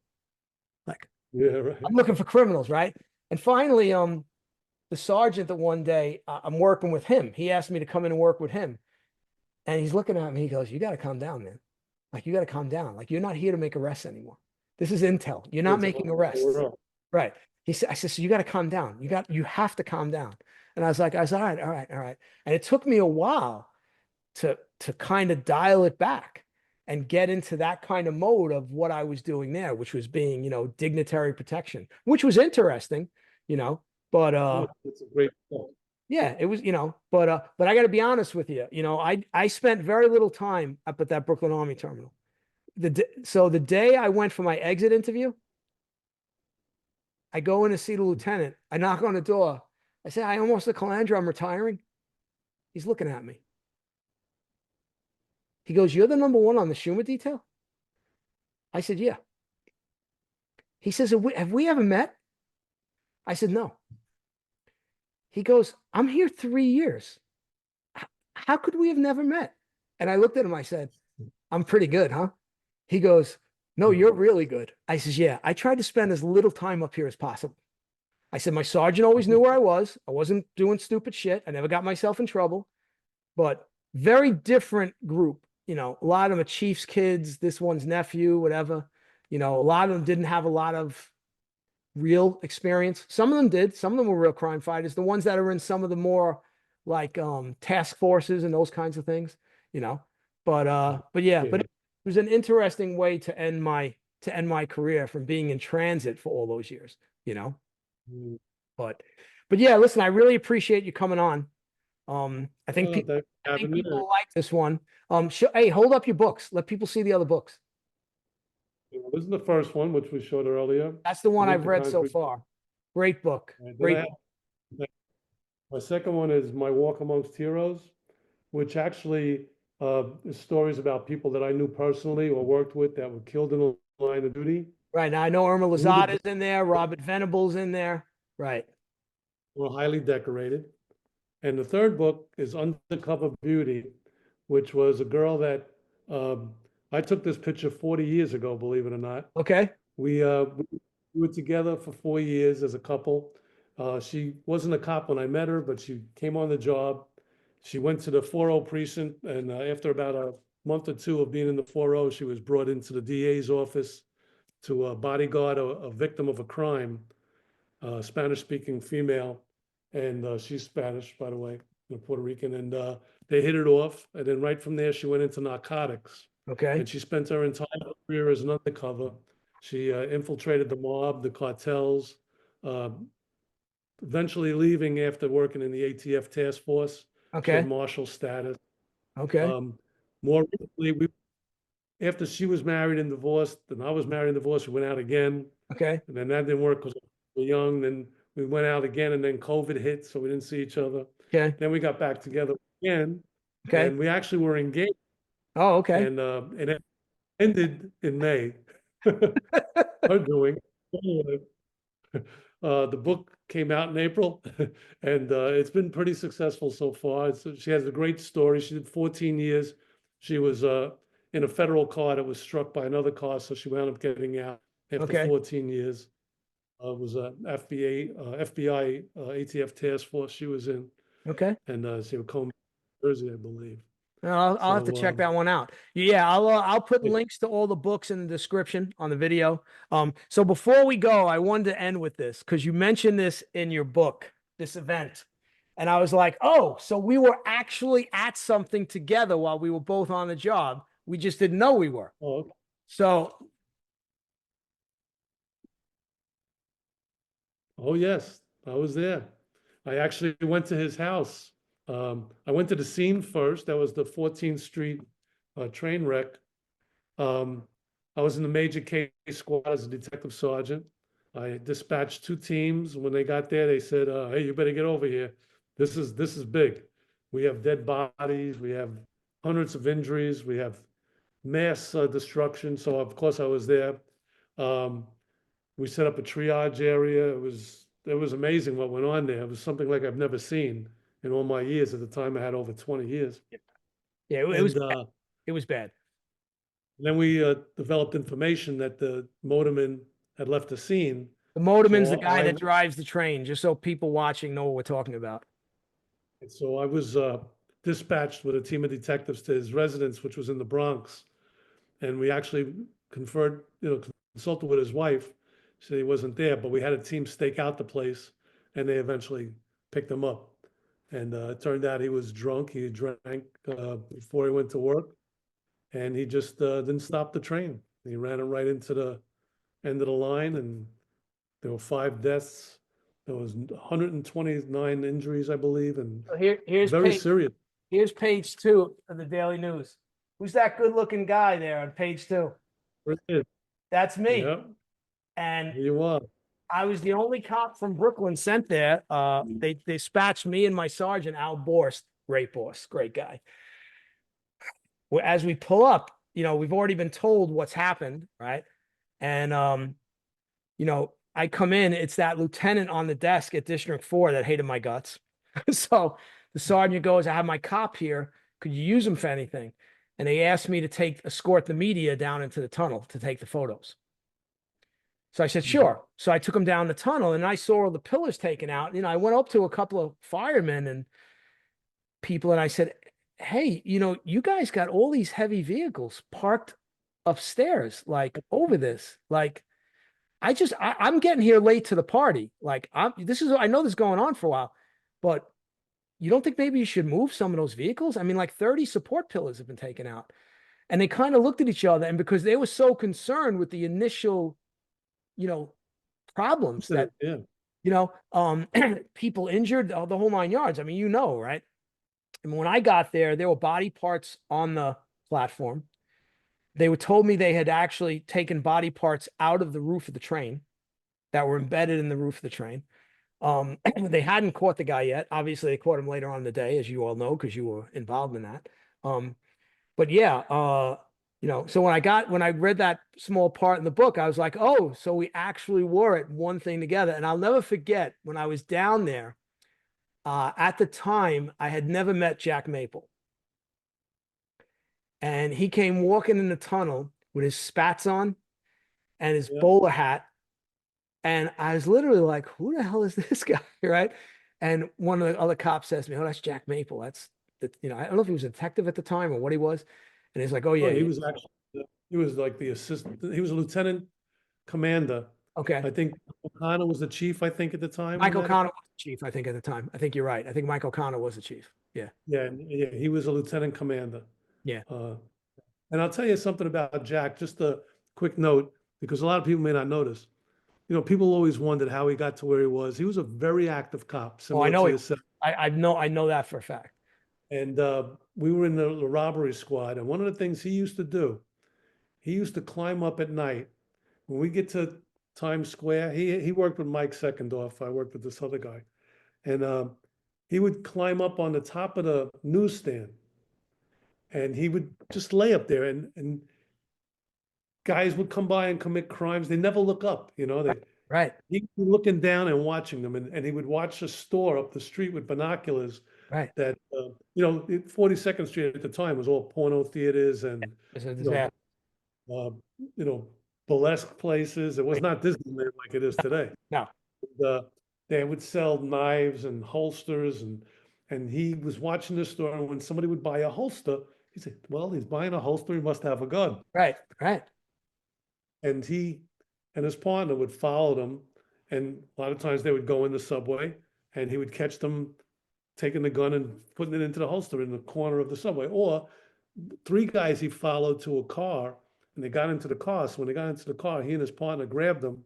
like, yeah, right. I'm looking for criminals. Right. And finally, the sergeant that one day I'm working with him, he asked me to come in and work with him and he's looking at me. He goes, you got to calm down, man. Like, you got to calm down. Like, you're not here to make arrests anymore. This is intel. You're not making arrests. Right. I said, so you got to calm down. You have to calm down. And I was all right. And it took me a while to kind of dial it back and get into that kind of mode of what I was doing there, which was being, dignitary protection, which was interesting, but it's a great point. yeah, it was, but I got to be honest with you, I spent very little time up at that Brooklyn Army terminal. So the day I went for my exit interview, I go in to see the lieutenant. I knock on the door. I say, I almost at Calandra. I'm retiring. He's looking at me. He goes, "You're the number one on the Schumer detail?" I said, "Yeah." He says, "Have we ever met?" I said, "No." He goes, "I'm here 3 years. How could we have never met?" And I looked at him. I said, "I'm pretty good, huh?" He goes, "No, Mm. you're really good." I says, "Yeah, I tried to spend as little time up here as possible." I said, "My sergeant always knew where I was. I wasn't doing stupid shit. I never got myself in trouble, but very different group. A lot of them are chief's kids, this one's nephew, whatever. A lot of them didn't have a lot of real experience. Some of them did. Some of them were real crime fighters. The ones that are in some of the more like task forces and those kinds of things, you know. But yeah, but Yeah. it was an interesting way to end my career from being in transit for all those years, you know. Mm. But but yeah, listen, I really appreciate you coming on. Oh, thanks for I think having me. people will like this one. Hey, hold up your books. Let people see the other books. This is the first one, which we showed earlier. That's the one Salute I've the read so Concrete. far. Great book. And then I Great have book. my second one is My Walk Amongst Heroes, which actually is stories about people that I knew personally or worked with that were killed in the line of duty. Right now, I know Irma Wounded, Lazada's in there. Robert Venable's in there. Right. were highly decorated. And the third book is Undercover Beauty, which was a girl that um, I took this picture 40 years ago, believe it or not. Okay. We were together for 4 years as a couple. She wasn't a cop when I met her, but she came on the job. She went to the 4-0 precinct, and after about a month or two of being in the 4-0, she was brought into the DA's office to bodyguard a victim of a crime, Spanish-speaking female, and she's Spanish, by the way, Puerto Rican, and they hit it off. And then right from there, she went into narcotics, Okay. and she spent her entire career as an undercover. She infiltrated the mob, the cartels, uh, eventually leaving after working in the ATF task force. She had Okay. marshal status. Okay. Um, More recently, after she was married and divorced, and I was married and divorced, we went out again. Okay. And then that didn't work because we were young. Then we went out again, and then COVID hit, so we didn't see each other. Okay. Then we got back together again, Okay. and we actually were engaged, Oh, okay. and it ended in May. Her doing. The book came out in April, and it's been pretty successful so far. She has a great story. She did 14 years. She was in a federal car that was struck by another car, so she wound up getting out after Okay. 14 years. It was a FBI, ATF task force she was in, Okay. and she was Combe, Jersey, I believe. I'll have to So check that one out. Yeah, I'll put links to all the books in the description on the video. So before we go, I wanted to end with this because you mentioned this in your book, this event. And I was like, oh, so we were actually at something together while we were both on the job. We just didn't know we were. oh, So, oh yes, I was there. I actually went to his house. I went to the scene first. That was the 14th Street train wreck. Um, I was in the major case squad as a detective sergeant. I dispatched two teams. When they got there, they said, "Hey, you better get over here. This is big. We have dead bodies. We have hundreds of injuries. We have mass destruction." So of course I was there. Um, we set up a triage area. It was amazing what went on there. It was something like I've never seen in all my years. At the time, I had over 20 years. yeah, And it was bad. then we developed information that the motorman had left the scene. The motorman's the So guy I that drives the train, just so people watching know what we're talking about. so I was dispatched with a team of detectives to his residence, which was in the Bronx, and we actually conferred, consulted with his wife. She said he wasn't there, but we had a team stake out the place, and they eventually picked him up. And it turned out he was drunk. He drank before he went to work, and he just didn't stop the train. He ran it right into the end of the line, and there were 5 deaths. There was 129 injuries, I believe, and So very serious. here's page two of the Daily News. Who's that good-looking guy there on page two? That's me. Yeah, And you are. I was the only cop from Brooklyn sent there. They dispatched me and my sergeant, Al Borst, Great boss, great guy. Well, as we pull up, we've already been told what's happened, right? And I come in, it's that lieutenant on the desk at District 4 that hated my guts. So the sergeant goes, I have my cop here. Could you use him for anything? And they asked me to escort the media down into the tunnel to take the photos. So I said, Mhm. sure. So I took him down the tunnel and I saw all the pillars taken out. I went up to a couple of firemen and people and I said, hey, you guys got all these heavy vehicles parked upstairs, like over this. Like, I'm getting here late to the party. Like, I know this is going on for a while, but you don't think maybe you should move some of those vehicles? I mean, like 30 support pillars have been taken out. And they kind of looked at each other, and because they were so concerned with the initial, you know, problems that, Yeah. people injured, the whole 9 yards. I mean, right? And when I got there were body parts on the platform. They were told me they had actually taken body parts out of the roof of the train that were embedded in the roof of the train. They hadn't caught the guy yet. Obviously, they caught him later on in the day, as you all know, because you were involved in that. But yeah, so when I read that small part in the book, I was like, oh, so we actually were at one thing together. And I'll never forget when I was down there. At the time, I had never met Jack Maple. And he came walking in the tunnel with his spats on and his Yeah. bowler hat. And I was literally like, who the hell is this guy? Right. And one of the other cops says to me, oh, that's Jack Maple. I don't know if he was a detective at the time or what he was. And he's like, oh, Oh, yeah, he yeah. was actually, he was like the assistant, he was a lieutenant commander. Okay. I think O'Connor was the chief, I think, at the time when Michael that Connor happened. was the chief, I think, at the time. I think you're right. I think Michael Connor was the chief. Yeah. Yeah, yeah, he was a lieutenant commander. Yeah. Uh, and I'll tell you something about Jack, just a quick note, because a lot of people may not notice. People always wondered how he got to where he was. He was a very active cop, Oh, I similar know to he was. yourself. I know that for a fact. And we were in the robbery squad. And one of the things he used to do, he used to climb up at night. When we get to Times Square, he worked with Mike Secondorf. I worked with this other guy. And he would climb up on the top of the newsstand and he would just lay up there and guys would come by and commit crimes. They never look up, Right. he'd be looking down and watching them, and he would watch a store up the street with binoculars Right. that, 42nd Street at the time was all porno theaters and, It's a you know, disaster. uh, you know, burlesque places. It was not Disneyland like it is today. No. And, they would sell knives and holsters, and he was watching the store, and when somebody would buy a holster, he said, well, he's buying a holster, he must have a gun. Right. Right. And he and his partner would follow them. And a lot of times they would go in the subway and he would catch them taking the gun and putting it into the holster in the corner of the subway. Or three guys he followed to a car and they got into the car. So when they got into the car, he and his partner grabbed them.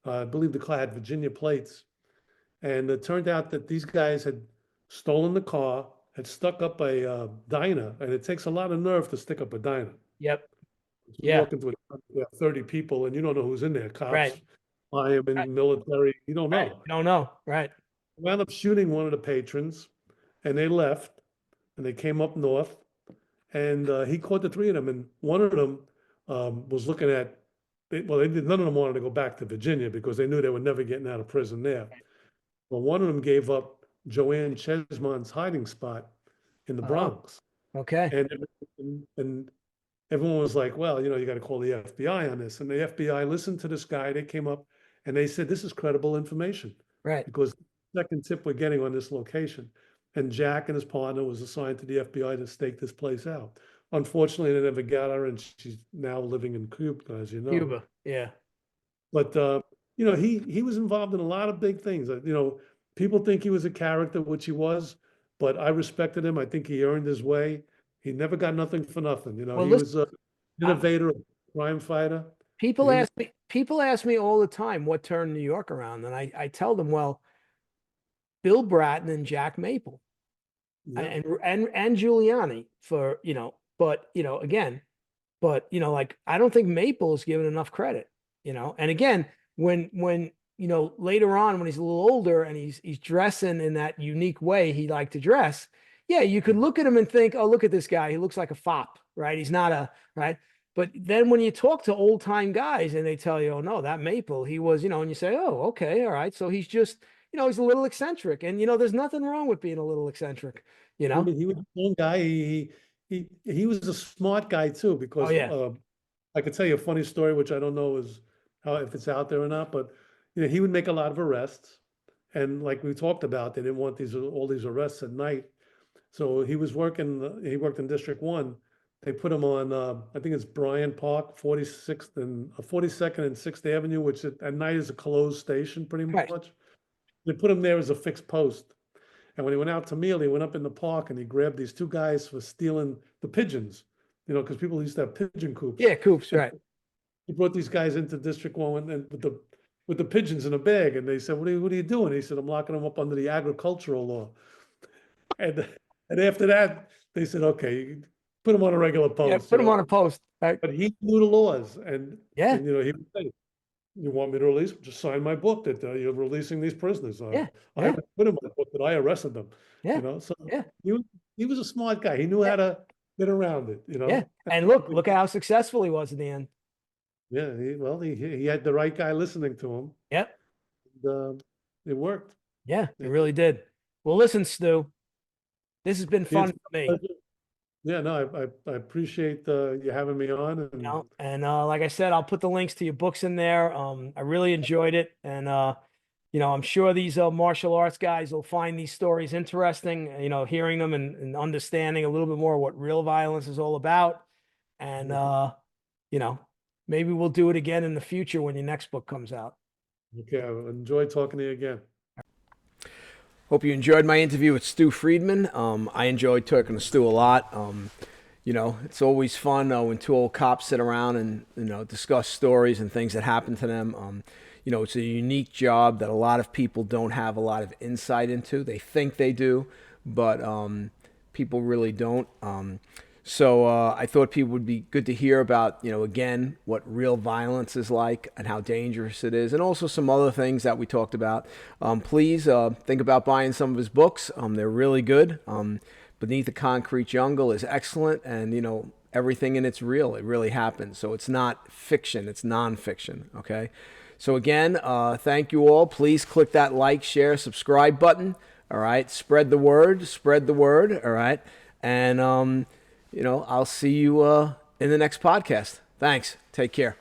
I believe the car had Virginia plates. And it turned out that these guys had stolen the car, had stuck up a diner. And it takes a lot of nerve to stick up a diner. Yep. You Yeah. walk into a 30 people and you don't know who's in there, cops, Right. Right. firemen, military, you don't Right. know. No, no. Right. Wound up shooting one of the patrons and they left and they came up north and he caught the three of them and one of them was looking at, none of them wanted to go back to Virginia because they knew they were never getting out of prison there. But one of them gave up Joanne Chesmont's hiding spot in the Oh, Bronx. okay. And everyone was like, well, you got to call the FBI on this. And the FBI listened to this guy. They came up and they said, this is credible information Right. because the second tip we're getting on this location. And Jack and his partner was assigned to the FBI to stake this place out. Unfortunately, they never got her, and she's now living in Cuba, as you know. Cuba. Yeah. But he was involved in a lot of big things. People think he was a character, which he was, but I respected him. I think he earned his way. He never got nothing for nothing. Well, He listen, was an innovator, a crime fighter. people And he was, ask me all the time what turned New York around. And I tell them, well, Bill Bratton and Jack Maple yeah, and Giuliani but again, but like I don't think Maple is given enough credit, and again, when later on when he's a little older and he's dressing in that unique way he liked to dress, yeah, you could look at him and think, oh, look at this guy. He looks like a fop, right? He's not a, right? But then when you talk to old time guys and they tell you, oh, no, that Maple, he was, and you say, oh, okay, all right. So he's just, he's a little eccentric. And, there's nothing wrong with being a little eccentric, you I know? mean, he was a young guy. He was a smart guy too, Oh, because yeah. I could tell you a funny story, which I don't know is how if it's out there or not, but he would make a lot of arrests, and like we talked about, they didn't want all these arrests at night, so he was working. He worked in District One. They put him on, I think it's Bryant Park, 46th and 42nd and Sixth Avenue, which at night is a closed station, pretty Right. much. They put him there as a fixed post. And when he went out to meal, he went up in the park and he grabbed these two guys for stealing the pigeons, because people used to have pigeon coops. Yeah, Coops, And right. he brought these guys into District One and with the pigeons in a bag, and they said, "What are you doing?" He said, "I'm locking them up under the agricultural law." And and after that, they said, "Okay, put him on a regular Yeah, post," put him on a post. Right. But he knew the laws, and Yeah, and he would say, "You want me to release? Just sign my book that you're releasing these prisoners. yeah, I yeah, haven't put in my book that I arrested them." yeah, So yeah, he was a smart guy. He knew yeah, how to get around it. yeah. And look at how successful he was in the end. Yeah. He had the right guy listening to him. Yep. And, it worked. Yeah, it Yeah. really did. Well, listen, Stu, this has been Yeah, fun for me. Yeah, no, I appreciate you having me on, and And like I said, I'll put the links to your books in there. I really enjoyed it, and I'm sure these martial arts guys will find these stories interesting. Hearing them and understanding a little bit more what real violence is all about, and you know, maybe we'll do it again in the future when your next book comes out. okay, I enjoyed talking to you again. Hope you enjoyed my interview with Stu Friedman. I enjoyed talking to Stu a lot. It's always fun when two old cops sit around and discuss stories and things that happen to them. It's a unique job that a lot of people don't have a lot of insight into. They think they do, but people really don't. So I thought people would be good to hear about, again, what real violence is like and how dangerous it is, and also some other things that we talked about. Please think about buying some of his books. They're really good. Beneath the Concrete Jungle is excellent, and everything in it's real. It really happened. So it's not fiction. It's nonfiction. Okay. So again, thank you all. Please click that like, share, subscribe button. All right. Spread the word. Spread the word. All right. And I'll see you in the next podcast. Thanks. Take care.